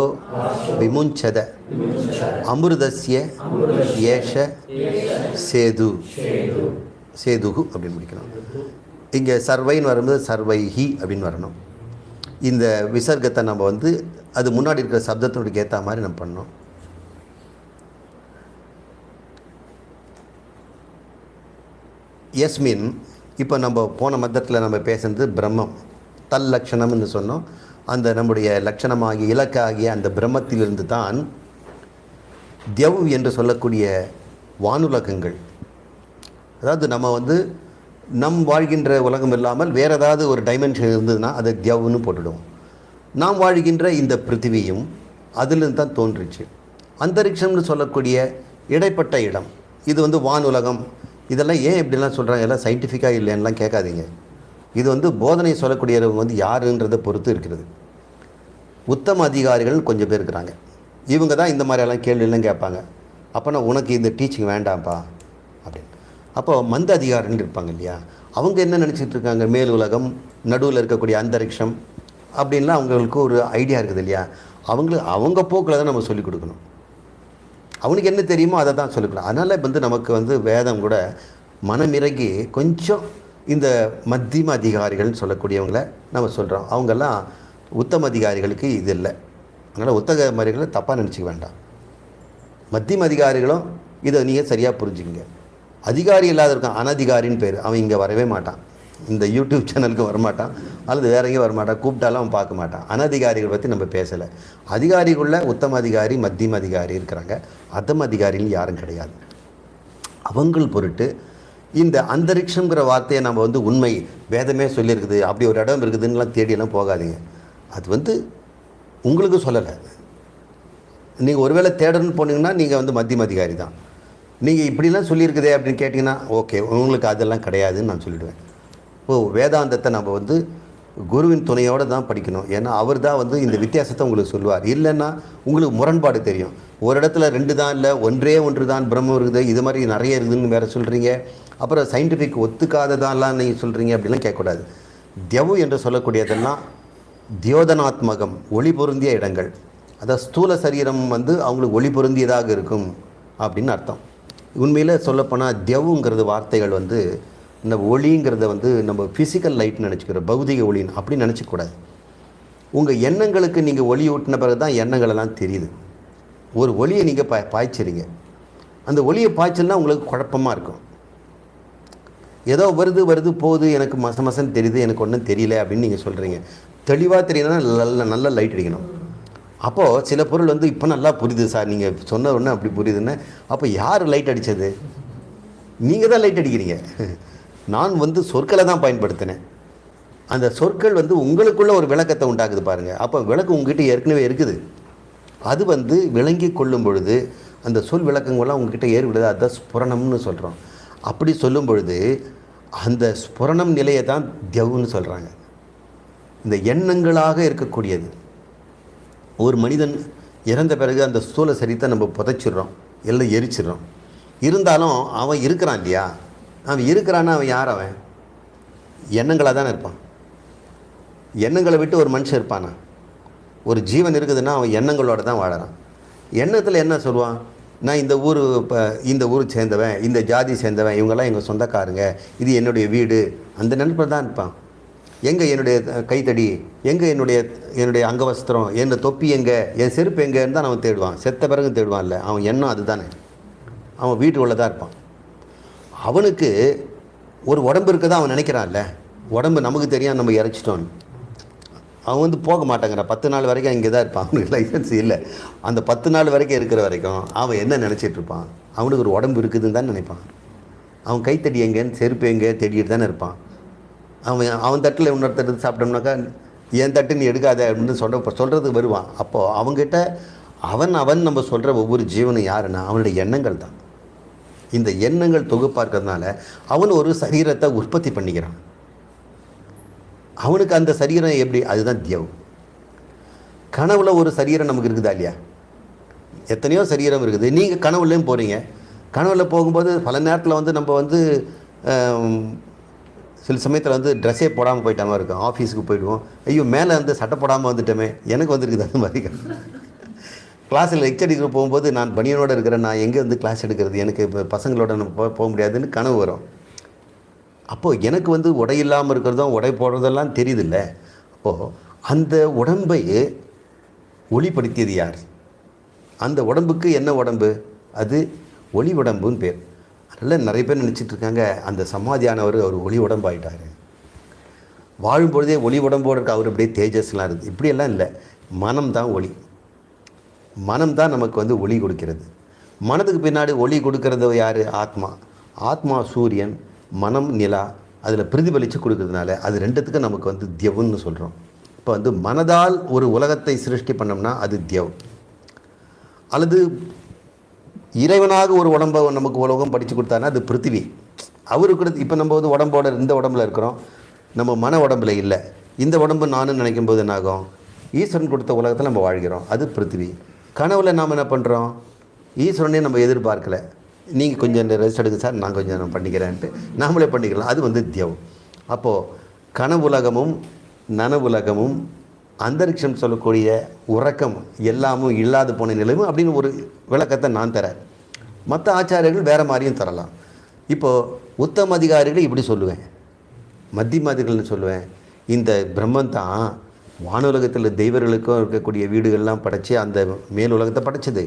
விமுஞ்சத அமிர்தஸ்ய ஏஷ சேது சேதுகு அப்படின்னு முடிக்கணும். இங்கே சர்வைன்னு வரும்போது சர்வைஹி அப்படின்னு வரணும். இந்த விசர்க்கத்தை நம்ம வந்து அது முன்னாடி இருக்கிற சப்தத்தினுடைய ஏற்ற மாதிரி நம்ம பண்ணோம். யஸ்மின் இப்போ நம்ம போன மத்தியத்தில் நம்ம பேசுகிறது பிரம்மம் தல் லட்சணம்னு சொன்னோம். அந்த நம்முடைய லட்சணமாகிய இலக்காகிய அந்த பிரம்மத்திலிருந்து தான் தியவ் என்று சொல்லக்கூடிய வானுலகங்கள், அதாவது நம்ம வந்து நம் வாழ்கின்ற உலகம் இல்லாமல் வேறு ஏதாவது ஒரு டைமென்ஷன் இருந்ததுன்னா அதை தியவ்னு போட்டுடுவோம். நாம் வாழ்கின்ற இந்த பிருத்திவியும் அதிலிருந்து தான் தோன்றிச்சு. அந்தரிக்ஷம்னு சொல்லக்கூடிய இடைப்பட்ட இடம், இது வந்து வானுலகம். இதெல்லாம் ஏன் இப்படிலாம் சொல்கிறாங்க? எல்லாம் சயின்டிஃபிக்காக இல்லைன்னுலாம் கேட்காதீங்க. இது வந்து போதனை சொல்லக்கூடியவங்க வந்து யாருன்றதை பொறுத்து இருக்கிறது. உத்தம அதிகாரிகள் கொஞ்சம் பேர் இருக்கிறாங்க, இவங்க தான் இந்த மாதிரியெல்லாம் கேள்வியெல்லாம் கேட்பாங்க. அப்போனா உனக்கு இந்த டீச்சிங் வேண்டாம்ப்பா அப்படின்னு. அப்போது மந்த அதிகாரின்னு இருப்பாங்க இல்லையா, அவங்க என்ன நினச்சிட்டு இருக்காங்க? மேல் உலகம், நடுவில் இருக்கக்கூடிய அந்தரிக்ஷம் அப்படின்லாம் அவங்களுக்கு ஒரு ஐடியா இருக்குது இல்லையா. அவங்க போக்கில் தான் நம்ம சொல்லிக் கொடுக்கணும். அவனுக்கு என்ன தெரியுமோ அதை தான் சொல்லிக்கலாம். அதனால் வந்து நமக்கு வந்து வேதம் கூட மனமிறங்கி கொஞ்சம் இந்த மத்தியம அதிகாரிகள்னு சொல்லக்கூடியவங்கள நம்ம சொல்கிறோம். அவங்கெல்லாம் உத்தம அதிகாரிகளுக்கு இது இல்லை. அதனால் உத்தக மாதிரிகளை தப்பாக நினச்சிக்க வேண்டாம். மத்தியம அதிகாரிகளும் இதை நீங்கள் சரியாக புரிஞ்சுக்கங்க. அதிகாரி இல்லாத இருக்கான், அனதிகாரின்னு பேர். அவன் இங்கே வரவே மாட்டான், இந்த யூடியூப் சேனலுக்கு வரமாட்டான், அல்லது வேற எங்கேயும் வரமாட்டான், கூப்பிட்டாலும் அவன் பார்க்க மாட்டான். அனதிகாரிகள் பற்றி நம்ம பேசலை. அதிகாரிக்குள்ள உத்தம அதிகாரி மத்தியம அதிகாரி இருக்கிறாங்க, அதம அதிகாரிகள் யாரும் கிடையாது. அவங்கள் பொருட்டு இந்த அந்தரிக்ஷங்கிற வார்த்தையை நம்ம வந்து உண்மை வேதமே சொல்லியிருக்குது, அப்படி ஒரு இடம் இருக்குதுன்னெலாம் தேடியெல்லாம் போகாதீங்க. அது வந்து உங்களுக்கு சொல்லலை. நீங்கள் ஒருவேளை தேடணும்னு போனீங்கன்னா நீங்கள் வந்து மத்தியம அதிகாரி தான். நீங்கள் இப்படிலாம் சொல்லியிருக்குதே அப்படின்னு கேட்டிங்கன்னா ஓகே, உங்களுக்கு அதெல்லாம் கிடையாதுன்னு நான் சொல்லிவிடுவேன். வேதாந்தத்தை நம்ம வந்து குருவின் துணையோடு தான் படிக்கணும். ஏன்னா அவர் தான் வந்து இந்த வித்தியாசத்தை உங்களுக்கு சொல்லுவார். இல்லைன்னா உங்களுக்கு முரண்பாடு தெரியும். ஒரு இடத்துல 2 தான் இல்லை, ஒன்று தான் பிரம்மம் இருக்குது, இது மாதிரி நிறைய இருக்குதுன்னு வேறு சொல்கிறீங்க. அப்புறம் சயின்டிஃபிக் ஒத்துக்காததான்லாம் நீங்கள் சொல்கிறீங்க அப்படிலாம் கேட்கக்கூடாது. தியவு என்று சொல்லக்கூடியதெல்லாம் தியோதனாத்மகம், ஒளி பொருந்திய இடங்கள். அதாவது ஸ்தூல சரீரம் வந்து அவங்களுக்கு ஒளி பொருந்தியதாக இருக்கும் அப்படின்னு அர்த்தம். உண்மையில் சொல்லப்போனால் தியவுங்கிறது வார்த்தைகள் வந்து இந்த ஒளிங்கிறத வந்து நம்ம ஃபிசிக்கல் லைட்னு நினச்சிக்கிறோம், பௌதிக ஒளின்னு அப்படி நினச்சிக்கூடாது. உங்கள் எண்ணங்களுக்கு நீங்கள் ஒளி ஊட்டின பிறகு தான் எண்ணங்களெல்லாம் தெரியுது. ஒரு ஒளியை நீங்கள் பாய்ச்சிறீங்க, அந்த ஒளியை பாய்ச்சல்னா உங்களுக்கு குழப்பமாக இருக்கும். ஏதோ வருது போகுது, எனக்கு மசன்னு தெரியுது, எனக்கு ஒன்றும் தெரியல அப்படின்னு நீங்கள் சொல்கிறீங்க. தெளிவாக தெரியணும்னா நல்ல லைட் அடிக்கணும். அப்போது சில பொருள் வந்து இப்போ நல்லா புரியுது சார், நீங்கள் சொன்ன ஒன்று அப்படி புரியுதுன்னு. அப்போ யார் லைட் அடித்தது? நீங்கள் தான் லைட் அடிக்கிறீங்க. நான் வந்து சொற்களை தான் பயன்படுத்தினேன். அந்த சொற்கள் வந்து உங்களுக்குள்ள ஒரு விளக்கத்தை உண்டாக்குது பாருங்கள். அப்போ விளக்கு உங்ககிட்ட ஏற்கனவே இருக்குது. அது வந்து விளங்கி கொள்ளும் பொழுது அந்த சொல் விளக்கங்கள்லாம் உங்ககிட்ட ஏற்படுது. அதுதான் ஸ்புரணம்னு சொல்கிறோம். அப்படி சொல்லும் பொழுது அந்த ஸ்புரணம் நிலையை தான் தியவுன்னு சொல்கிறாங்க. இந்த எண்ணங்களாக இருக்கக்கூடியது. ஒரு மனிதன் இறந்த பிறகு அந்த ஸ்தூல சரீரத்தை நம்ம புதைச்சிடுறோம், எல்லாம் எரிச்சிடுறோம். இருந்தாலும் அவன் இருக்கிறான் இல்லையா? அவன் இருக்கிறான்னா அவன் யார்? அவன் எண்ணங்களாக தானே இருப்பான். எண்ணங்களை விட்டு ஒரு மனுஷன் இருப்பானா? ஒரு ஜீவன் இருக்குதுன்னா அவன் எண்ணங்களோட தான் வாழறான். எண்ணத்தில் என்ன சொல்லுவான்? நான் இந்த ஊர், இப்போ இந்த ஊர் சேர்ந்தவன், இந்த ஜாதி சேர்ந்தவன், இவங்கெல்லாம் எங்கள் சொந்தக்காரங்க, இது என்னுடைய வீடு, அந்த நினைப்பில் தான் இருப்பான். எங்கே என்னுடைய கைத்தடி, எங்கே என்னுடைய அங்கவஸ்திரம், என்னோடய தொப்பி எங்கே, என் செருப்பு எங்கேன்னு தான் அவன் தேடுவான். செத்த பிறகு தேடுவான்ல, அவன் எண்ணம் அது தானே. அவன் வீட்டு உள்ள தான் இருப்பான். அவனுக்கு ஒரு உடம்பு இருக்குதான் அவன் நினைக்கிறான்ல. உடம்பு நமக்கு தெரியும், நம்ம இறைச்சிட்டோன்னு. அவன் வந்து போக மாட்டாங்கிறான். 10 நாள் வரைக்கும் இங்கே தான் இருப்பான். அவனுக்கு லைசன்ஸ் இல்லை. அந்த 10 நாள் வரைக்கும் இருக்கிற வரைக்கும் அவன் என்ன நினச்சிட்டு இருப்பான்? அவனுக்கு ஒரு உடம்பு இருக்குதுன்னு தான் நினைப்பான். அவன் கைத்தடி எங்கேன்னு, செருப்பு எங்கே தேடிட்டு தானே இருப்பான். அவன் தட்டில் இன்னொரு தட்டு சாப்பிட்டோம்னாக்கா என் தட்டு நீ எடுக்காத அப்படின்னு சொல்கிறதுக்கு வருவான். அப்போது அவங்ககிட்ட அவன் நம்ம சொல்கிற ஒவ்வொரு ஜீவனும் யாருன்னா அவனுடைய எண்ணங்கள் தான். இந்த எண்ணங்கள் தொகுப்பாக இருக்கிறதுனால அவன் ஒரு சரீரத்தை உற்பத்தி பண்ணிக்கிறான். அவனுக்கு அந்த சரீரம் எப்படி? அதுதான் தியவு. கனவுல ஒரு சரீரம் நமக்கு இருக்குதா இல்லையா? எத்தனையோ சரீரம் இருக்குது. நீங்கள் கனவுலையும் போகிறீங்க. கனவுல போகும்போது பல நேரத்தில் வந்து நம்ம வந்து சில சமயத்தில் வந்து ட்ரெஸ்ஸே போடாமல் போயிட்ட மாதிரி இருக்கும். ஆஃபீஸுக்கு போயிடுவோம், ஐயோ மேலே வந்து சட்டை போடாமல் வந்துட்டோமே. எனக்கு வந்துருக்குது அந்த மாதிரி. கிளாஸில் லெக்சர் எடுக்க போகும்போது நான் பனியனோடு இருக்கிறேன், நான் எங்கே வந்து கிளாஸ் எடுக்கிறது, எனக்கு இப்போ பசங்களோட நம்ம போக முடியாதுன்னு கனவு வரும். அப்போது எனக்கு வந்து உடை இல்லாமல் இருக்கிறதும் உடை போடுறதெல்லாம் தெரியுதில்ல. அப்போது அந்த உடம்பை ஒளிப்படுத்தியது யார்? அந்த உடம்புக்கு என்ன உடம்பு? அது ஒளி உடம்புன்னு பேர். அதனால் நிறைய பேர் நினச்சிட்ருக்காங்க அந்த சமாதியானவர் அவர் ஒளி உடம்பாயிட்டார், வாழும்பொழுதே ஒளி உடம்போடு இருக்க அவர் அப்படியே தேஜஸ்லாம் இருக்குது. இப்படியெல்லாம் இல்லை. மனம் தான் ஒளி. மனம் தான் நமக்கு வந்து ஒளி கொடுக்கிறது. மனதுக்கு பின்னாடி ஒளி கொடுக்கறது யார்? ஆத்மா. ஆத்மா சூரியன், மனம் நிலா, அதில் பிரதிபலித்து கொடுக்கறதுனால அது ரெண்டுத்துக்கும் நமக்கு வந்து தியவுன்னு சொல்கிறோம். இப்போ வந்து மனதால் ஒரு உலகத்தை சிருஷ்டி பண்ணோம்னா அது தியவ். அல்லது இறைவனாக ஒரு உடம்பை நமக்கு உலகம் படித்து கொடுத்தாருன்னா அது பிருத்திவி. அவருக்கு கூட இப்போ நம்ம வந்து உடம்போட இந்த உடம்புல இருக்கிறோம், நம்ம மன உடம்புல இல்லை. இந்த உடம்பு நானும் நினைக்கும் போது என்னாகும்? ஈஸ்வரன் கொடுத்த உலகத்தில் நம்ம வாழ்கிறோம், அது பிருத்திவி. கனவுல நாம் என்ன பண்ணுறோம்? ஈஸ்வரனே நம்ம எதிர்பார்க்கலை, நீங்கள் கொஞ்சம் ரெஸ்ட் எடுங்க சார், நான் கொஞ்சம் பண்ணிக்கிறேன்ட்டு நாமளே பண்ணிக்கலாம், அது வந்து தியவ். அப்போது கனவுலகமும் நனவுலகமும் அந்தரிக்ஷம் சொல்லக்கூடிய உறக்கம் எல்லாமும் இல்லாது போன நிலையும் அப்படின்னு ஒரு விளக்கத்தை நான் தரேன். மற்ற ஆச்சாரியர்கள் வேறு மாதிரியும் தரலாம். இப்போது உத்தம அதிகாரிகள் இப்படி சொல்லுவேன், மத்தியம அதிகாரிகள்னு சொல்லுவேன். இந்த பிரம்மன் தான் வானுலகத்தில் தெய்வர்களுக்கும் இருக்கக்கூடிய வீடுகள்லாம் படைச்சி அந்த மேல் உலகத்தை படைச்சது.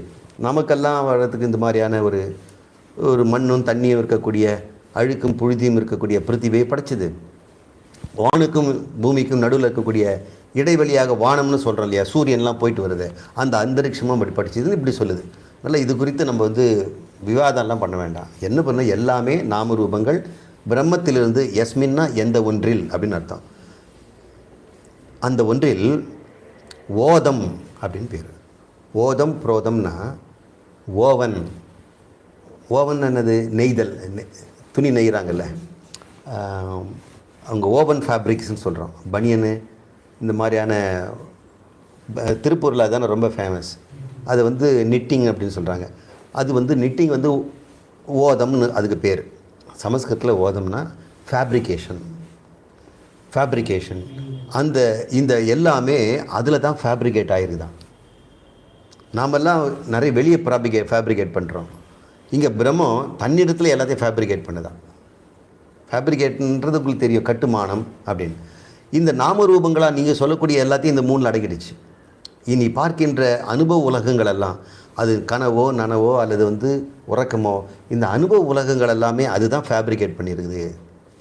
நமக்கெல்லாம் வர்றதுக்கு இந்த மாதிரியான ஒரு மண்ணும் தண்ணியும் இருக்கக்கூடிய அழுக்கும் புழுதியும் இருக்கக்கூடிய பிருத்திவியை படைச்சது. வானுக்கும் பூமிக்கும் நடுவில் இருக்கக்கூடிய இடைவெளியாக வானம்னு சொல்கிறோம் இல்லையா, சூரியன்லாம் போயிட்டு வருது, அந்த அந்தரிக்ஷமும் அப்படி படிச்சதுன்னு இப்படி சொல்லுது. அதனால் இது குறித்து நம்ம வந்து விவாதம்லாம் பண்ண வேண்டாம். என்ன பண்ண, எல்லாமே நாம ரூபங்கள் பிரம்மத்திலிருந்து. யஸ்மின்னா எந்த ஒன்றில் அப்படின்னு அர்த்தம். அந்த ஒன்றில் ஓதம் அப்படின்னு பேர். ஓதம் புரோதம்னா ஓவன். ஓவன் என்னது? நெய்தல், துணி நெய்கிறாங்கல்ல, அவங்க ஓவன் ஃபேப்ரிக்ஸ்ன்னு சொல்கிறோம். பனியனு இந்த மாதிரியான திருப்பூரில் அதுதானே ரொம்ப ஃபேமஸ். அது வந்து நிட்டிங் அப்படின்னு சொல்கிறாங்க. அது வந்து நிட்டிங் வந்து ஓதம்னு அதுக்கு பேர். சமஸ்கிருதத்தில் ஓதம்னா ஃபேப்ரிகேஷன். இந்த எல்லாமே அதில் தான் ஃபேப்ரிகேட் ஆகிருக்குதான். நாமெல்லாம் நிறைய வெளியே ஃபேப்ரிகேட் பண்ணுறோம். இங்கே பிரம்மம் தன்னிடத்தில் எல்லாத்தையும் ஃபேப்ரிகேட் பண்ணுதான். ஃபேப்ரிகேட்ன்றது உங்களுக்கு தெரியும், கட்டுமானம் அப்படின்னு. இந்த நாம ரூபங்களாக நீங்கள் சொல்லக்கூடிய எல்லாத்தையும் இந்த 3 அடங்கிடுச்சு. இனி பார்க்கின்ற அனுபவ உலகங்கள் எல்லாம், அது கனவோ நனவோ அல்லது வந்து உறக்கமோ, இந்த அனுபவ உலகங்கள் எல்லாமே அதுதான் ஃபேப்ரிகேட் பண்ணியிருக்குது.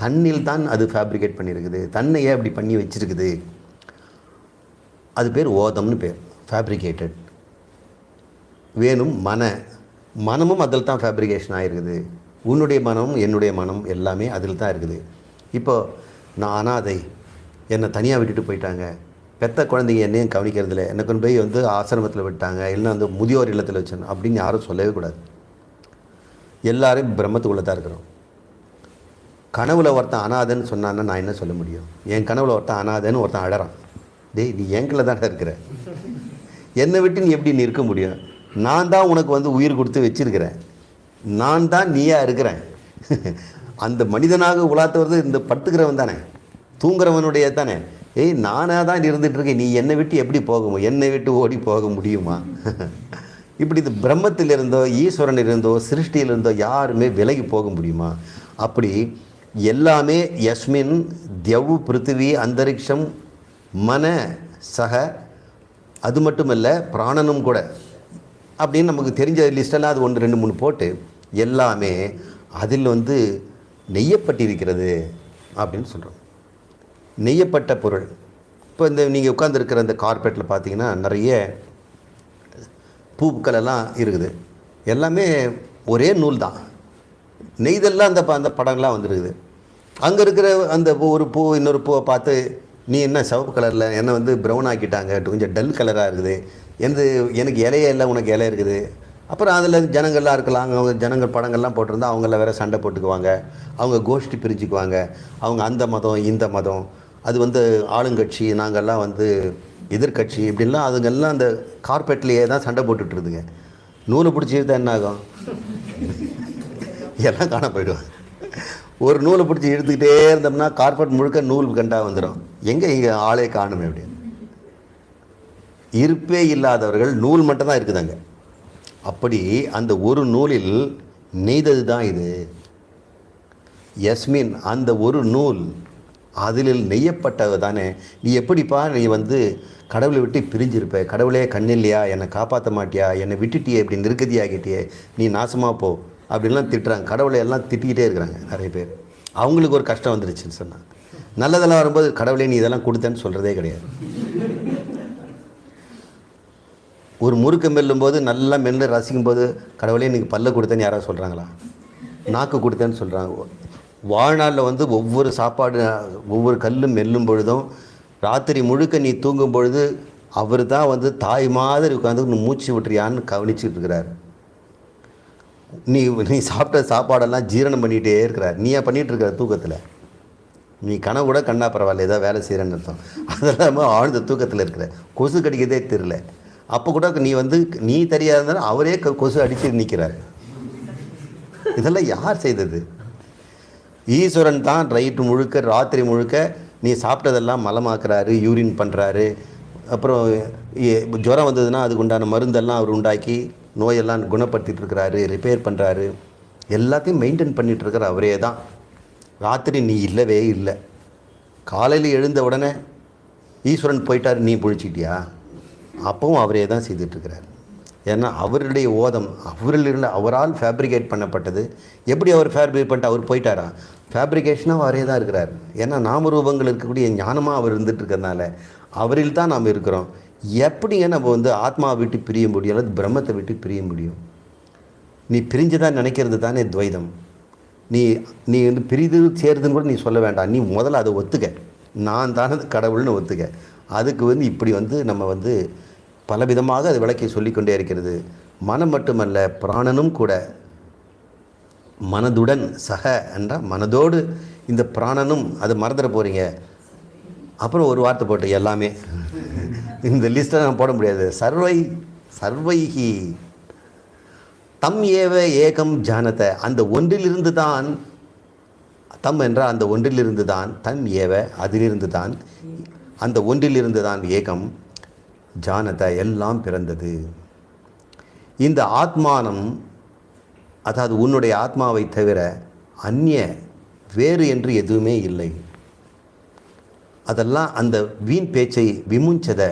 தன்னில் தான் அது ஃபேப்ரிகேட் பண்ணியிருக்குது. தன்னையே அப்படி பண்ணி வச்சுருக்குது. அது பேர் ஓதம்னு பேர், ஃபேப்ரிகேட்டட். வேணும் மனமும் அதில் தான் ஃபேப்ரிகேஷன் ஆகிருக்குது. உன்னுடைய மனமும் என்னுடைய மனம் எல்லாமே அதில் தான் இருக்குது. இப்போது நான் அனாதை, என்னை தனியாக விட்டுட்டு போயிட்டாங்க, பெத்த குழந்தைங்க என்னையும் கவனிக்கிறதில்ல, என்னை கொண்டு போய் வந்து ஆசிரமத்தில் விட்டாங்க, இல்லைன்னா வந்து முதியோர் இல்லத்தில் வச்சேன் அப்படின்னு யாரும் சொல்லவே கூடாது. எல்லாரும் பிரம்மத்துக்குள்ளே தான் இருக்கிறோம். கனவுல ஒருத்தன் அனாதைன்னு சொன்னான்னா நான் என்ன சொல்ல முடியும்? என் கனவுல ஒருத்தன் அனாதைன்னு ஒருத்தன் அழறான். டேய், நீ என்கிட்ட தானே இருக்கிற, என்னை விட்டு நீ எப்படி நீ இருக்க முடியும்? நான் தான் உனக்கு வந்து உயிர் கொடுத்து வச்சிருக்கிறேன், நான் தான் நீயா இருக்கிறேன். அந்த மனிதனாக உலாத்துவது இந்த படுத்துக்கிறவன் தானே, தூங்குறவனுடைய தானே. ஏய், நானாக தான் இருந்துகிட்ருக்கேன், நீ என்னை விட்டு எப்படி போக, என்னை விட்டு ஓடி போக முடியுமா? இப்படி இது பிரம்மத்திலிருந்தோ ஈஸ்வரனிலிருந்தோ சிருஷ்டியிலிருந்தோ யாருமே விலகி போக முடியுமா? அப்படி எல்லாமே யஸ்மின் தியவு பிருத்திவி அந்தரிக்ஷம் மன சக, அது மட்டுமல்ல பிராணனும் கூட அப்படின்னு நமக்கு தெரிஞ்ச லிஸ்டெல்லாம் அது 1 2 3 போட்டு எல்லாமே அதில் வந்து நெய்யப்பட்டிருக்கிறது அப்படின்னு சொல்கிறோம். நெய்யப்பட்ட பொருள். இப்போ இந்த நீங்கள் உட்காந்துருக்கிற அந்த கார்பெட்டில் பார்த்தீங்கன்னா நிறைய பூக்கள் எல்லாம் இருக்குது. எல்லாமே ஒரே நூல் தான். நெய்தெல்லாம் அந்த படங்கள்லாம் வந்துருக்குது. அங்கே இருக்கிற அந்த ஒரு பூ இன்னொரு பூவை பார்த்து நீ என்ன சிவப்பு கலரில், என்னை வந்து ப்ரௌன் ஆக்கிட்டாங்க, கொஞ்சம் டல் கலராக இருக்குது, எனக்கு இலையே இல்லை, உனக்கு இலை இருக்குது. அப்புறம் அதில் ஜனங்கள்லாம் இருக்கலாம், அவங்க ஜனங்கள் படங்கள்லாம் போட்டிருந்தா அவங்கள வேறு சண்டை போட்டுக்குவாங்க, அவங்க கோஷ்டி பிரிஞ்சுக்குவாங்க, அவங்க அந்த மதம் இந்த மதம், அது வந்து ஆளுங்கட்சி, நாங்கள்லாம் வந்து எதிர்கட்சி, இப்படின்லாம் அதுங்கெல்லாம் அந்த கார்பெட்லேயே தான் சண்டை போட்டுட்ருதுங்க. நூலை பிடிச்சி இழுத்தா என்ன ஆகும்? எல்லாம் காண போயிடுவாங்க. ஒரு நூலை பிடிச்சி இழுத்துக்கிட்டே இருந்தோம்னா கார்பெட் முழுக்க நூல் கண்டாக வந்துடும். எங்கே இங்கே ஆளே காணுமே அப்படின்னு. இருப்பே இல்லாதவர்கள் நூல் மட்டும்தான் இருக்குதாங்க. அப்படி அந்த ஒரு நூலில் நெய்தது தான் இது. யஸ்மின், அந்த ஒரு நூல் அதில் நெய்யப்பட்டது தானே. நீ எப்படிப்பா நீ வந்து கடவுளை விட்டு பிரிஞ்சிருப்ப, கடவுளே கண்ணில்லையா, என்னை காப்பாற்ற மாட்டியா, என்னை விட்டுட்டியே, இப்படி நிற்கதியாகிட்டியே, நீ நாசமாக போ அப்படின்லாம் திட்டுறாங்க. கடவுளை எல்லாம் திட்டிக்கிட்டே இருக்கிறாங்க நிறைய பேர். அவங்களுக்கு ஒரு கஷ்டம் வந்துருச்சுன்னு சொன்னாங்க. நல்லதெல்லாம் வரும்போது கடவுளே நீ இதெல்லாம் கொடுத்தேன்னு சொல்கிறதே கிடையாது. ஒரு முறுக்கு மெல்லும்போது நல்லா மெல்ல ரசிக்கும்போது கடவுளே இன்றைக்கி பல்ல கொடுத்தேன்னு யாராவது சொல்கிறாங்களா? நாக்கு கொடுத்தேன்னு சொல்கிறாங்க. வாழ்நாளில் வந்து ஒவ்வொரு சாப்பாடு, ஒவ்வொரு கல்லும் மெல்லும் பொழுதும், ராத்திரி முழுக்க நீ தூங்கும் பொழுது அவர் தான் வந்து தாய் மாதிரி உட்காந்து நீ மூச்சு விட்டுறியான்னு கவனிச்சுட்டு இருக்கிறார். நீ சாப்பிட்ட சாப்பாடெல்லாம் ஜீரணம் பண்ணிகிட்டே இருக்கிறார். நீயா பண்ணிகிட்டு இருக்கிற தூக்கத்தில். நீ கனவு கூட கண்ணா பரவாயில்ல, ஏதாவது வேலை செய்கிறேன்னு அர்த்தம். அதெல்லாம ஆழ்ந்த தூக்கத்தில் இருக்கிற. கொசு கடிக்கிறதே தெரியல. அப்போ கூட நீ தெரியாத இருந்தாலும் அவரே கொசு அடித்து நிற்கிறார். இதெல்லாம் யார் செய்தது? ஈஸ்வரன் தான் ரைட்டு முழுக்க ராத்திரி முழுக்க நீ சாப்பிட்டதெல்லாம் மலமாக்குறாரு, யூரின் பண்ணுறாரு. அப்புறம் ஜுரம் வந்ததுன்னா அதுக்கு உண்டான மருந்தெல்லாம் அவர் உண்டாக்கி நோயெல்லாம் குணப்படுத்திட்டு இருக்கிறாரு, ரிப்பேர் பண்ணுறாரு, எல்லாத்தையும் மெயின்டைன் பண்ணிகிட்ருக்கிற அவரே தான். ராத்திரி நீ இல்லவே இல்லை. காலையில் எழுந்த உடனே ஈஸ்வரன் போயிட்டார், நீ பிடிச்சிட்டியா? அப்பவும் அவரே தான் செய்துட்ருக்கிறார். ஏன்னா அவருடைய ஓதம் அவரால் ஃபேப்ரிகேட் பண்ணப்பட்டது. எப்படி அவர் ஃபேப்ரிகேட் பண்ணிட்டு அவர் போயிட்டாரா? ஃபேப்ரிகேஷனாக அவரே தான் இருக்கிறார். ஏன்னா நாமரூபங்கள் இருக்கக்கூடிய ஞானமாக அவர் இருந்துட்டு இருக்கிறதுனால அவரில் தான் நாம் இருக்கிறோம். எப்படிங்க நம்ம வந்து ஆத்மாவை விட்டு பிரிய முடியும் அல்லது பிரம்மத்தை விட்டு பிரிய முடியும்? நீ பிரிஞ்சு தான் நினைக்கிறது தானே துவைதம். நீ வந்து பிரிது சேருதுன்னு கூட நீ சொல்ல வேண்டாம். நீ முதல்ல அதை ஒத்துக்க, நான் தானே கடவுள்னு ஒத்துக்க. அதுக்கு வந்து இப்படி வந்து நம்ம வந்து பலவிதமாக அது விளக்கி சொல்லிக்கொண்டே இருக்கிறது. மனம் மட்டுமல்ல, பிராணனும் கூட. மனதுடன் சக என்றால் மனதோடு இந்த பிராணனும், அது மறந்துட போகிறீங்க. அப்புறம் ஒரு வார்த்தை போட்டு எல்லாமே இந்த லிஸ்ட்டை நான் போட முடியாது. சர்வைகி தம் ஏவ ஏகம் ஜானத, அந்த ஒன்றிலிருந்து தான், தம் என்றால் அந்த ஒன்றிலிருந்து தான், தம் ஏவ அதிலிருந்து தான், அந்த ஒன்றிலிருந்து தான் ஏகம் ஜானத எல்லாம் பிறந்தது. இந்த ஆத்மானம், அதாவது உன்னுடைய ஆத்மாவை தவிர அந்நிய வேறு என்று எதுவுமே இல்லை. அதெல்லாம் அந்த வீண் பேச்சை விமுஞ்சத,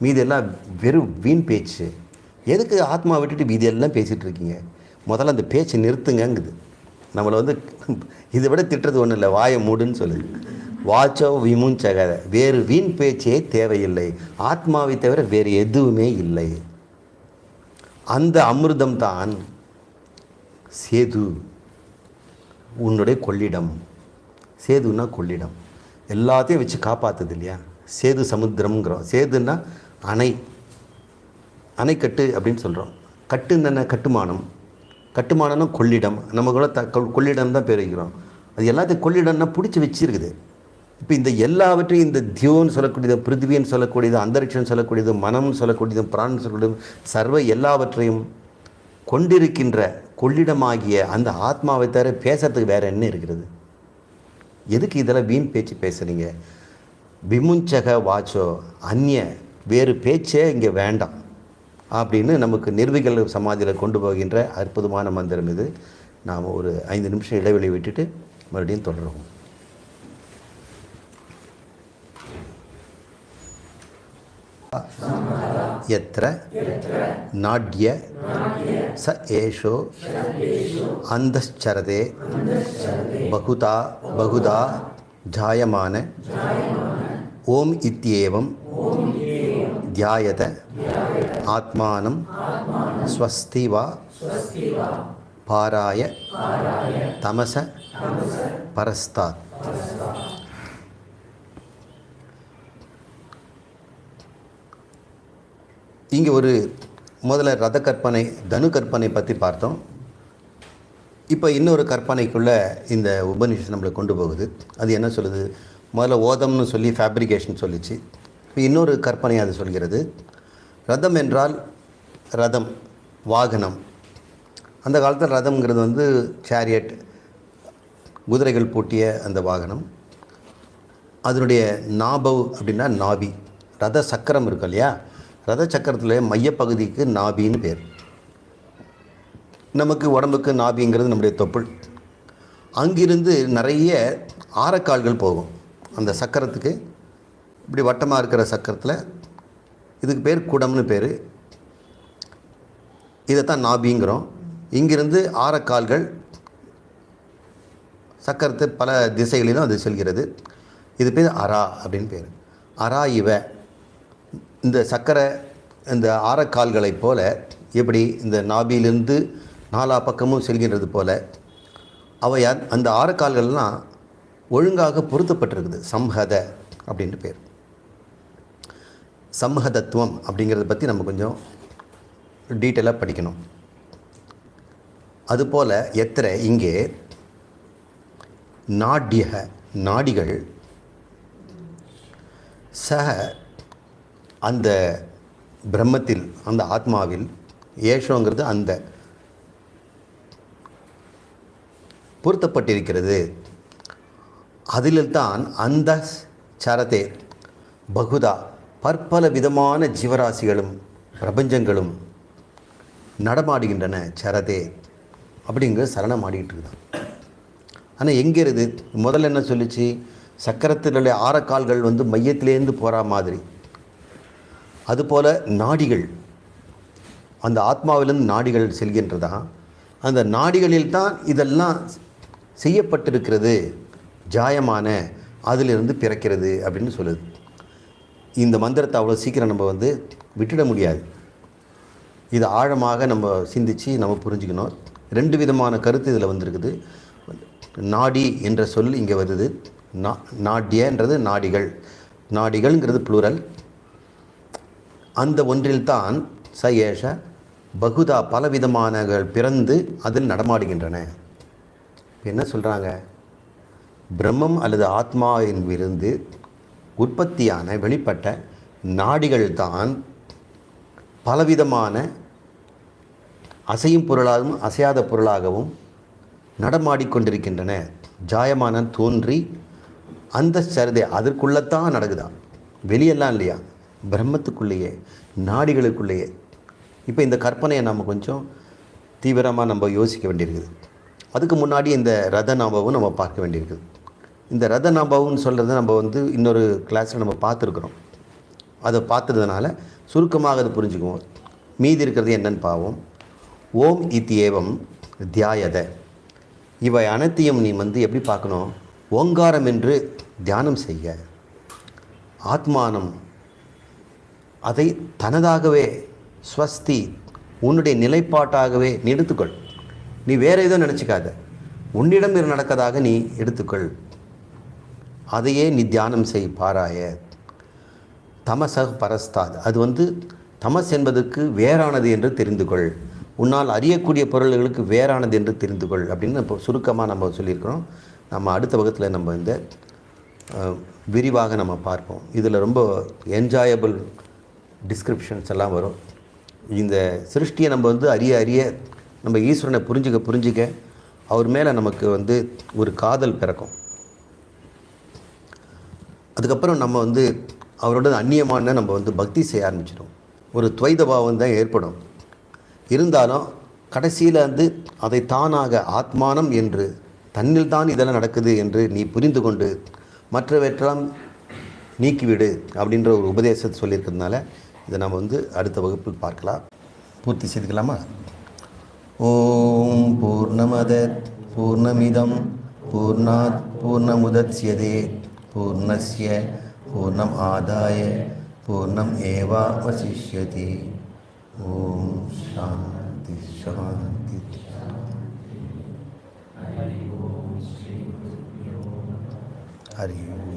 மீதெல்லாம் வெறும் வீண் பேச்சு. எதுக்கு ஆத்மா விட்டுட்டு மீதியெல்லாம் பேசிகிட்டு இருக்கீங்க? முதல்ல அந்த பேச்சை நிறுத்துங்கங்குது. நம்மளை இதை விட திட்டுறது ஒன்றும் இல்லை, வாயை மூடுன்னு சொல்லுது. வாச்சோ விமுஞ்சக, வேறு வீண் பேச்சே தேவையில்லை, ஆத்மாவை தவிர வேறு எதுவுமே இல்லை. அந்த அமிர்தம் தான் சேது, உன்னுடைய கொள்ளிடம். சேதுன்னா கொள்ளிடம், எல்லாத்தையும் வச்சு காப்பாற்றுது இல்லையா? சேது சமுத்திரம்ங்கிறோம். சேதுன்னா அணை, அணைக்கட்டு அப்படின்னு சொல்கிறோம். கட்டுன்னு என்ன? கட்டுமானம். கட்டுமானம்னா கொள்ளிடம். நம்ம கூட கொள்ளிடம் தான் பேர் வைக்கிறோம். அது எல்லாத்தையும் கொள்ளிடம்னா பிடிச்சி வச்சிருக்குது. இப்போ இந்த எல்லாவற்றையும், இந்த தியோன்னு சொல்லக்கூடியது, பிருத்திவின்னு சொல்லக்கூடியது, அந்தரிக்ஷன் சொல்லக்கூடியது, மனம்னு சொல்லக்கூடியது, பிராணம் சொல்லக்கூடியது, சர்வ எல்லாவற்றையும் கொண்டிருக்கின்ற கொள்ளிடமாகிய அந்த ஆத்மாவை தவிர பேசுறதுக்கு வேறு என்ன இருக்கிறது? எதுக்கு இதெல்லாம் வீண் பேச்சு பேசுகிறீங்க? விமுஞ்சக வாச்சோ, அந்நிய வேறு பேச்சே இங்கே வேண்டாம் அப்படின்னு நமக்கு நிர்விகல் சமாதியில் கொண்டு போகின்ற அற்புதமான மந்திரம் இது. நாம் ஒரு 5 நிமிஷம் இடைவெளி விட்டுட்டு மறுபடியும் தொடருவோம். யத்ர நாட்ய ச ஏஷோ அந்தச்சரதே பகுதா ஜாயமான ஓம் இத்யேவம் தியாயத ஆத்மானம் ஸ்வஸ்தி வா பாராய தமச பரஸ்தாத். இங்கே ஒரு முதல்ல ரத கற்பனை, தனு கற்பனை பற்றி பார்த்தோம். இப்போ இன்னொரு கற்பனைக்குள்ளே இந்த உபநிஷத்து நம்மளை கொண்டு போகுது. அது என்ன சொல்லுது? முதல்ல ஓதம்னு சொல்லி ஃபேப்ரிகேஷன் சொல்லிச்சு. இப்போ இன்னொரு கற்பனை அது சொல்கிறது. ரதம் என்றால் ரதம், வாகனம். அந்த காலத்தில் ரதம்ங்கிறது சேரியட், குதிரைகள் பூட்டிய அந்த வாகனம். அதனுடைய நாபவ் அப்படின்னா நாபி. ரத சக்கரம் இருக்கு இல்லையா? ரத சக்கரத்தில் மையப்பகுதிக்கு நாபின்னு பேர். நமக்கு உடம்புக்கு நாபிங்கிறது நம்முடைய தொப்புள். அங்கிருந்து நிறைய ஆரக்கால்கள் போகும் அந்த சக்கரத்துக்கு. இப்படி வட்டமாக இருக்கிற சக்கரத்தில் இதுக்கு பேர் குடம்னு பேர். இதைத்தான் நாபிங்கிறோம். இங்கிருந்து ஆரக்கால்கள் சக்கரத்து பல திசைகளிலும் அது செல்கிறது. இது பேர் அரா அப்படின்னு பேர். அரா இவ, இந்த சக்கரை இந்த ஆரக்கால்களைப் போல எப்படி இந்த நாபியிலிருந்து நாலா பக்கமும் செல்கின்றது போல அவை அந்த ஆரக்கால்கள்லாம் ஒழுங்காக பொருத்தப்பட்டிருக்குது. சம்ஹத அப்படின்ட்டு பேர். சம்ஹதத்துவம் அப்படிங்கிறத பற்றி நம்ம கொஞ்சம் டீட்டெயிலாக படிக்கணும். அதுபோல் எத்திர இங்கே நாட்ய நாடிகள் சக அந்த பிரம்மத்தில், அந்த ஆத்மாவில், ஏஷோங்கிறது அந்த பொருத்தப்பட்டிருக்கிறது. அதில்தான் அந்த சரதே பகுதா பற்பல விதமான ஜீவராசிகளும் பிரபஞ்சங்களும் நடமாடுகின்றன. சரதே அப்படிங்கிற சரணமாடிக்கிட்டு இருக்குதான். ஆனால் எங்கே இருக்குது? முதல்ல என்ன சொல்லிச்சு? சக்கரத்தினுடைய ஆரக்கால்கள் மையத்திலேருந்து போகிற மாதிரி. அதுபோல் நாடிகள், அந்த ஆத்மாவிலிருந்து நாடிகள் செல்கின்றதா. அந்த நாடிகளில் தான் இதெல்லாம் செய்யப்பட்டிருக்கிறது. ஜாயமான அதிலிருந்து பிறக்கிறது அப்படின்னு சொல்லுது. இந்த மந்திரத்தை அவ்வளோ சீக்கிரம் நம்ம விட்டுட முடியாது. இது ஆழமாக நம்ம சிந்தித்து நம்ம புரிஞ்சுக்கணும். 2 விதமான கருத்து இதில் வந்திருக்குது. நாடி என்ற சொல் இங்கே வருது. நாட்யன்றது நாடிகள், நாடிகள்ங்கிறது ப்ளூரல். அந்த ஒன்றில்தான் ச ஏஷ பகுதா பலவிதமானகள் பிறந்து அதில் நடமாடுகின்றன. என்ன சொல்கிறாங்க? பிரம்மம் அல்லது ஆத்மாவிலிருந்து உற்பத்தியான வெளிப்பட்ட நாடிகள் தான் பலவிதமான அசையும் பொருளாகவும் அசையாத பொருளாகவும் நடமாடிக்கொண்டிருக்கின்றன. ஜாயமான தோன்றி அந்த சரிதை அதற்குள்ளத்தான் நடக்குதான், வெளியெல்லாம் இல்லையா, பிரம்மத்துக்குள்ளேயே நாடிகளுக்குள்ளேயே. இப்போ இந்த கற்பனையை நம்ம கொஞ்சம் தீவிரமாக நம்ம யோசிக்க வேண்டியிருக்குது. அதுக்கு முன்னாடி இந்த ரத நாபாவும் நம்ம பார்க்க வேண்டியிருக்குது. இந்த ரத நாபாவுன்னு சொல்கிறத நம்ம இன்னொரு கிளாஸில் நம்ம பார்த்துருக்குறோம். அதை பார்த்ததுனால சுருக்கமாக அதை புரிஞ்சுக்குவோம். மீதி இருக்கிறது என்னன்னு பாவம். ஓம் இத்தியேவம் தியாயத, இவை அனைத்தையும் நீ எப்படி பார்க்கணும்? ஓங்காரம் என்று தியானம் செய்ய. ஆத்மானம் அதை தனதாகவே ஸ்வஸ்தி உன்னுடைய நிலைப்பாட்டாகவே நீ எடுத்துக்கொள். நீ வேறு எதுவும் நினச்சிக்காத, உன்னிடம் நடக்கதாக நீ எடுத்துக்கொள். அதையே நீ தியானம் செய், பாராய. தமச பரஸ்தாத், அது தமஸ் என்பதற்கு வேறானது என்று தெரிந்து கொள். உன்னால் அறியக்கூடிய பொருள்களுக்கு வேறானது என்று தெரிந்து கொள் அப்படின்னு இப்போ சுருக்கமாக நம்ம சொல்லியிருக்கிறோம். நம்ம அடுத்த வகுப்பில் நம்ம இந்த விரிவாக நம்ம பார்ப்போம். இதில் ரொம்ப என்ஜாயபிள் டிஸ்கிரிப்ஷன்ஸ் எல்லாம் வரும். இந்த சிருஷ்டியை நம்ம அறிய நம்ம ஈஸ்வரனை புரிஞ்சிக்க அவர் மேலே நமக்கு ஒரு காதல் பிறக்கும். அதுக்கப்புறம் நம்ம அவரோட அந்நியமான நம்ம பக்தி செய்ய ஆரம்பிச்சிடும். ஒரு துவைத பாவம் தான் ஏற்படும். இருந்தாலும் கடைசியில் அதை தானாக ஆத்மானம் என்று தன்னில் தான் இதெல்லாம் நடக்குது என்று நீ புரிந்து கொண்டு மற்றவற்றெல்லாம் நீக்கிவிடு அப்படின்ற ஒரு உபதேசத்தை சொல்லியிருக்கிறதுனால இதை நம்ம அடுத்த வகுப்பில் பார்க்கலாம். பூர்த்தி செய்துக்கலாமா? ஓம் பூர்ணமத பூர்ணமிதம் பூர்ணாத் பூர்ணமுதச்யதே பூர்ணஸ்ய பூர்ணம் ஆதாய பூர்ணம் ஏவாவசிஷ்யதி. ஓம் சாந்தி சாந்தி. ஹரி ஓம்.